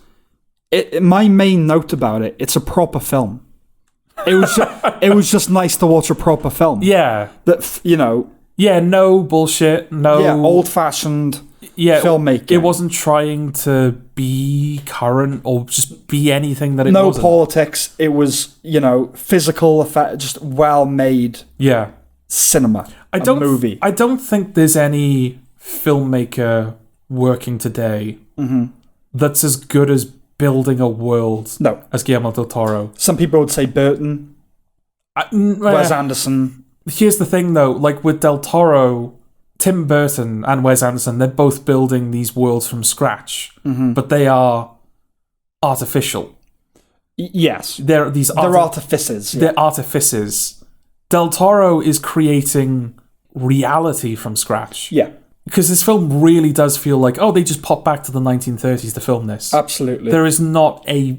My main note about it, it's a proper film. It was just nice to watch a proper film. Yeah. That, you know... Yeah, no bullshit, no... Yeah, old-fashioned filmmaking. It wasn't trying to be current or just be anything that it wasn't. No politics. It was, physical effect, just well-made cinema. Movie. I don't think there's any filmmaker working today that's as good as building a world as Guillermo del Toro. Some people would say Burton, Wes Anderson. Here's the thing, though. Like with Del Toro, Tim Burton and Wes Anderson, they're both building these worlds from scratch, but they are artificial. Yes. They're artifices. Yeah. They're artifices. Del Toro is creating reality from scratch. Yeah. because this film really does feel like, oh, they just popped back to the 1930s to film this. Absolutely. There is not a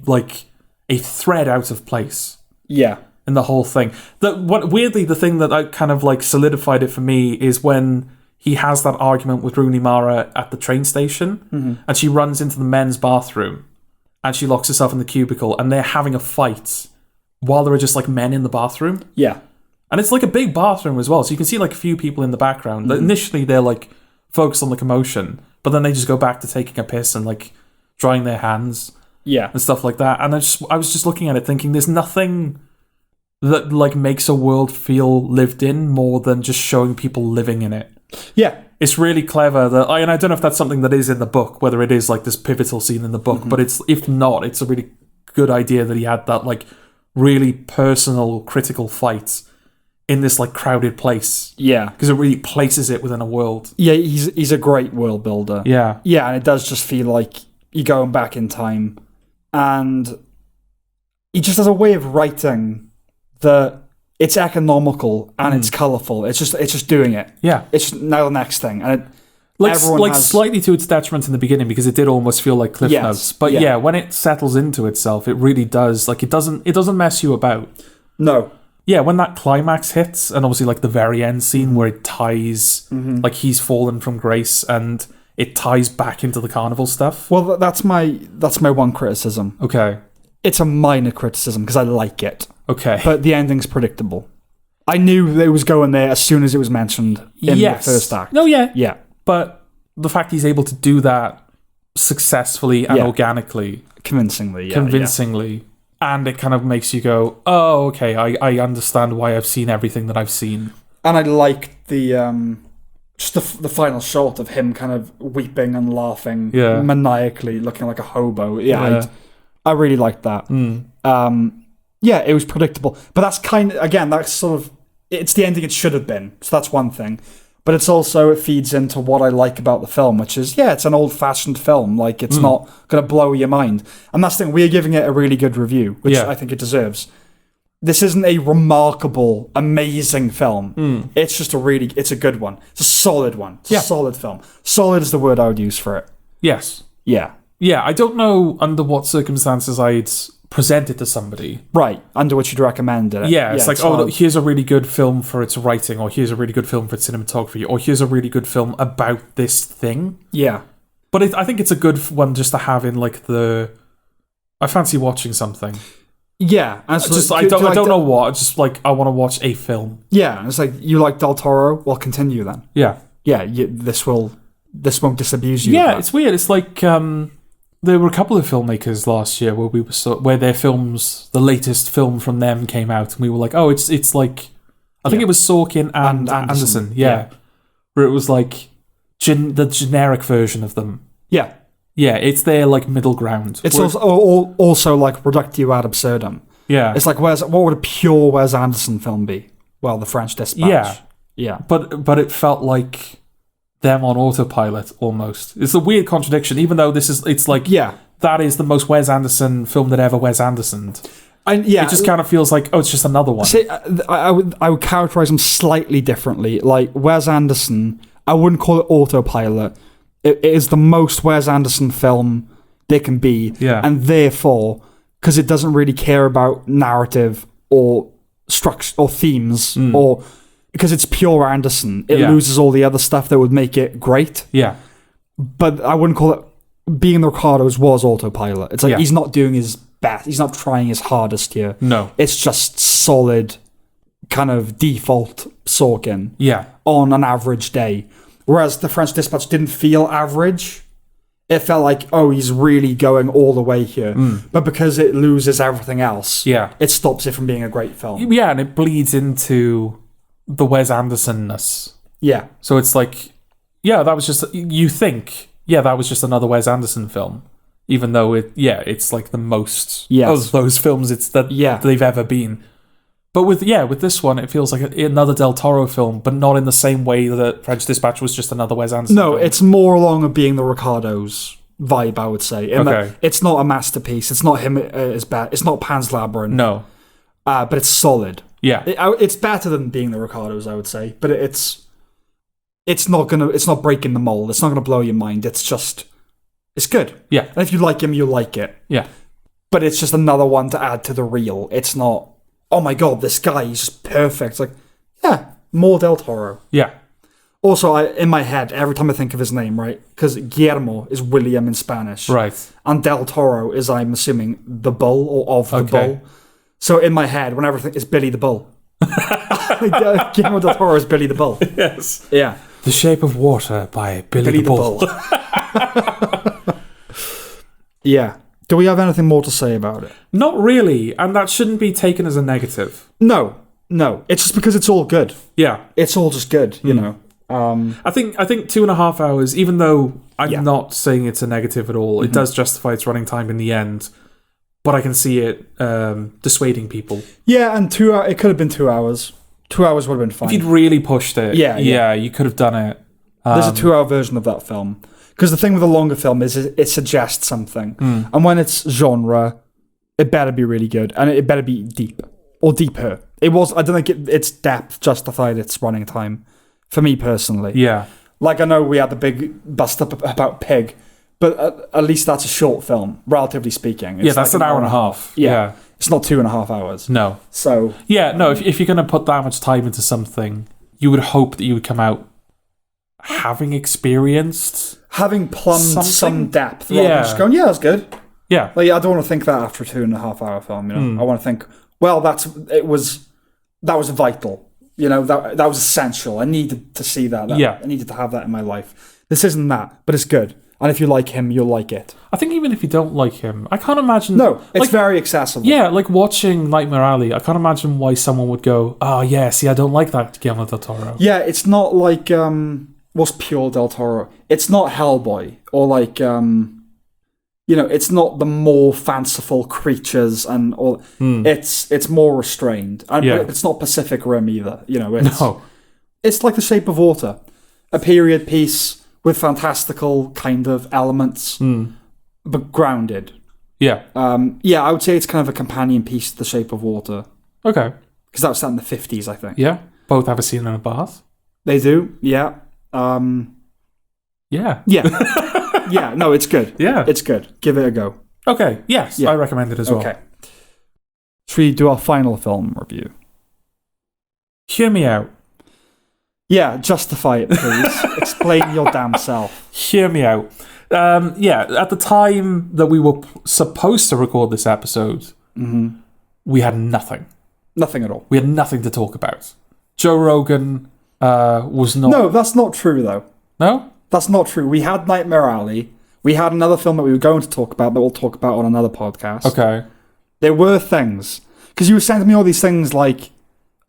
thread out of place. Yeah. In the whole thing. Weirdly, the thing that I kind of like solidified it for me is when he has that argument with Rooney Mara at the train station, and she runs into the men's bathroom, and she locks herself in the cubicle, and they're having a fight while there are just like men in the bathroom. Yeah. And it's like a big bathroom as well, so you can see like a few people in the background. Initially, they're like focused on the commotion, but then they just go back to taking a piss and like drying their hands, and stuff like that. And I was just looking at it, thinking, there's nothing that like makes a world feel lived in more than just showing people living in it. Yeah, it's really clever that, and I don't know if that's something that is in the book, whether it is like this pivotal scene in the book, but if not, it's a really good idea that he had that like really personal, critical fight in this like crowded place. Yeah, because it really places it within a world. Yeah, he's a great world builder. Yeah, and it does just feel like you're going back in time, and he just has a way of writing that it's economical and it's colourful. It's just doing it. Yeah, it's now the next thing, and slightly to its detriment in the beginning, because it did almost feel like Cliff Notes. But when it settles into itself, it really does. Like it doesn't mess you about. No. Yeah, when that climax hits, and obviously like the very end scene where it ties, like he's fallen from grace, and it ties back into the carnival stuff. Well, that's my one criticism. Okay. It's a minor criticism because I like it. Okay. But the ending's predictable. I knew it was going there as soon as it was mentioned in the first act. No, yeah. Yeah. But the fact he's able to do that successfully and organically. Convincingly. And it kind of makes you go, oh, okay, I understand why I've seen everything that I've seen. And I liked the just the final shot of him kind of weeping and laughing maniacally, looking like a hobo. I really liked that. It was predictable. But that's sort of, it's the ending it should have been. So that's one thing. But it's also, it feeds into what I like about the film, which is, it's an old-fashioned film. Like, it's not going to blow your mind. And that's the thing, we're giving it a really good review, which I think it deserves. This isn't a remarkable, amazing film. It's just it's a good one. It's a solid one. It's a solid film. Solid is the word I would use for it. Yes. Yeah. Yeah, I don't know under what circumstances I'd present it to somebody. Right, under which you'd recommend it. Yeah, it's like, look, here's a really good film for its writing, or here's a really good film for its cinematography, or here's a really good film about this thing. Yeah. But I think it's a good one just to have in, like, I fancy watching something. Yeah. And I don't know what, just, like, I want to watch a film. Yeah, and it's like, you like Del Toro? Well, continue then. Yeah. Yeah, this won't disabuse you. Yeah, it's weird. It's like, there were a couple of filmmakers last year where their films, the latest film from them came out, and we were like, oh, it's like, I think it was Sorkin and Anderson. Yeah. Where it was like the generic version of them. Yeah. Yeah, it's their like middle ground. It's also like reductio ad absurdum. Yeah. It's like, what would a pure Wes Anderson film be? Well, The French Dispatch. Yeah. Yeah. But it felt like them on autopilot almost. It's a weird contradiction, even though it's like that is the most Wes Anderson film that ever Wes Andersoned. And it just kind of feels like, oh, it's just another one. See, I would characterize them slightly differently. Like Wes Anderson, I wouldn't call it autopilot. It is the most Wes Anderson film there can be, and therefore, because it doesn't really care about narrative or structure or themes or. Because it's pure Anderson, it loses all the other stuff that would make it great. Yeah. But I wouldn't call it... Being the Ricardos was autopilot. It's like he's not doing his best. He's not trying his hardest here. No. It's just solid, kind of default Sorkin. Yeah. On an average day. Whereas The French Dispatch didn't feel average. It felt like, oh, he's really going all the way here. But because it loses everything else, it stops it from being a great film. Yeah, and it bleeds into the Wes Anderson-ness. Yeah. So it's like, that was just, you think, that was just another Wes Anderson film. Even though it's like the most of those films they've ever been. But with this one, it feels like another Del Toro film, but not in the same way that French Dispatch was just another Wes Anderson film. It's more along of being the Ricardos vibe, I would say. It's not a masterpiece. It's not him as bad. It's not Pan's Labyrinth. No. But it's solid. Yeah. It's better than being the Ricardos, I would say. But it's it's not breaking the mold. It's not gonna blow your mind. It's good. Yeah. And if you like him, you like it. Yeah. But it's just another one to add to the reel. It's not, oh my god, this guy, he's just perfect. It's like, yeah, more Del Toro. Yeah. Also, in my head, every time I think of his name, right? Because Guillermo is William in Spanish. Right. And Del Toro is, I'm assuming, the bull or of the bull. So in my head, whenever I think it's Billy the Bull. Guillermo del Toro is Billy the Bull. Yes. Yeah. The Shape of Water by Billy the Bull. Yeah. Do we have anything more to say about it? Not really, and that shouldn't be taken as a negative. No. It's just because it's all good. Yeah. It's all just good, you know. I think 2.5 hours, even though I'm not saying it's a negative at all, it does justify its running time in the end. But I can see it dissuading people. Yeah, and it could have been 2 hours. 2 hours would have been fine. If you'd really pushed it, yeah, you could have done it. There's a 2-hour version of that film. Because the thing with a longer film is it suggests something. And when it's genre, it better be really good. And it better be deep. Or deeper. I don't think its depth justified its running time. For me personally. Yeah. Like, I know we had the big bust up about Pig. But at least that's a short film, relatively speaking. It's that's like an hour and a half. Yeah. It's not 2.5 hours. No. So... Yeah, no, if you're going to put that much time into something, you would hope that you would come out having experienced... Having plumbed some depth. Yeah. Rather than just going, yeah, that's good. Yeah. Like, I don't want to think that after a 2.5 hour film, you know? I want to think, well, that was vital. You know, that was essential. I needed to see that. I needed to have that in my life. This isn't that, but it's good. And if you like him, you'll like it. I think even if you don't like him, I can't imagine... No, it's very accessible. Yeah, like watching Nightmare Alley, I can't imagine why someone would go, oh, yeah, see, I don't like that Guillermo del Toro. Yeah, it's not like... what's pure Del Toro? It's not Hellboy. Or like... it's not the more fanciful creatures and all. It's more restrained. And it's not Pacific Rim either. It's like The Shape of Water. A period piece... with fantastical kind of elements, but grounded. Yeah. I would say it's kind of a companion piece to The Shape of Water. Okay. Because that was set in the 50s, I think. Yeah. Both have a scene in a bath. They do, yeah. Yeah. Yeah, no, it's good. Yeah. It's good. Give it a go. Okay, yes, I recommend it as well. Okay. Should we do our final film review? Hear me out. Yeah, justify it, please. Explain your damn self. Hear me out. At the time that we were supposed to record this episode, we had nothing. Nothing at all. We had nothing to talk about. Joe Rogan was not... No, that's not true, though. No? That's not true. We had Nightmare Alley. We had another film that we were going to talk about that we'll talk about on another podcast. Okay. There were things. Because you were sending me all these things like,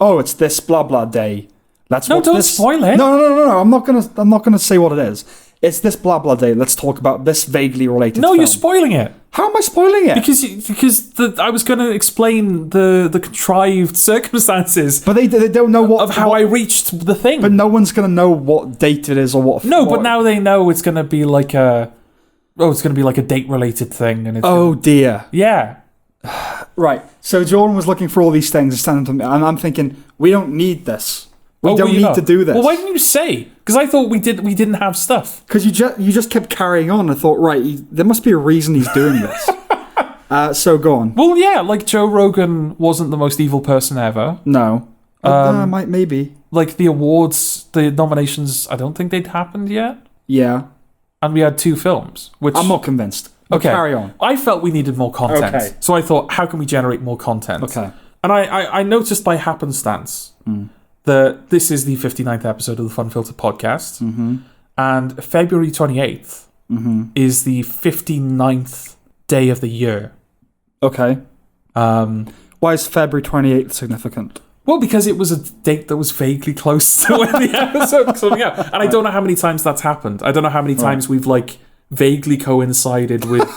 oh, it's this blah blah day. Don't spoil it. No. I'm not gonna say what it is. It's this blah blah day. Let's talk about this vaguely related. No, film. you're spoiling it. How am I spoiling it? Because I was going to explain the contrived circumstances. But they don't know how I reached the thing. But no one's gonna know what date it is or what. No, but now they know it's going to be like a date related thing, and it's dear. Yeah. Right. So Jordan was looking for all these things and sending them to me, and I'm thinking we don't need this. We don't need to do this. Well, why didn't you say? Because I thought we didn't have stuff. Because you just kept carrying on. I thought, right, there must be a reason he's doing this. So go on. Well, yeah, like Joe Rogan wasn't the most evil person ever. No. Maybe. Like the awards, the nominations, I don't think they'd happened yet. Yeah. And we had 2 films, which... I'm not convinced. Okay. Carry on. I felt we needed more content. Okay. So I thought, how can we generate more content? Okay. And I noticed by happenstance that this is the 59th episode of the Funfiltered podcast. And February 28th is the 59th day of the year. Okay. Why is February 28th significant? Well, because it was a date that was vaguely close to when the episode was coming out. And I don't know how many times that's happened. I don't know how many times we've, vaguely coincided with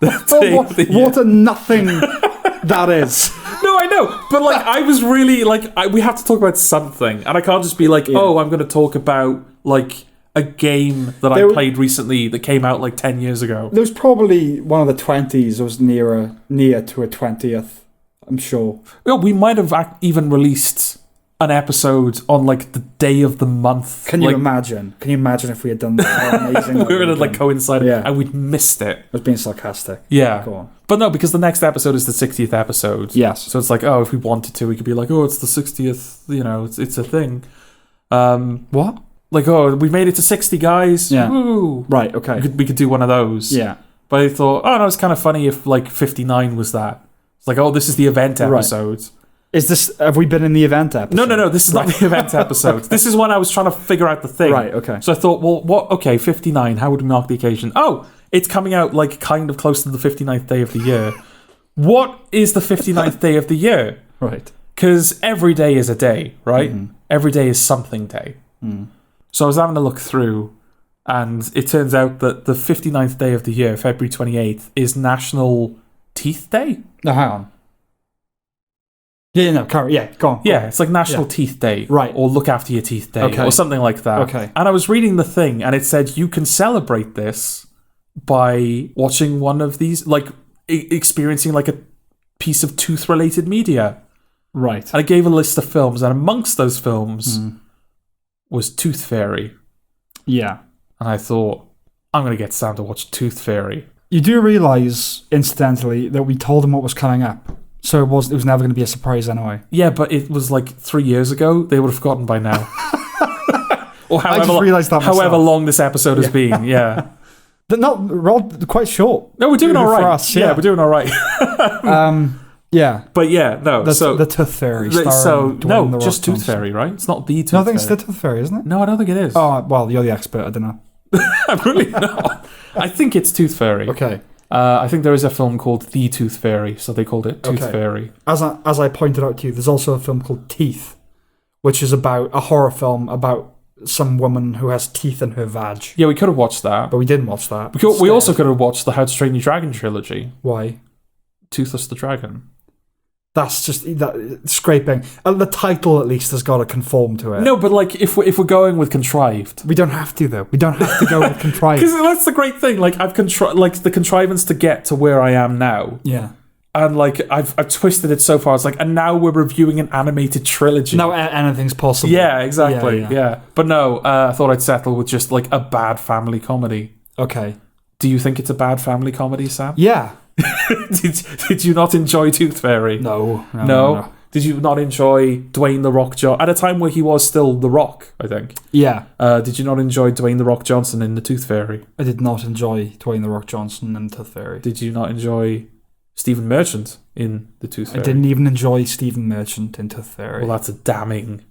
the day of the year. What a nothing that is. No, I know. But, I was really, we have to talk about something. And I can't just be I'm going to talk about, a game that I played recently that came out, 10 years ago. There was probably one of the 20s that was near to a 20th, I'm sure. Well, we might have even released an episode on like the day of the month. Can you imagine? Can you imagine if we had done that? How amazing. We would have like coincided, Yeah. and we'd missed it. I was being sarcastic. Yeah. Go on. But no, because the next episode is the 60th episode. Yes. So it's like, oh, if we wanted to, we could be like, oh, it's the 60th, you know, it's a thing. What? Like, oh, we made it to 60, guys. Yeah. Woo. Right, okay. We could do one of those. Yeah. But I thought, oh, no, it's kind of funny if like 59 was that. It's like, oh, this is the event episode. Right. Have we been in the event episode? No, this is not the event episode. This is when I was trying to figure out the thing. Right, okay. So I thought, well, what? Okay, 59, how would we mark the occasion? Oh, it's coming out like kind of close to the 59th day of the year. What is the 59th day of the year? Right. Because every day is a day, right? Mm-hmm. Every day is something day. Mm. So I was having a look through, and it turns out that the 59th day of the year, February 28th, is National Teeth Day. No, hang on. Yeah, no, go on. Yeah, it's like National Teeth Day. Right. Or Look After Your Teeth Day. Okay. Or something like that. Okay. And I was reading the thing, and it said you can celebrate this by watching one of these, like experiencing like a piece of tooth-related media. Right. And I gave a list of films, and amongst those films was Tooth Fairy. Yeah. And I thought, I'm going to get Sam to watch Tooth Fairy. You do realise, incidentally, that we told him what was coming up. So it was never going to be a surprise anyway. Yeah, but it was like 3 years ago. They would have forgotten by now. Or I just realised that however myself. long this episode has been, yeah. We're all quite short. No, we're doing all right. For us, yeah, we're doing all right. Yeah. But yeah, no. The Tooth Fairy. No, just Tooth Fairy, right? It's not the Tooth Fairy. No, I think it's the Tooth Fairy, isn't it? No, I don't think it is. Oh, well, you're the expert. I don't know. I'm really not. I think it's Tooth Fairy. Okay. I think there is a film called The Tooth Fairy, so they called it Tooth Fairy. As I pointed out to you, there's also a film called Teeth, which is about a horror film about some woman who has teeth in her vag. Yeah, we could have watched that. But we didn't watch that. We also could have watched the How to Train Your Dragon trilogy. Why? Toothless the Dragon. That's just scraping. The title, at least, has got to conform to it. No, but like if we're going with contrived, we don't have to though. We don't have to go with contrived because that's the great thing. Like I've like the contrivance to get to where I am now. Yeah, and like I've twisted it so far. It's like, and now we're reviewing an animated trilogy. Now anything's possible. Yeah, exactly. Yeah. But no, I thought I'd settle with just like a bad family comedy. Okay. Do you think it's a bad family comedy, Sam? Yeah. Did you not enjoy Tooth Fairy? No. Did you not enjoy Dwayne The Rock Johnson at a time where he was still The Rock? I think. Yeah. Did you not enjoy Dwayne The Rock Johnson in The Tooth Fairy? I did not enjoy Dwayne The Rock Johnson in The Tooth Fairy. Did you not enjoy Stephen Merchant in The Tooth Fairy? I didn't even enjoy Stephen Merchant in Tooth Fairy. Well, that's a damning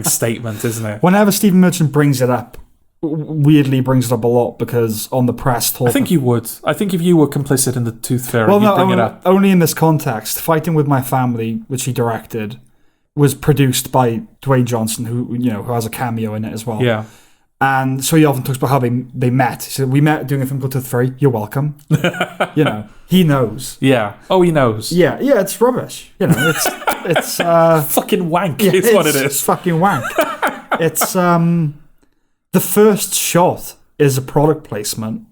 statement, isn't it? Whenever Stephen Merchant brings it up, weirdly brings it up a lot because on the press talk. I think you would. I think if you were complicit in The Tooth Fairy, you'd bring it up. Only in this context. Fighting with My Family, which he directed, was produced by Dwayne Johnson, who has a cameo in it as well. Yeah. And so he often talks about how they met. He said, we met doing a film called Tooth Fairy. You're welcome. He knows. Yeah. Oh, he knows. Yeah, it's rubbish. It's fucking wank. Yeah, it's what it is. It's fucking wank. It's the first shot is a product placement.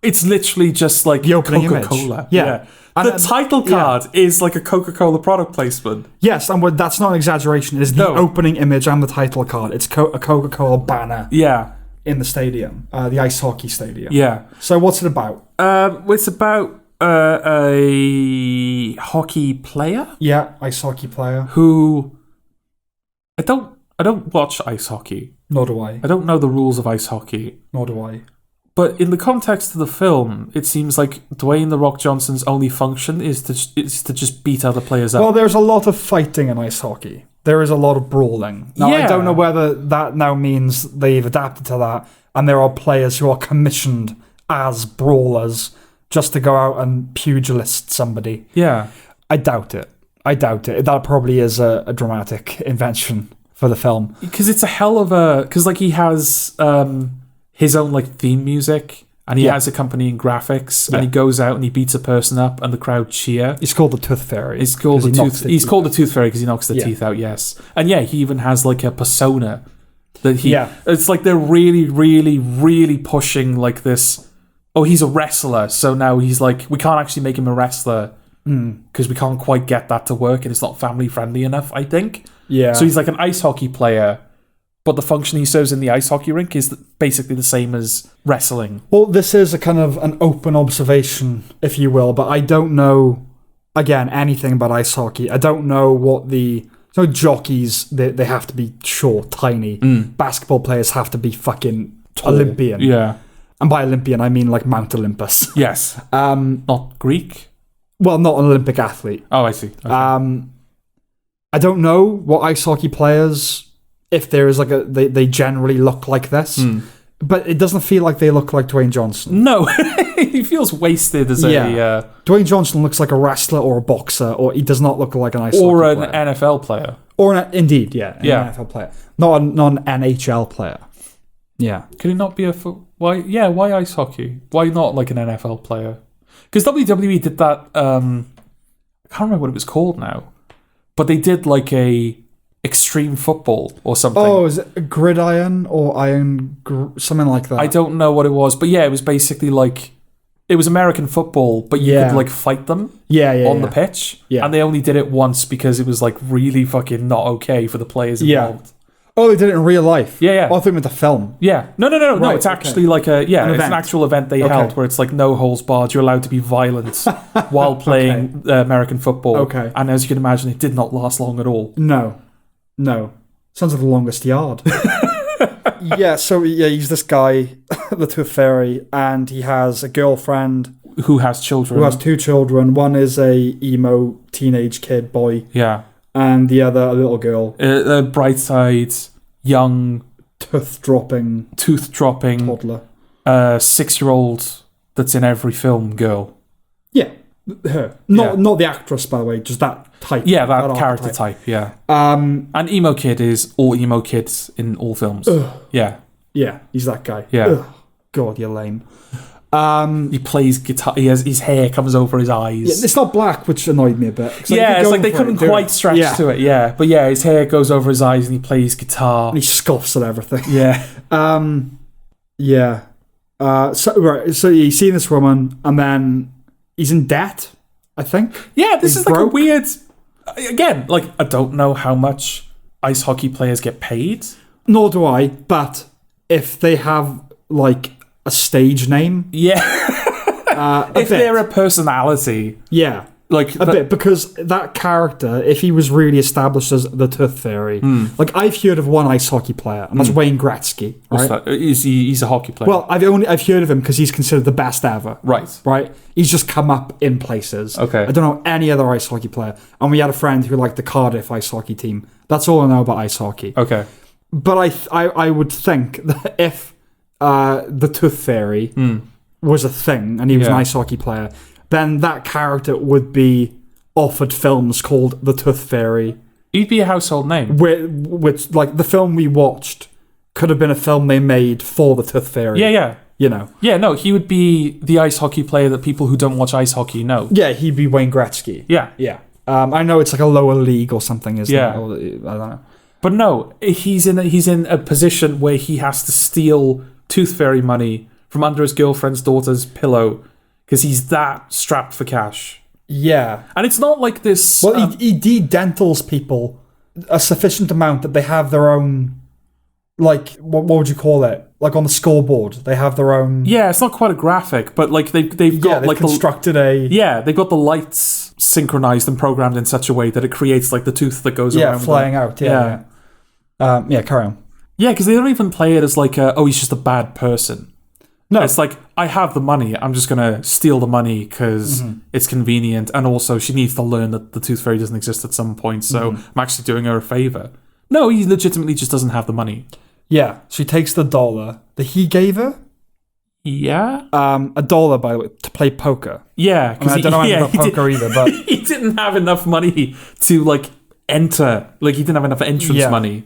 It's literally just like the opening Coca-Cola. Image. Yeah. The title card is like a Coca-Cola product placement. Yes, and that's not an exaggeration. It's the opening image and the title card. It's a Coca-Cola banner. Yeah. In the stadium, the ice hockey stadium. Yeah. So what's it about? It's about a hockey player. Yeah, ice hockey player. Who I don't watch ice hockey. Nor do I. I don't know the rules of ice hockey. Nor do I. But in the context of the film, it seems like Dwayne The Rock Johnson's only function is to just beat other players up. Well, there's a lot of fighting in ice hockey. There is a lot of brawling. Now, I don't know whether that now means they've adapted to that, and there are players who are commissioned as brawlers just to go out and pugilist somebody. Yeah. I doubt it. That probably is a dramatic invention for the film. Because it's a hell of a... Because like he has his own like theme music, and he has accompanying graphics, and he goes out and he beats a person up, and the crowd cheer. He's called the Tooth Fairy. He's called the Tooth Fairy because he knocks the teeth out, yes. And yeah, he even has like a persona that he... Yeah. It's like they're really, really, really pushing like this... Oh, he's a wrestler, so now he's like... We can't actually make him a wrestler because we can't quite get that to work, and it's not family friendly enough, I think. Yeah. So he's like an ice hockey player, but the function he serves in the ice hockey rink is basically the same as wrestling. Well, this is a kind of an open observation, if you will, but I don't know, again, anything about ice hockey. I don't know what so jockeys, they have to be short, tiny. Basketball players have to be fucking tall. Olympian. Yeah. And by Olympian, I mean like Mount Olympus. Yes. Not Greek? Well, not an Olympic athlete. Oh, I see. Okay. I don't know what ice hockey players, if there is like they generally look like this, but it doesn't feel like they look like Dwayne Johnson. No, he feels wasted as a... Dwayne Johnson looks like a wrestler or a boxer, or he does not look like an ice hockey player. Or an NFL player. Or indeed, an NFL player. Not an NHL player. Yeah. Could he not be why ice hockey? Why not like an NFL player? Because WWE did that, I can't remember what it was called now, but they did like a extreme football or something. Oh, is it a gridiron or something like that? I don't know what it was, but yeah, it was basically like, it was American football, but you could like fight them on the pitch. Yeah. And they only did it once because it was like really fucking not okay for the players involved. Oh, they did it in real life? Yeah. Oh, I thought it was the film. Yeah. No, Right, it's actually like it's an actual event they held where it's like no holds barred. You're allowed to be violent while playing American football. Okay. And as you can imagine, it did not last long at all. No. Sounds like the longest yard. He's this guy, the Tooth Fairy, and he has a girlfriend. Who has children. Who has 2 children. One is a emo teenage kid boy. Yeah. And the other, a little girl. A bright-eyed, young... Tooth-dropping... Toddler. 6-year-old that's in every film girl. Yeah. Her. Not the actress, by the way, just that type. Yeah, that character type, yeah. And emo kid is all emo kids in all films. Yeah. Yeah, he's that guy. Yeah. Ugh. God, you're lame. He plays guitar. His hair comes over his eyes. Yeah, it's not black, which annoyed me a bit. Yeah, it's like they couldn't quite stretch to it. Yeah, but yeah, his hair goes over his eyes, and he plays guitar. And he scoffs at everything. Yeah. So he's seeing this woman, and then he's in debt, I think. Yeah, this is broke. like a weird. Again, like I don't know how much ice hockey players get paid. Nor do I. But if they have like a stage name, if they're a personality, like a bit, because that character, if he was really established as the Tooth Fairy, like I've heard of one ice hockey player, and that's Wayne Gretzky. Right? He's a hockey player. Well, I've heard of him because he's considered the best ever. Right. He's just come up in places. Okay. I don't know any other ice hockey player, and we had a friend who liked the Cardiff ice hockey team. That's all I know about ice hockey. Okay. But I would think that if the Tooth Fairy was a thing and he was an ice hockey player, then that character would be offered films called The Tooth Fairy. He'd be a household name. Which, like, the film we watched could have been a film they made for The Tooth Fairy. Yeah. You know? Yeah, no, he would be the ice hockey player that people who don't watch ice hockey know. Yeah, he'd be Wayne Gretzky. Yeah. I know it's like a lower league or something, isn't it? Yeah. Or, I don't know. But no, he's in a position where he has to steal Tooth Fairy money from under his girlfriend's daughter's pillow because he's that strapped for cash. Yeah. And it's not like this... Well, he de-dentals people a sufficient amount that they have their own... Like, what would you call it? Like on the scoreboard, they have their own... Yeah, it's not quite a graphic, but like they've got they've like constructed they've got the lights synchronized and programmed in such a way that it creates like the tooth that goes around. Flying out. Yeah. Carry on. Yeah, because they don't even play it as like, he's just a bad person. No. It's like, I have the money, I'm just going to steal the money because it's convenient, and also she needs to learn that the Tooth Fairy doesn't exist at some point, so I'm actually doing her a favour. No, he legitimately just doesn't have the money. Yeah, she takes the $1 that he gave her. Yeah? $1, by the way, to play poker. Yeah. I don't know anything about poker either, but... He didn't have enough money to, like, enter. Like, he didn't have enough entrance money.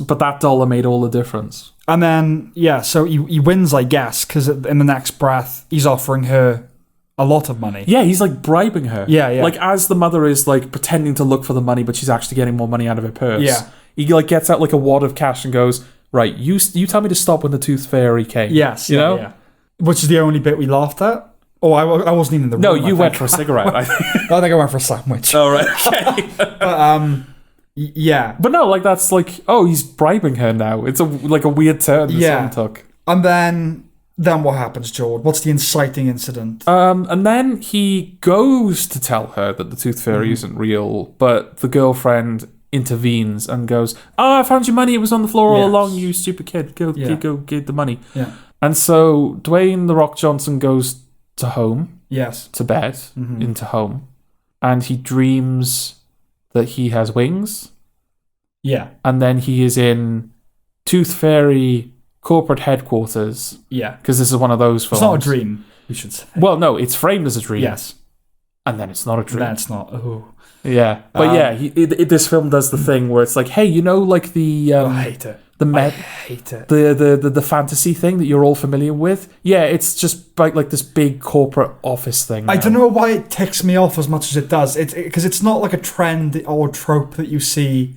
But that $1 made all the difference. And then, so he wins, I guess, because in the next breath, he's offering her a lot of money. Yeah, he's like bribing her. Yeah. Like as the mother is like pretending to look for the money, but she's actually getting more money out of her purse. Yeah. He like gets out like a wad of cash and goes, right, you tell me to stop when the Tooth Fairy came. Yes. You know? Yeah. Which is the only bit we laughed at. Oh, I wasn't even in the room. No, you went for a cigarette. I think I went for a sandwich. Oh, right. Okay. Yeah. But no, like that's like, oh, he's bribing her now. It's a weird turn this film took. And then what happens, George? What's the inciting incident? And then he goes to tell her that the tooth fairy isn't real, but the girlfriend intervenes and goes, "Oh, I found your money. It was on the floor all along. You stupid kid. Go get the money." Yeah. And so Dwayne "The Rock" Johnson goes to home. Yes. To bed, into home, and he dreams that he has wings. Yeah. And then he is in Tooth Fairy corporate headquarters. Yeah. Because this is one of those films. It's not a dream, you should say. Well, no, it's framed as a dream. Yes. And then it's not a dream. That's not. Oh. Yeah. But this film does the thing where it's like, hey, like the... I hate it. I hate it. The fantasy thing that you're all familiar with. Yeah, it's just like this big corporate office thing. I don't know why it ticks me off as much as it does. Because it's not like a trend or trope that you see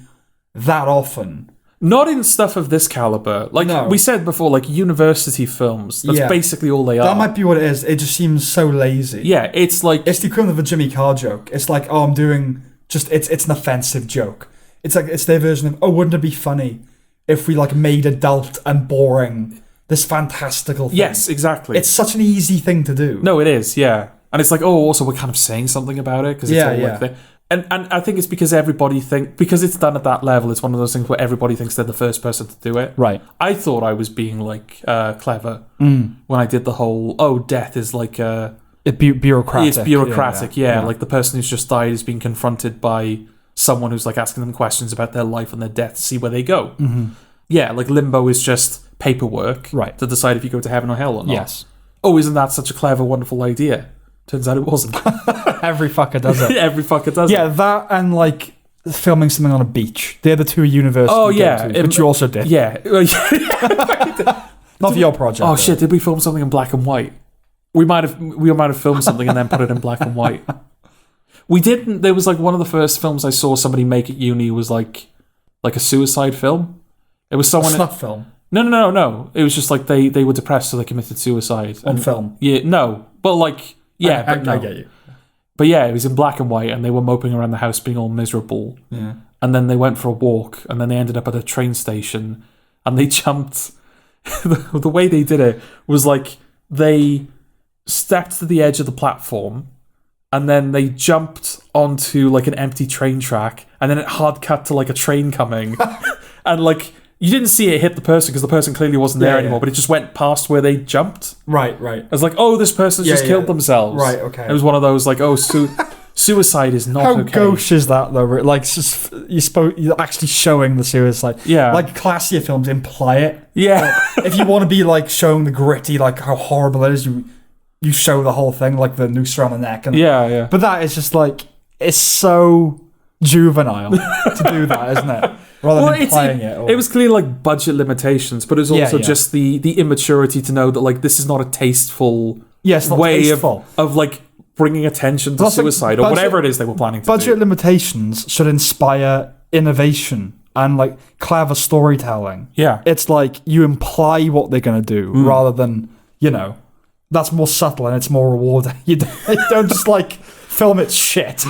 that often. Not in stuff of this caliber. Like we said before, like university films. That's basically all they are. That might be what it is. It just seems so lazy. Yeah, it's like... It's the equivalent of a Jimmy Carr joke. It's like, oh, I'm doing... It's an offensive joke. It's like, it's their version of, oh, wouldn't it be funny if we like made adult and boring this fantastical thing? Yes, exactly. It's such an easy thing to do. No, it is, yeah. And it's like, oh, also we're kind of saying something about it because it's all like that. And I think it's because because it's done at that level, it's one of those things where everybody thinks they're the first person to do it. Right. I thought I was being like clever when I did the whole, death is like bureaucratic. It's bureaucratic, yeah. Like the person who's just died is being confronted by someone who's like asking them questions about their life and their death to see where they go. Mm-hmm. Yeah, like limbo is just paperwork to decide if you go to heaven or hell or not. Yes. Oh, isn't that such a clever, wonderful idea? Turns out it wasn't. Every fucker does it. Every fucker does it. Yeah, that and like filming something on a beach. They're the two university go-tos, which you also did. Yeah. Not for your project. Oh, shit, did we film something in black and white? We might have filmed something and then put it in black and white. We didn't. There was like one of the first films I saw somebody make at uni was like a suicide film. It was someone... A snuff film? No. It was just like they were depressed, so they committed suicide. On film? Yeah, no. But like... Yeah, I get you. But yeah, it was in black and white, and they were moping around the house being all miserable. Yeah. And then they went for a walk, and then they ended up at a train station, and they jumped. The way they did it was like they stepped to the edge of the platform, and then they jumped onto like an empty train track, and then it hard cut to like a train coming, and like you didn't see it hit the person because the person clearly wasn't there anymore, but it just went past where they jumpted. Right. It was like, oh, this person just killed themselves. Right, okay. It was one of those like, oh, suicide is not okay. How gauche is that though? Like, you're actually showing the suicide. Yeah. Like classier films imply it. Yeah. Like, if you want to be like showing the gritty, like how horrible it is, you show the whole thing, like the noose around the neck. And, yeah. But that is just like, it's so juvenile to do that, isn't it? Rather than implying it. Or... It was clearly like budget limitations, but it was also just the immaturity to know that like this is not a tasteful way of like bringing attention to suicide or whatever it is they were planning to do. Budget limitations should inspire innovation and like clever storytelling. Yeah. It's like you imply what they're going to do rather than, that's more subtle and it's more rewarding. You don't just like film it shit.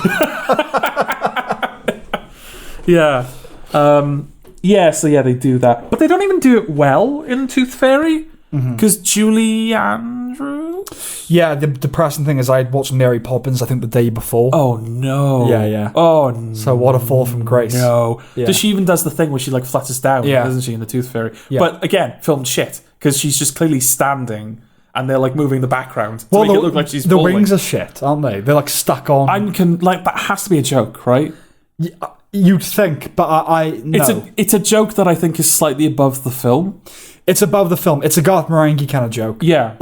Yeah. So they do that. But they don't even do it well in Tooth Fairy. Because Julie Andrews? Yeah, the depressing thing is I had watched Mary Poppins, I think, the day before. Oh, no. Yeah. Oh, no. So what a fall from grace. No. Yeah. She even does the thing where she, like, flutters down, doesn't she, in the Tooth Fairy? Yeah. But, again, filmed shit. Because she's just clearly standing and they're, like, moving the background to make it look like she's the falling. wings are shit, aren't they? They're, like, stuck on... that has to be a joke, right? You'd think, but I no. It's a joke that I think is slightly above the film. It's above the film. It's a Garth Marenghi kind of joke. Yeah.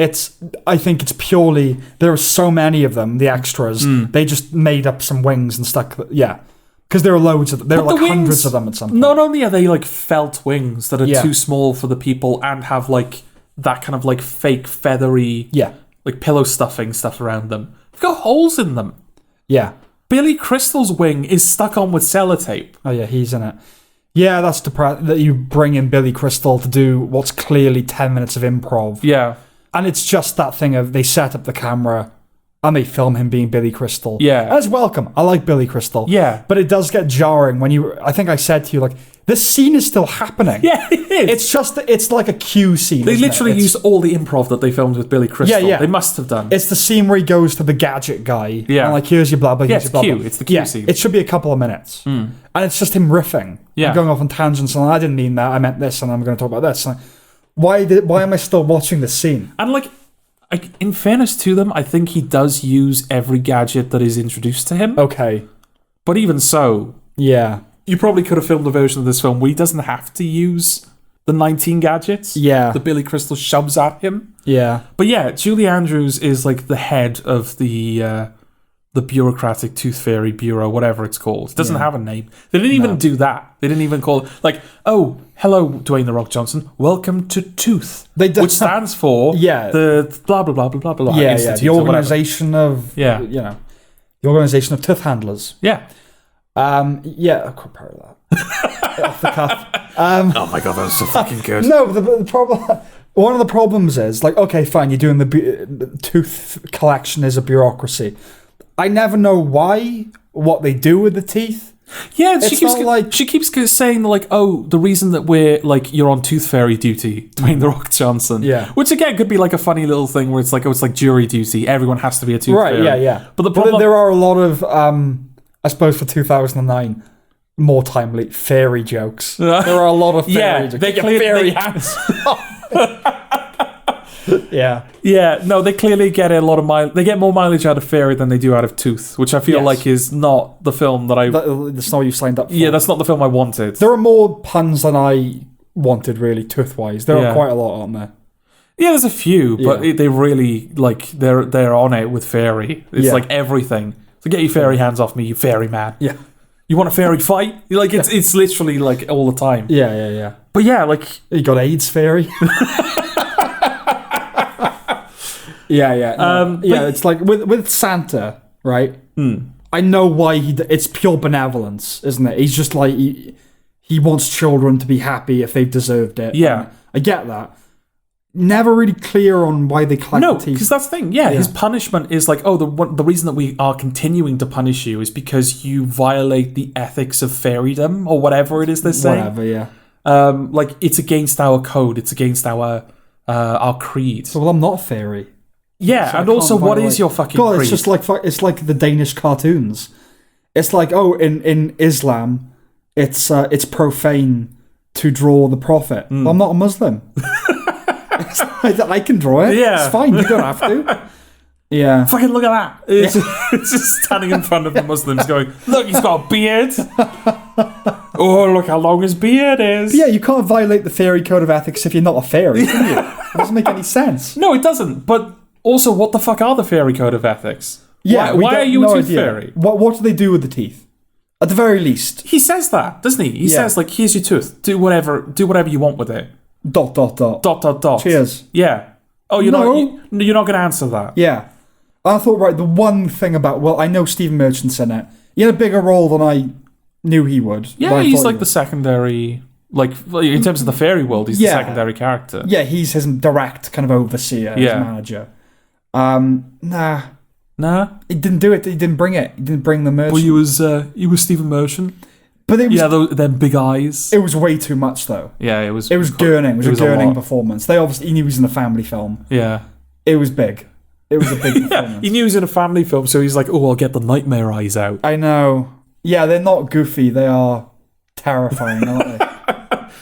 I think it's purely... There are so many of them, the extras. They just made up some wings and stuck... Yeah. Because there are loads of them. There are like hundreds of them at some point. Not only are they like felt wings that are too small for the people and have like that kind of like fake feathery... like pillow stuffing stuff around them. They've got holes in them. Yeah. Billy Crystal's wing is stuck on with sellotape. Oh yeah, he's in it. Yeah, that's depressing that you bring in Billy Crystal to do what's clearly 10 minutes of improv. Yeah. And it's just that thing of they set up the camera and they film him being Billy Crystal. Yeah. That's welcome. I like Billy Crystal. Yeah. But it does get jarring when I think I said to you, like, this scene is still happening. Yeah, it is. It's like a cue scene. They literally used all the improv that they filmed with Billy Crystal. Yeah. They must have done. It's the scene where he goes to the gadget guy. Yeah. And like, here's your blah, blah, here's your blah, blah. It's the cue scene. It should be a couple of minutes. And it's just him riffing. Yeah. And going off on tangents, and I didn't mean that, I meant this, and I'm going to talk about this. Like, why am I still watching this scene? And like, in fairness to them, I think he does use every gadget that is introduced to him. Okay. But even so, Yeah. you probably could have filmed a version of this film where he doesn't have to use the 19 gadgets that Billy Crystal shoves at him. Yeah. But yeah, Julie Andrews is like the head of the bureaucratic Tooth Fairy Bureau, whatever it's called. It doesn't have a name. They didn't even do that. They didn't even call it, like, oh, hello, Dwayne "The Rock" Johnson. Welcome to Tooth. Which stands for the blah, blah, blah, blah, blah, blah. Yeah, the organisation of... Yeah. You know, the organisation of tooth handlers. Yeah. Yeah, I could parry that. Off the cuff. Oh my god, that was so fucking good. No, the problem... One of the problems is, like, okay, fine, you're doing the tooth collection is a bureaucracy. I never know what they do with the teeth. Yeah, she keeps saying, like, oh, the reason that we're, like, you're on Tooth Fairy duty, Dwayne "The Rock" Johnson. Yeah. Which, again, could be, like, a funny little thing where it's like, oh, it's like jury duty. Everyone has to be a Tooth Fairy. Right, yeah. But the problem... there are a lot of, I suppose for 2009, more timely, fairy jokes. There are a lot of fairy jokes. They fairy hats. Yeah. Yeah, no, they clearly get a lot of mileage. They get more mileage out of Fairy than they do out of Tooth, which I feel like is not the film that I... That's not what you've signed up for. Yeah, that's not the film I wanted. There are more puns than I wanted, really, Tooth-wise. There are quite a lot, aren't there? Yeah, there's a few, but they really, like, they're on it with Fairy. It's like everything. So get your fairy hands off me, you fairy man. Yeah. You want a fairy fight? Like, it's literally, like, all the time. Yeah. But yeah, like... You got AIDS, Fairy? Yeah. It's like with Santa, right? I know why it's pure benevolence, isn't it? He's just like he wants children to be happy if they've deserved it. Yeah, I get that. Never really clear on why they collect the teeth. No, because that's the thing. Yeah, his punishment is like, oh, the reason that we are continuing to punish you is because you violate the ethics of fairydom or whatever it is they're saying. Whatever, yeah. Like it's against our code. It's against our creed. Well, I'm not a fairy. Yeah, so and also, what is your fucking creed? It's just like it's like the Danish cartoons. It's like, oh, in Islam, it's profane to draw the prophet. Well, I'm not a Muslim. I can draw it. Yeah, it's fine. You don't have to. Yeah. Fucking look at that. It's just standing in front of the Muslims, going, "Look, he's got a beard. Oh, look how long his beard is." But yeah, you can't violate the fairy code of ethics if you're not a fairy, can you? It doesn't make any sense. No, it doesn't. But also, what the fuck are the fairy code of ethics? Yeah, why are you a tooth fairy? What do they do with the teeth? At the very least, he says that, doesn't he? He says, like, "Here's your tooth. Do whatever you want with it." ... Cheers. Yeah. Oh, you're not going to answer that. Yeah. I thought, right, the one thing about... Well, I know Stephen Merchant's in it. He had a bigger role than I knew he would. Yeah, he's like the secondary... Like, in terms of the fairy world, he's the secondary character. Yeah, he's his direct kind of overseer, his manager. Nah. He didn't do it. He didn't bring it. He didn't bring the Merchant. Well, he was Stephen Merchant. But it was, them big eyes. It was way too much, though. Yeah, it was gurning. It was a gurning performance. He knew he was in a family film. Yeah. It was big. It was a big performance. He knew he was in a family film, so he's like, oh, I'll get the nightmare eyes out. I know. Yeah, they're not goofy. They are terrifying, aren't they?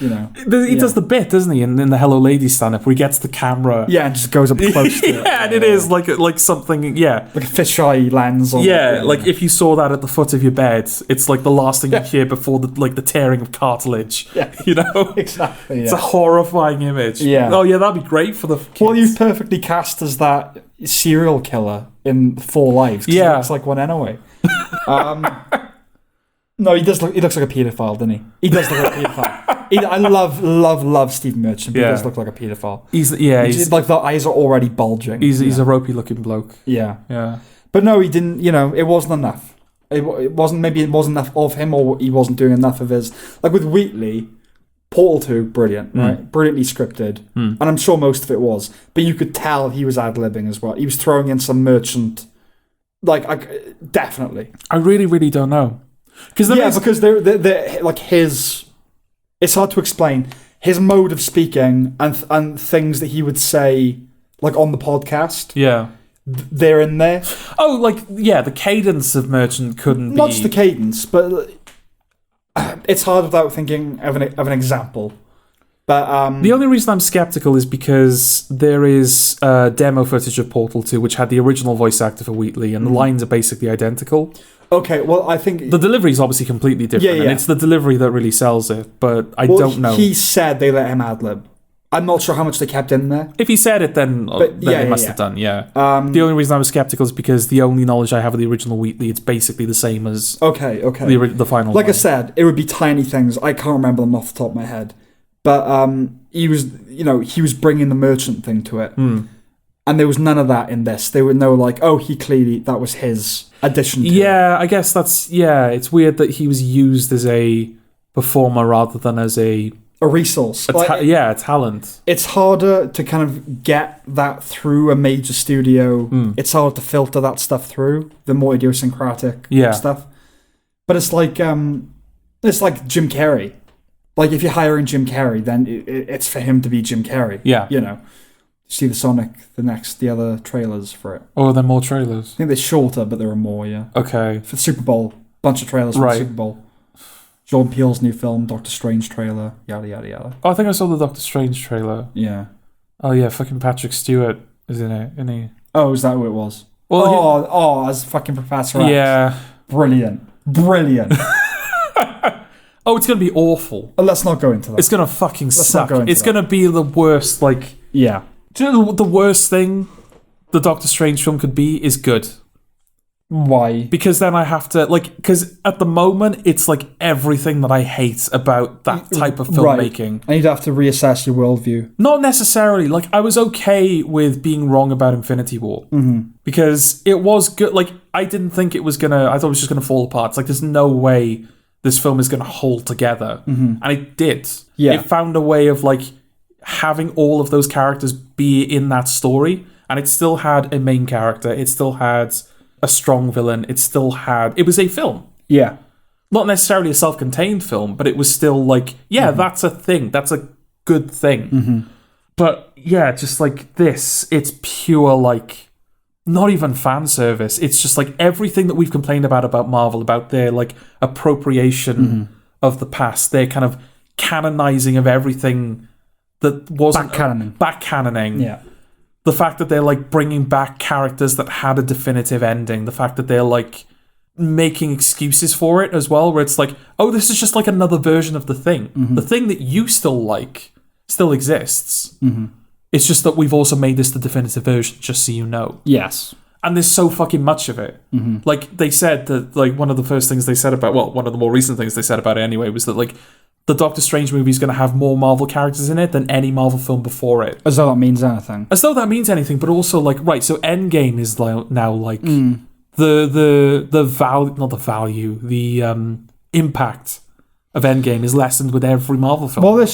You know. He does the bit, doesn't he, in the Hello Lady stand-up, where he gets the camera. Yeah, and just goes up close to it. Yeah, and it is like something, like a fisheye lens on it. Like if you saw that at the foot of your bed, it's like the last thing you hear before the tearing of cartilage. Yeah. You know? Exactly, yeah. It's a horrifying image. Yeah. Oh, yeah, that'd be great for the kids. Well, you've perfectly cast as that serial killer in 4 Lives. Yeah. He looks like one anyway. No, he looks like a paedophile, doesn't he? He does look like a paedophile. I love Stephen Merchant, but he does look like a paedophile. He's like the eyes are already bulging. He's a ropey looking bloke. Yeah. But no, he didn't, it wasn't enough. It wasn't enough of him, or he wasn't doing enough of his. Like with Wheatley, Portal 2, brilliant, right? Brilliantly scripted. And I'm sure most of it was. But you could tell he was ad-libbing as well. He was throwing in some Merchant Definitely. I really, really don't know. Because they're like his. It's hard to explain his mode of speaking and things that he would say, like on the podcast. Yeah, they're in there. Oh, the cadence of Merchant couldn't be. Not just the cadence, but it's hard without thinking of an example. But the only reason I'm skeptical is because there is demo footage of Portal 2, which had the original voice actor for Wheatley, and the lines are basically identical. Okay, well, I think the delivery is obviously completely different, and it's the delivery that really sells it. But I don't know. He said they let him ad-lib. I'm not sure how much they kept in there. If he said it, then they must have done. Yeah. The only reason I was skeptical is because the only knowledge I have of the original Wheatley, it's basically the same as the final. Like I said, it would be tiny things. I can't remember them off the top of my head, but he was bringing the Merchant thing to it. And there was none of that in this. They were that was his addition to it. I guess it's weird that he was used as a performer rather than as a resource. A talent. It's harder to kind of get that through a major studio. It's harder to filter that stuff through, the more idiosyncratic stuff. But it's like Jim Carrey. Like, if you're hiring Jim Carrey, then it's for him to be Jim Carrey. Yeah. You know. See the Sonic, the other trailers for it. Oh, are there more trailers? I think they're shorter, but there are more, yeah. Okay. For the Super Bowl, bunch of trailers for the Super Bowl. Jordan Peele's new film, Doctor Strange trailer, yada, yada, yada. Oh, I think I saw the Doctor Strange trailer. Yeah. Oh, yeah, fucking Patrick Stewart is in it, isn't he? Oh, is that who it was? Well, as fucking Professor X. Yeah. Brilliant. Oh, it's going to be awful. Let's not go into that. It's going to fucking suck. It's going to be the worst, Yeah. Do you know the worst thing the Doctor Strange film could be is good? Why? Because then I have to, because at the moment, it's everything that I hate about that type of filmmaking. And you'd have to reassess your worldview. Not necessarily. I was okay with being wrong about Infinity War. Because it was good. I didn't think it was going to, I thought it was just going to fall apart. It's there's no way this film is going to hold together. And it did. Yeah. It found a way of, having all of those characters be in that story, and it still had a main character, it still had a strong villain, it was a film. Yeah. Not necessarily a self-contained film, but it was still that's a thing, that's a good thing. But yeah, just this, it's pure not even fan service, it's just everything that we've complained about Marvel, about their appropriation of the past, their kind of canonizing of everything that wasn't back-cannoning. Yeah. The fact that they're bringing back characters that had a definitive ending. The fact that they're making excuses for it as well, where it's this is just another version of the thing. The thing that you still still exists. It's just that we've also made this the definitive version, just so you know. Yes. And there's so fucking much of it. They said that one of the first things they said about, one of the more recent things they said about it anyway, was that the Doctor Strange movie is going to have more Marvel characters in it than any Marvel film before it. As though that means anything. As though that means anything, but also so Endgame is now the value, not the value, the impact of Endgame is lessened with every Marvel film. Well, it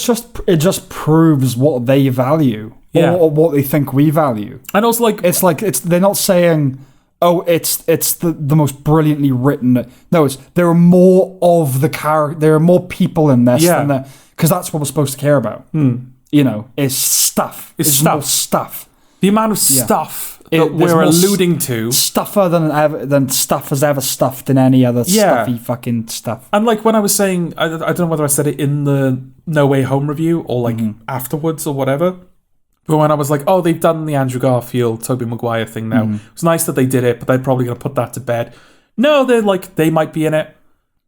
just proves what they value, or what they think we value, and also they're not saying, oh, it's the most brilliantly written. No, there are more of the character. There are more people in this than because that's what we're supposed to care about. Is stuff. It's more stuff. The amount of stuff that we're alluding to, stuffer than stuff has ever stuffed in any other stuffy fucking stuff. And when I was saying, I don't know whether I said it in the No Way Home review or afterwards or whatever. But when I was they've done the Andrew Garfield, Tobey Maguire thing now. It's nice that they did it, but they're probably going to put that to bed. No, they're they might be in it.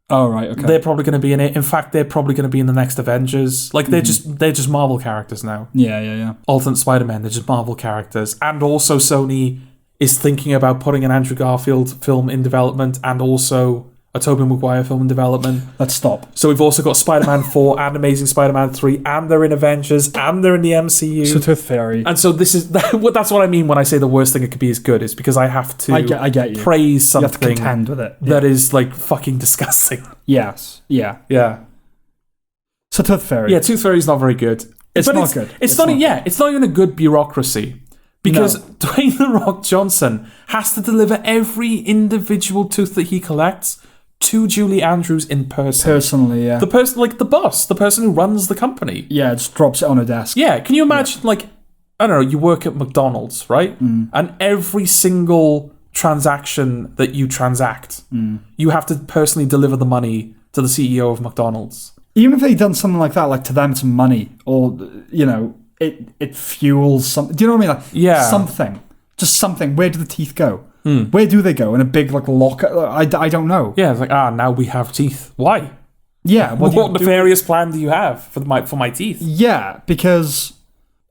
Oh, right, okay. They're probably going to be in it. In fact, they're probably going to be in the next Avengers. They're just Marvel characters now. Yeah. Ultimate Spider-Man, they're just Marvel characters. And also Sony is thinking about putting an Andrew Garfield film in development and also a Tobey Maguire film in development. Let's stop. So we've also got Spider-Man 4 and Amazing Spider-Man 3, and they're in Avengers, and they're in the MCU. So Tooth Fairy. And so this is that's what I mean when I say the worst thing it could be is good, is because I have to I get you. Praise something you have to contend with it. that is fucking disgusting. Yes. Yeah. So Tooth Fairy. Yeah, Tooth Fairy's not very good. It's not good. It's not even a good bureaucracy. Because Dwayne The Rock Johnson has to deliver every individual tooth that he collects to Julie Andrews in person. Personally, yeah. The person, like the boss, the person who runs the company. Yeah, just drops it on her desk. Yeah, can you imagine, like, I don't know, you work at McDonald's, right? And every single transaction that you transact, you have to personally deliver the money to the CEO of McDonald's. Even if they'd done something like that, like to them it's money, or, you know, it fuels something. Do you know what I mean? Like, something. Just something. Where do the teeth go? Where do they go? In a big, like, locker? I don't know. Yeah, it's like, now we have teeth. Why? Yeah. What nefarious plan do you have for my teeth? Yeah, because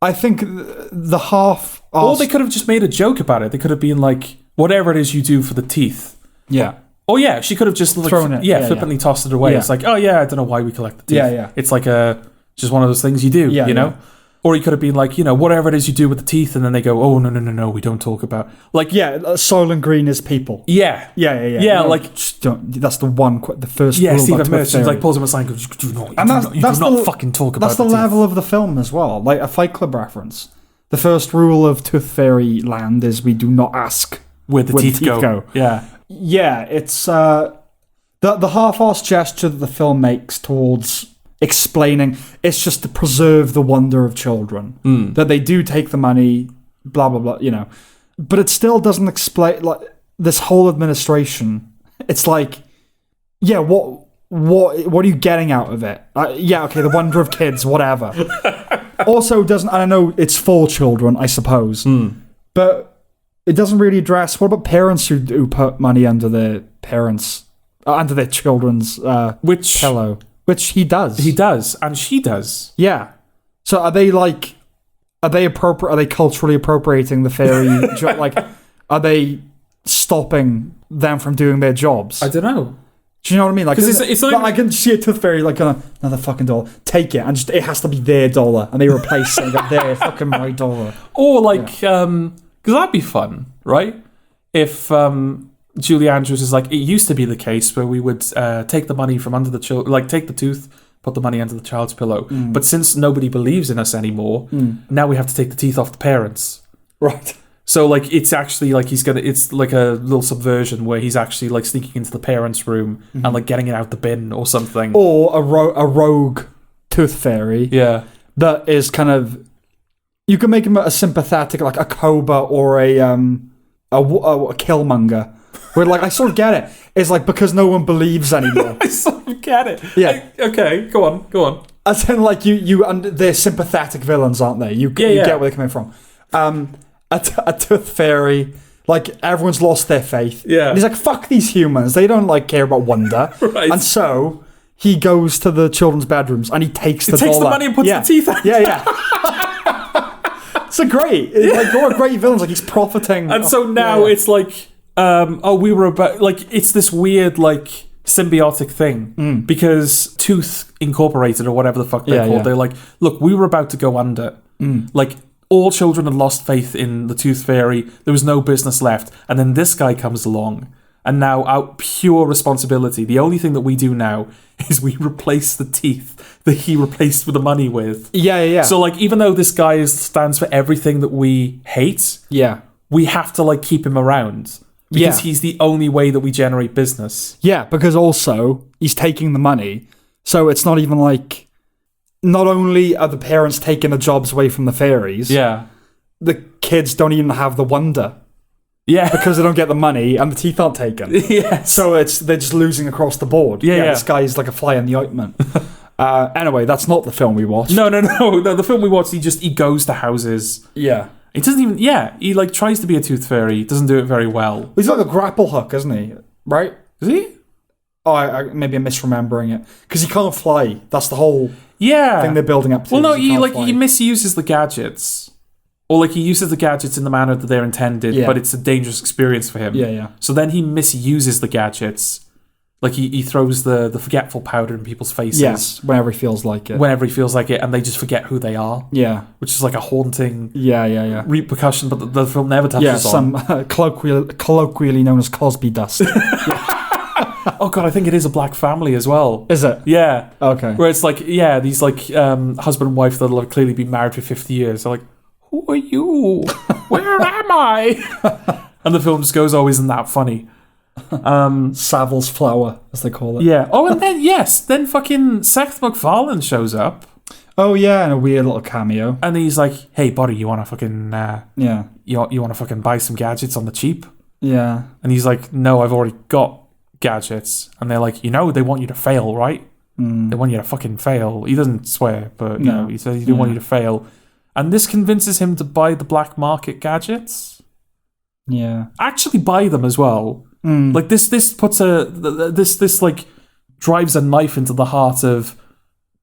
I think the half... Or they could have just made a joke about it. They could have been like, whatever it is you do for the teeth. Yeah. Oh, yeah, she could have just thrown it. Flippantly tossed it away. Yeah. It's like, oh, yeah, I don't know why we collect the teeth. Yeah. It's like just one of those things you do, you know? Or he could have been like, you know, whatever it is you do with the teeth, and then they go, oh, no, we don't talk about... Like, Soylent Green is people. Yeah. Yeah, no, like... That's the first rule Steve about Merchant, like, pulls him aside and goes, you do not fucking talk about That's the level of the film as well. Like, a Fight Club reference. The first rule of Tooth Fairy Land is we do not ask where the teeth go. Yeah. Yeah, it's... the half-assed gesture that the film makes towards... explaining it's just to preserve the wonder of children that they do take the money, blah blah blah, you know, but it still doesn't explain like this whole administration. It's like, what are you getting out of it? The wonder of kids, whatever. Also doesn't, I know it's for children, I suppose, but it doesn't really address what about parents who put money under their children's pillow. Which he does. He does, and she does. Yeah. So are they culturally appropriating the fairy? Like, are they stopping them from doing their jobs? I don't know. Do you know what I mean? Like, it's like I can see a tooth fairy like another fucking dollar. Take it, and just it has to be their dollar, and they replace it. Like, their fucking my dollar. Or like, because that'd be fun, right? If Julie Andrews is like, it used to be the case where we would take the money from under the child, like take the tooth, put the money under the child's pillow. But since nobody believes in us anymore, now we have to take the teeth off the parents. Right. So like, it's actually like it's like a little subversion where he's actually like sneaking into the parents' room and like getting it out the bin or something. Or a rogue tooth fairy. Yeah. That is kind of, you can make him a sympathetic, like a Cobra or a Killmonger. Where, like, I sort of get it. It's like because no one believes anymore. I sort of get it. Yeah. Okay, go on. As in, like, they're sympathetic villains, aren't they? You get where they're coming from. A tooth fairy, like, everyone's lost their faith. Yeah. And he's like, fuck these humans. They don't, like, care about wonder. Right. And so, he goes to the children's bedrooms and he takes the dollar. He takes the money and puts the teeth out. Yeah. It's a great, like, what great villains. Like, he's profiting. And so now it's like... we were about, like, it's this weird, like, symbiotic thing because Tooth Incorporated or whatever the fuck they're called, they're like, look, we were about to go under. Like, all children had lost faith in the Tooth Fairy. There was no business left. And then this guy comes along. And now our pure responsibility, the only thing that we do now is we replace the teeth that he replaced with the money with. Yeah. So, like, even though this guy stands for everything that we hate, we have to, like, keep him around. Because he's the only way that we generate business. Yeah, because also, he's taking the money. So it's not even like... Not only are the parents taking the jobs away from the fairies... the kids don't even have the wonder. Because they don't get the money and the teeth aren't taken. So they're just losing across the board. This guy is like a fly in the ointment. Anyway, that's not the film we watched. No. The film we watched, he goes to houses. He doesn't even... he, like, tries to be a tooth fairy. Doesn't do it very well. He's like a grapple hook, isn't he? Right? Is he? Oh, maybe I'm misremembering it. Because he can't fly. That's the whole thing they're building up to. Well, no, he misuses the gadgets. Or, like, he uses the gadgets in the manner that they're intended, but it's a dangerous experience for him. So then he misuses the gadgets. Like, he throws the forgetful powder in people's faces. Yes, whenever he feels like it. And they just forget who they are. Which is like a haunting repercussion, but the film never touches on. Some colloquially known as Cosby dust. Oh, God, I think it is a black family as well. Is it? Yeah. Okay. Where it's like, these, like, husband and wife that'll have clearly been married for 50 years. They're like, who are you? Where am I? And the film just goes, oh, isn't that funny? Savills flower, as they call it. Yeah. Oh, and then fucking Seth MacFarlane shows up. Oh yeah, and a weird little cameo. And he's like, hey, buddy, you want to fucking... Yeah. You want to fucking buy some gadgets on the cheap? Yeah. And he's like, no, I've already got gadgets. And they're like, they want you to fail, right? They want you to fucking fail. He doesn't swear, but you know, he says he didn't want you to fail. And this convinces him to buy the black market gadgets. Yeah. Actually buy them as well. Like this puts this like drives a knife into the heart of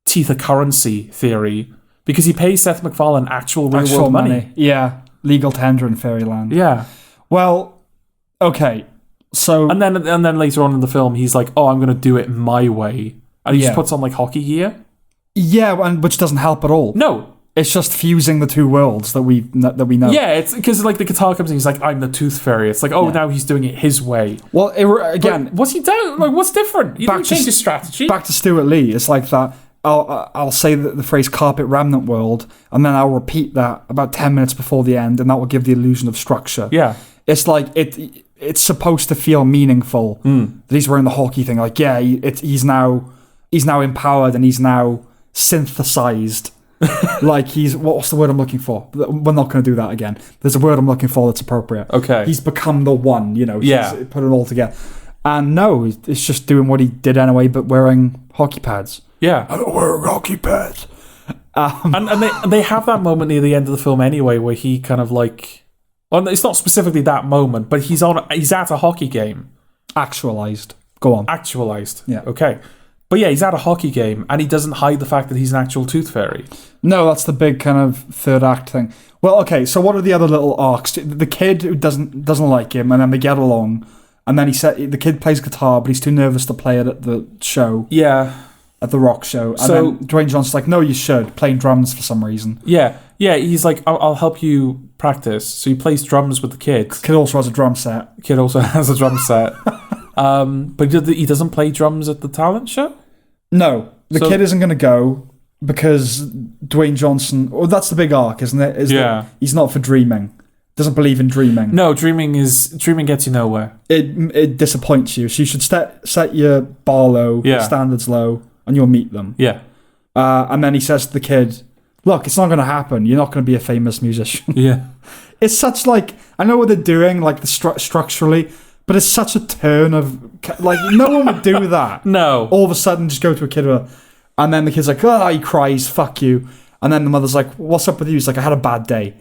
Tether currency theory, because he pays Seth MacFarlane actual real world money. Yeah. Legal tender in Fairyland. Yeah. Well, okay. So and then later on in the film, he's like, "Oh, I'm going to do it my way," and he just puts on like hockey gear. Yeah, and which doesn't help at all. No, it's just fusing the two worlds that we know. Yeah, it's because like the guitar comes in, he's like, "I'm the Tooth Fairy." It's like, oh, now he's doing it his way. Well, again, but what's he doing? Like, what's different? You didn't change his strategy. Back to Stuart Lee. It's like that. I'll say the phrase "carpet remnant world," and then I'll repeat that about 10 minutes before the end, and that will give the illusion of structure. Yeah, it's like it's supposed to feel meaningful that he's wearing the hockey thing. Like, yeah, he's now empowered and he's now synthesized. Like what's the word I'm looking for? We're not going to do that again. There's a word I'm looking for that's appropriate. Okay, he's become the one. Yeah, put it all together. And no, it's just doing what he did anyway, but wearing hockey pads. Yeah, I don't wear hockey pads. And they have that moment near the end of the film anyway, where he kind of like, it's not specifically that moment, but he's at a hockey game. Actualized. Go on. Actualized. Yeah. Okay. But yeah, he's at a hockey game, and he doesn't hide the fact that he's an actual Tooth Fairy. No, that's the big kind of third act thing. Well, okay, so what are the other little arcs? The kid who doesn't like him, and then they get along, and then the kid plays guitar, but he's too nervous to play it at the show. Yeah. At the rock show. And so then Dwayne Johnson's like, no, you should, playing drums for some reason. Yeah. Yeah, he's like, I'll help you practice. So he plays drums with the kid. Kid also has a drum set. Kid also has a drum set. But he doesn't play drums at the talent show? No. The kid isn't going to go because Dwayne Johnson... Well, that's the big arc, isn't it? That he's not for dreaming. Doesn't believe in dreaming. No, dreaming gets you nowhere. It disappoints you. So you should set your bar low, your standards low, and you'll meet them. Yeah. And then he says to the kid, look, it's not going to happen. You're not going to be a famous musician. Yeah. It's such like... I know what they're doing, like the structurally... But it's such a turn of... Like, no one would do that. No. All of a sudden, just go to a kid and then the kid's like, oh, he cries, fuck you. And then the mother's like, what's up with you? He's like, I had a bad day.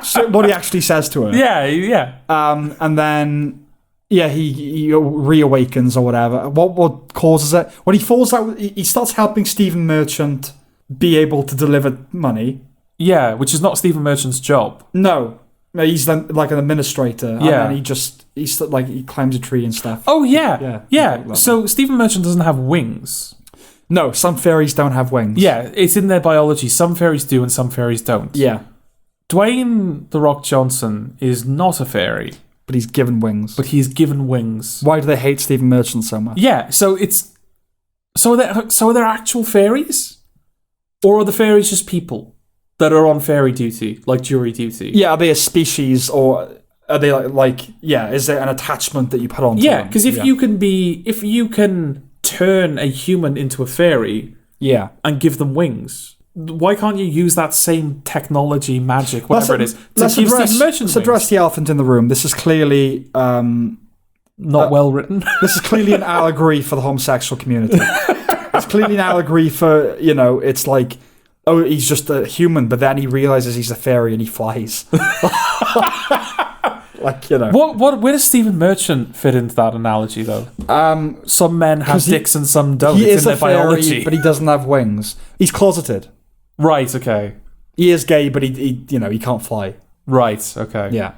So what he actually says to her. Yeah, yeah. And then, yeah, he reawakens or whatever. What causes it? When he falls out, he starts helping Stephen Merchant be able to deliver money. Yeah, which is not Stephen Merchant's job. No. He's like an administrator. Yeah. And then he climbs a tree and stuff. Oh, yeah. Yeah. So Stephen Merchant doesn't have wings. No, some fairies don't have wings. Yeah, it's in their biology. Some fairies do and some fairies don't. Yeah. Dwayne "The Rock" Johnson is not a fairy. But he's given wings. But he's given wings. Why do they hate Stephen Merchant so much? Yeah, so are there actual fairies? Or are the fairies just people that are on fairy duty, like jury duty? Yeah, are they a species, or are they is there an attachment that you put on to them? Yeah, because if you can turn a human into a fairy and give them wings, why can't you use that same technology, magic, whatever it is, to give Stephen Merchant Let's address the elephant in the room. This is clearly... not well written. This is clearly an allegory for the homosexual community. It's clearly an allegory for, it's like, oh, he's just a human, but then he realizes he's a fairy and he flies. Where does Stephen Merchant fit into that analogy, though? Some men have dicks and some don't. He it's is in their a fairy, biology. but he doesn't have wings. He's closeted. Right, okay. He is gay, but he can't fly. Right, okay. Yeah.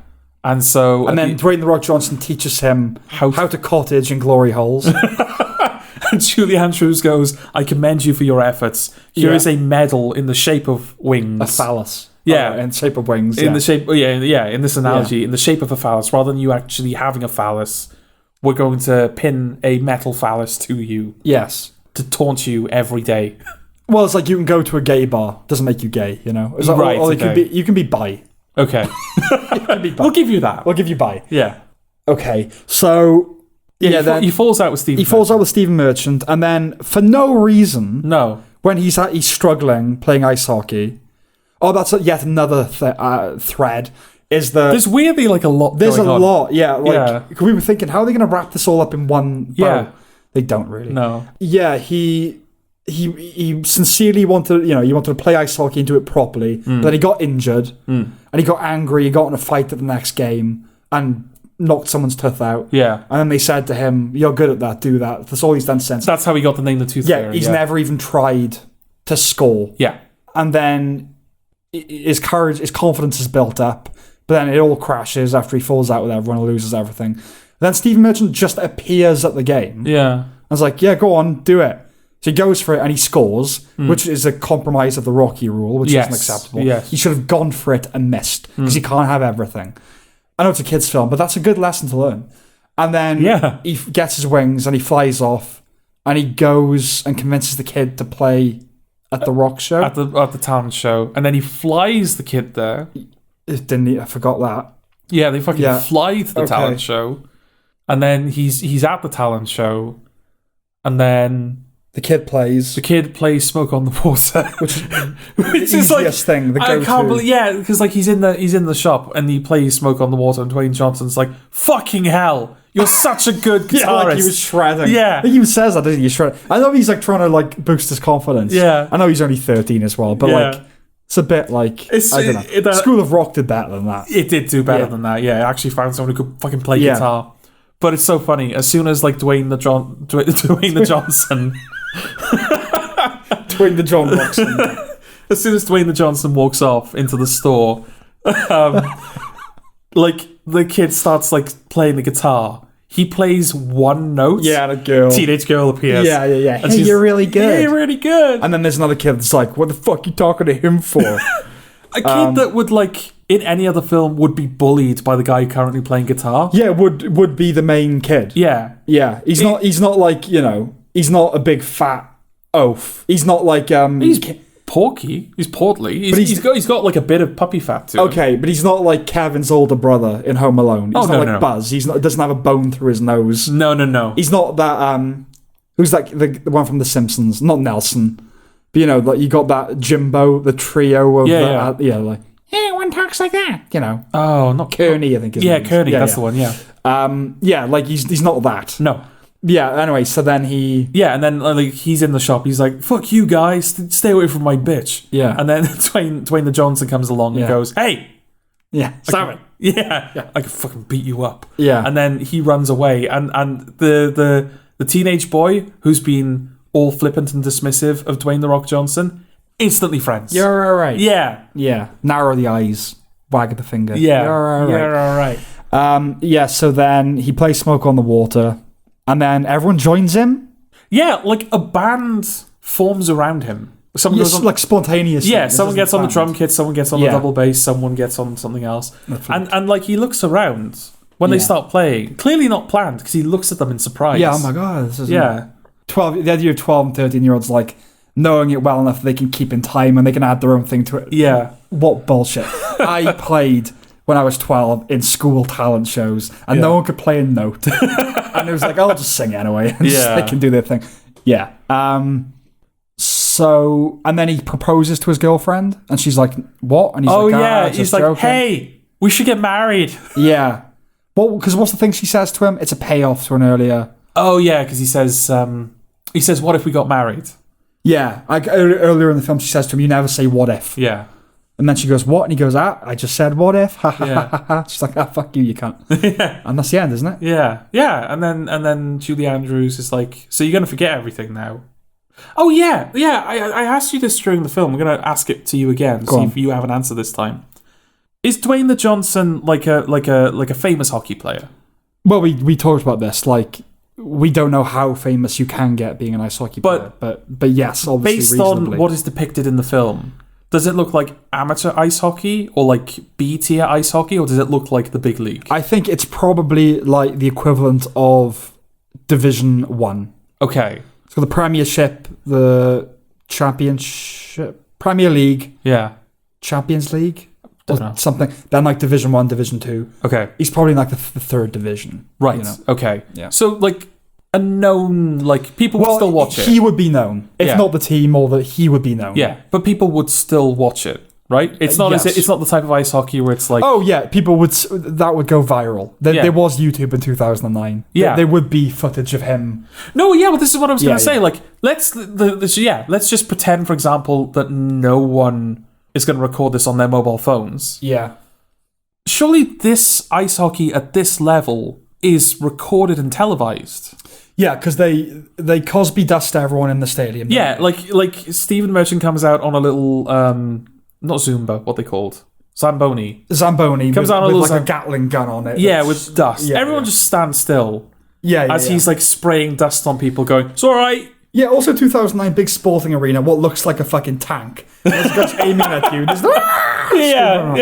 And so... And then Dwayne "The Rock" Johnson teaches him how to cottage in glory holes. And Julie Andrews goes, I commend you for your efforts. Here is a medal in the shape of wings. A phallus. Yeah. In the shape of wings. In the shape... in this analogy, in the shape of a phallus. Rather than you actually having a phallus, we're going to pin a metal phallus to you. Yes. To taunt you every day. Well, it's like you can go to a gay bar. Doesn't make you gay, you know? It's like, Right, or okay. you can be bi. Okay. You can be bi. We'll give you that. We'll give you bi. Yeah. Okay, so... Yeah, then he falls out with Stephen he falls out with Stephen Merchant, and then, for no reason, No. when he's struggling playing ice hockey... Oh, that's yet another thread, is the... There's weirdly, like, a lot There's going a on. lot, yeah. Like, Yeah. we were thinking, how are they going to wrap this all up in one bow? Yeah. They don't really. No. Yeah, he sincerely wanted, he wanted to play ice hockey and do it properly, but then he got injured, and he got angry, he got in a fight at the next game, and knocked someone's tooth out. Yeah. And then they said to him, you're good at that, do that. That's all he's done since. That's how he got the name the Tooth Fairy. He's never even tried to score. Yeah. And then his confidence is built up, but then it all crashes after he falls out with everyone and loses everything. Then Stephen Merchant just appears at the game. Yeah. I was like, yeah, go on, do it. So he goes for it and he scores, which is a compromise of the Rocky rule, which isn't acceptable. Yes. He should have gone for it and missed, because he can't have everything. I know it's a kid's film, but that's a good lesson to learn. And then he gets his wings and he flies off, and he goes and convinces the kid to play at the rock show. At the talent show. And then he flies the kid there. I forgot that. Yeah, they fucking fly to the Okay. talent show. And then he's at the talent show. And then The kid plays. the kid plays Smoke on the Water. Which Which the is like easiest thing. The I go-to. can't believe, because like he's in the shop and he plays Smoke on the Water, and Dwayne Johnson's like, fucking hell, you're such a good guitarist. Yeah, like he was shredding. Yeah. I think he even says that, doesn't he? He's shredding. I know he's like trying to like boost his confidence. Yeah. I know he's only 13 as well, but like it's a bit like I don't know. School of Rock did better than that. It did do better than that. Yeah, I actually found someone who could fucking play Yeah. guitar. But it's so funny. As soon as like Dwayne the Johnson, Dwayne the John Roxon. as soon as Dwayne the Johnson walks off into the store, like the kid starts like playing the guitar. He plays one note. Yeah, and a girl. Teenage girl appears. Yeah. And Hey, she's, you're really good. Yeah, you're really good. And then there's another kid that's like, what the fuck are you talking to him for? A kid that would like in any other film would be bullied by the guy currently playing guitar. Yeah, would be the main kid. Yeah. Yeah. He's not like, he's not a big fat oaf. He's not like He's porky. He's portly. He's got like a bit of puppy fat to him. okay, but he's not like Kevin's older brother in Home Alone. He's not like Buzz. Doesn't have a bone through his nose. No. He's not that who's that the one from The Simpsons? Not Nelson. But like you got that Jimbo, the trio of like one talks like that, Oh, not Kearney, I think is Kearney, that's the one, yeah. Like he's not that. No. Yeah, anyway, so then he and then like he's in the shop, he's like, fuck you guys, stay away from my bitch. Yeah. And then Dwayne the Johnson comes along and goes, hey, stop it. Yeah, I can fucking beat you up. Yeah. And then he runs away, and the teenage boy who's been all flippant and dismissive of Dwayne the Rock Johnson, instantly friends. You're alright. Yeah. Narrow the eyes, wag the finger. Yeah. You're alright. So then he plays Smoke on the Water, and then everyone joins him. Yeah, like a band forms around him. Someone goes on, like spontaneously. yeah, someone gets on the drum kit, someone gets on the double bass, someone gets on something else. And like he looks around when they start playing. Clearly not planned, because he looks at them in surprise. Yeah, oh my god, this is 12. The idea of 12 and 13-year-olds like knowing it well enough they can keep in time and they can add their own thing to it. Yeah. What bullshit. I played when I was 12 in school talent shows, and no one could play a note. And it was like, I'll just sing anyway, and they can do their thing. Yeah. So, and then he proposes to his girlfriend, and she's like, what? And he's he's like, joking. hey, we should get married. Yeah. Well, because what's the thing she says to him? It's a payoff to an earlier... Oh, yeah, because he says, what if we got married? Yeah. Earlier in the film, she says to him, you never say what if. Yeah. And then she goes, what? And he goes, I just said what if. Ha ha ha ha. She's like, fuck you, you can't. And that's the end, isn't it? Yeah. Yeah. And then Julie Andrews is like, so you're going to forget everything now? Oh, yeah. Yeah. I asked you this during the film. I'm going to ask it to you again. See if you have an answer this time. Is Dwayne the Johnson like a famous hockey player? Well, we talked about this. Like, we don't know how famous you can get being an ice hockey player. But yes, obviously based reasonably. on what is depicted in the film, does it look like amateur ice hockey or like B-tier ice hockey, or does it look like the big league? I think it's probably like the equivalent of Division 1. Okay. So the Premiership, the Championship, Premier League, Champions League, don't know. Something. Then like Division 1, Division 2. Okay. He's probably in like the third division. Right. You know? Okay. Yeah. So like a known, like people would still watch it. He would be known. If not the team, or that he would be known. Yeah. But people would still watch it. Right? It's not it's not the type of ice hockey where it's like... Oh, yeah. People would... That would go viral. There was YouTube in 2009. Yeah. There would be footage of him. No, yeah, well, this is what I was going to say. Like, let's just pretend, for example, that no one is going to record this on their mobile phones. Yeah. Surely this ice hockey at this level is recorded and televised. Yeah, because they Cosby dust everyone in the stadium. Yeah, like Stephen Merchant comes out on a little... not Zumba, what they called? Zamboni. Comes out with like a Gatling gun on it. Yeah, with dust. Yeah, everyone just stands still. As he's like spraying dust on people going, it's alright. Yeah, also 2009, big sporting arena, what looks like a fucking tank. It's just aiming at you.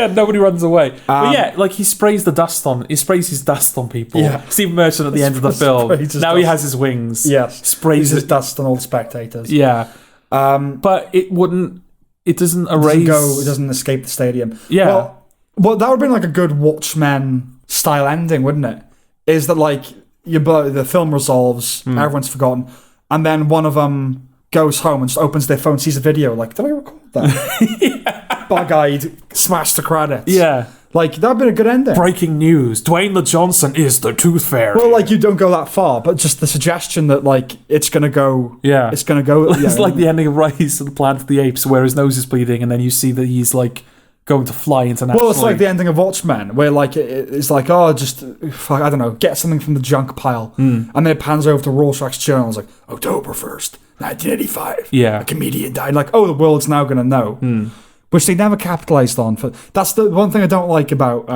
Nobody runs away. But yeah, like he sprays his dust on people. Yeah. Stephen Merchant at the end of the film. Now he has his wings. Yes. Sprays his dust on all the spectators. Yeah. But it doesn't erase... It doesn't escape the stadium. Yeah. Well, that would have been like a good Watchmen style ending, wouldn't it? Is that like the film resolves, everyone's forgotten, and then one of them goes home and just opens their phone, sees a video, like, did I record that? Bug-eyed, smash the credits. Yeah. Like, that would have been a good ending. Breaking news, Dwayne the Johnson is the Tooth Fairy. Well, like, you don't go that far, but just the suggestion that, like, it's going to go... Yeah. It's going to go... It's like the ending of Rise of the Planet of the Apes, where his nose is bleeding, and then you see that he's, like, going to fly internationally. Well, it's like the ending of Watchmen, where, like, it's like, just, I don't know, get something from the junk pile. And then it pans over to Rorschach's journal. It's like, October 1st, 1985. Yeah. A comedian died. Like, the world's now going to know. Which they never capitalized on. That's the one thing I don't like about...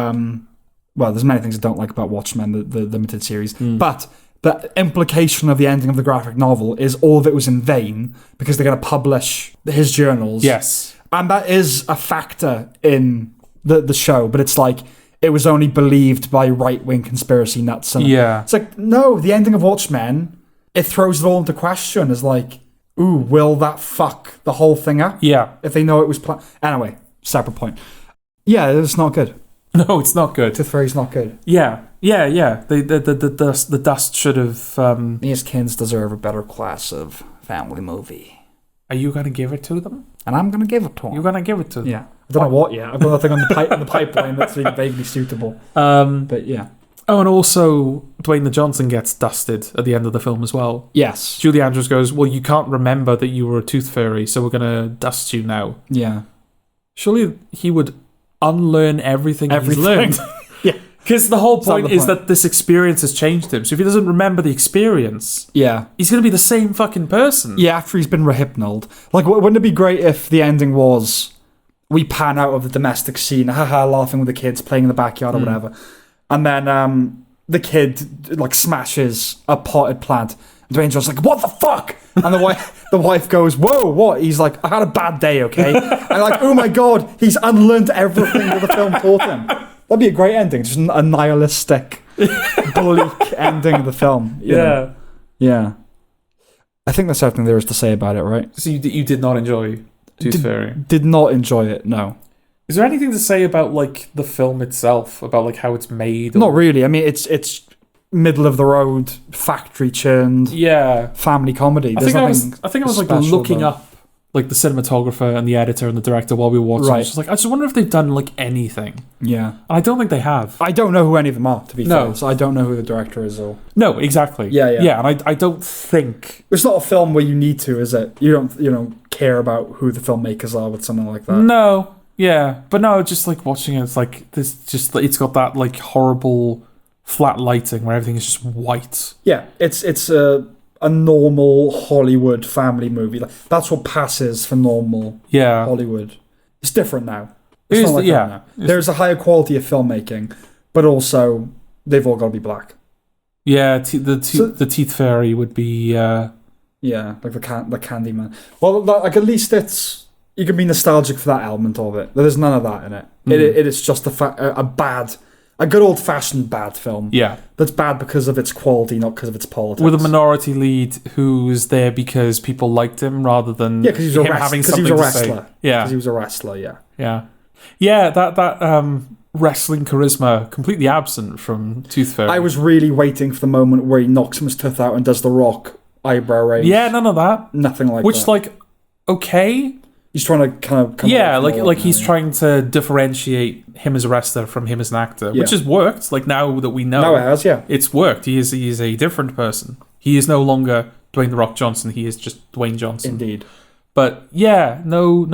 there's many things I don't like about Watchmen, the limited series. But the implication of the ending of the graphic novel is all of it was in vain because they're going to publish his journals. Yes. And that is a factor in the show, but it's like it was only believed by right-wing conspiracy nuts. And it's like, no, the ending of Watchmen, it throws it all into question. It's like, ooh, will that fuck the whole thing up? Yeah. If they know it was planned. Anyway, separate point. Yeah, it's not good. No, it's not good. Tooth Fairy's not good. Yeah. The dust should have... These kids deserve a better class of family movie. Are you going to give it to them? And I'm going to give it to them. You're going to give it to them? Yeah. I don't know what yet. I've got nothing on the pipeline that's vaguely suitable. But yeah. Oh, and also Dwayne the Johnson gets dusted at the end of the film as well. Yes. Julie Andrews goes, well, you can't remember that you were a tooth fairy, so we're going to dust you now. Yeah. Surely he would unlearn everything. He's learned. Yeah. Because the whole point is that this experience has changed him. So if he doesn't remember the experience, he's going to be the same fucking person. Yeah, after he's been rehypnoled. Like, wouldn't it be great if the ending was we pan out of the domestic scene, laughing with the kids, playing in the backyard or whatever, and then the kid smashes a potted plant. And Dwayne Johnson's like, what the fuck? And the wife goes, whoa, what? He's like, I had a bad day, okay? And like, oh my god, he's unlearned everything that the film taught him. That'd be a great ending. Just a nihilistic, bleak ending of the film. You know? Yeah. I think that's everything there is to say about it, right? So you did not enjoy Tooth Fairy? Did not enjoy it, no. Is there anything to say about, like, the film itself? About, like, how it's made? Not really. I mean, it's middle of the road, factory churned, family comedy. I think I was like looking up like the cinematographer and the editor and the director while we were watching. Right. I just wonder if they've done like anything. Yeah. And I don't think they have. I don't know who any of them are, to be fair. So I don't know who the director is or... No, exactly. Yeah, and I don't think... It's not a film where you need to, is it? You don't care about who the filmmakers are with something like that. No. Yeah. But no, just like watching it, it's like this just it's got that like horrible flat lighting where everything is just white. Yeah, it's a normal Hollywood family movie. That's what passes for normal Hollywood. It's different now. It's not like that now. There's a higher quality of filmmaking, but also they've all got to be black. Yeah, the Teeth Fairy would be... like the Candyman. Well, like at least you can be nostalgic for that element of it. There's none of that in it. It is just a A good old-fashioned bad film. Yeah. That's bad because of its quality, not because of its politics. With a minority lead who's there because people liked him rather than because he was a wrestler. Yeah. Because he was a wrestler, yeah. Yeah. Yeah, that wrestling charisma completely absent from Tooth Fairy. I was really waiting for the moment where he knocks his tooth out and does the Rock eyebrow raise. Yeah, none of that. Nothing like that. Which, like, okay. He's trying to kind of... Yeah, like he's trying to differentiate him as a wrestler from him as an actor, which has worked. Like, now that we know... Now it has, yeah. It's worked. He is a different person. He is no longer Dwayne The Rock Johnson. He is just Dwayne Johnson. Indeed. But, yeah, no,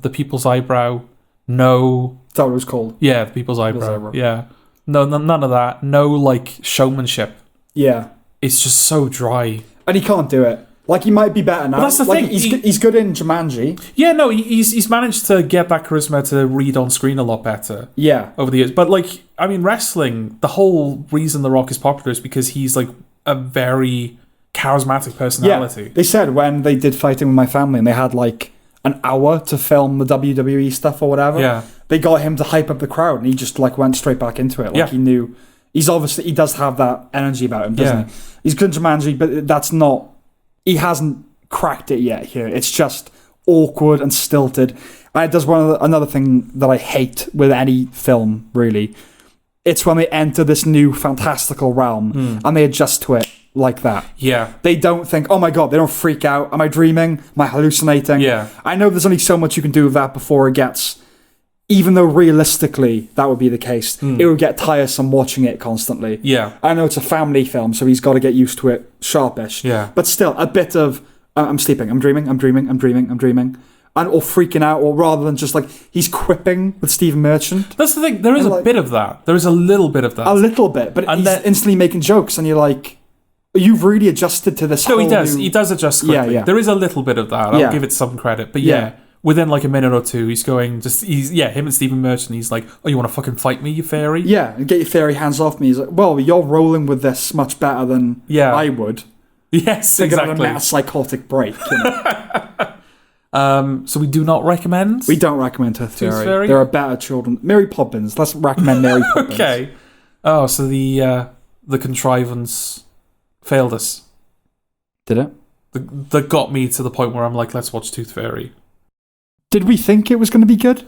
the people's eyebrow, no... Is that what it was called? Yeah, the people's eyebrow. Yeah. No, none of that. No, like, showmanship. Yeah. It's just so dry. And he can't do it. Like, he might be better now. But that's the thing. He's good in Jumanji. Yeah, no, he's managed to get that charisma to read on screen a lot better. Yeah. Over the years. But, like, I mean, wrestling, the whole reason The Rock is popular is because he's, like, a very charismatic personality. Yeah. They said when they did Fighting With My Family and they had, like, an hour to film the WWE stuff or whatever, they got him to hype up the crowd and he just, like, went straight back into it. Like, he knew... He does have that energy about him, doesn't he? He's good in Jumanji, but that's not... He hasn't cracked it yet here. It's just awkward and stilted. And it does another thing that I hate with any film, really. It's when they enter this new fantastical realm and they adjust to it like that. Yeah. They don't think, oh my God, they don't freak out. Am I dreaming? Am I hallucinating? Yeah. I know there's only so much you can do with that before it gets... Even though realistically that would be the case, it would get tiresome watching it constantly. Yeah. I know it's a family film, so he's got to get used to it sharpish. Yeah. But still, a bit of, I'm sleeping, I'm dreaming, or freaking out, or rather than just like, he's quipping with Stephen Merchant. That's the thing, there is a bit of that. There is a little bit of that. A little bit, but he's instantly making jokes, and you're like, you've really adjusted to this. No, he does. He does adjust quickly. Yeah. There is a little bit of that. I'll give it some credit. But within like a minute or two, he's going him and Stephen Merchant, he's like, oh, you want to fucking fight me, you fairy? Yeah, and get your fairy hands off me. He's like, well, you're rolling with this much better than I would. Yes, exactly. A psychotic break. You know? So we do not recommend? We don't recommend Tooth Fairy. There are better children. Mary Poppins. Let's recommend Mary Poppins. Okay. Oh, so the contrivance failed us. Did it? That got me to the point where I'm like, let's watch Tooth Fairy. Did we think it was going to be good?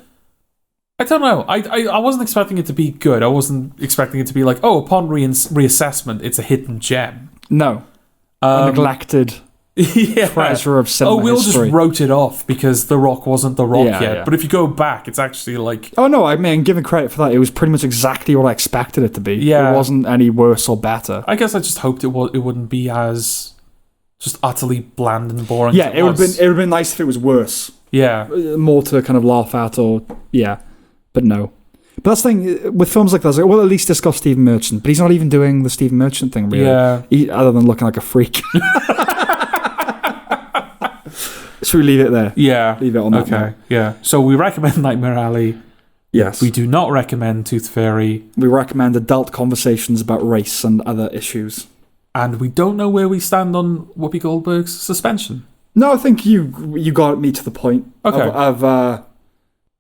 I don't know. I wasn't expecting it to be good. I wasn't expecting it to be like, oh, upon reassessment, it's a hidden gem. No. A neglected treasure of cinema we all history. just wrote it off because The Rock wasn't The Rock yet. Yeah. But if you go back, it's actually like... Oh, no, I mean, giving credit for that, it was pretty much exactly what I expected it to be. Yeah. It wasn't any worse or better. I guess I just hoped it wouldn't be as just utterly bland and boring. Yeah, it would have been nice if it was worse. Yeah. More to kind of laugh at or... Yeah. But no. But that's the thing, with films like this, well, at least it's got Stephen Merchant, but he's not even doing the Stephen Merchant thing, really. Yeah. Other than looking like a freak. Should we leave it there? Yeah. Leave it on that note. Yeah. So we recommend Nightmare Alley. Yes. We do not recommend Tooth Fairy. We recommend adult conversations about race and other issues. And we don't know where we stand on Whoopi Goldberg's suspension. No, I think you got me to the point of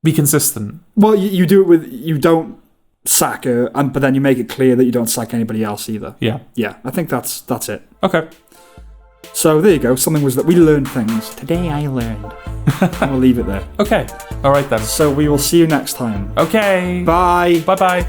be consistent. Well, you do it with... You don't sack her, but then you make it clear that you don't sack anybody else either. Yeah. Yeah, I think that's it. Okay. So there you go. Something was that we learned things. Today I learned. And we'll leave it there. Okay. All right then. So we will see you next time. Okay. Bye. Bye-bye.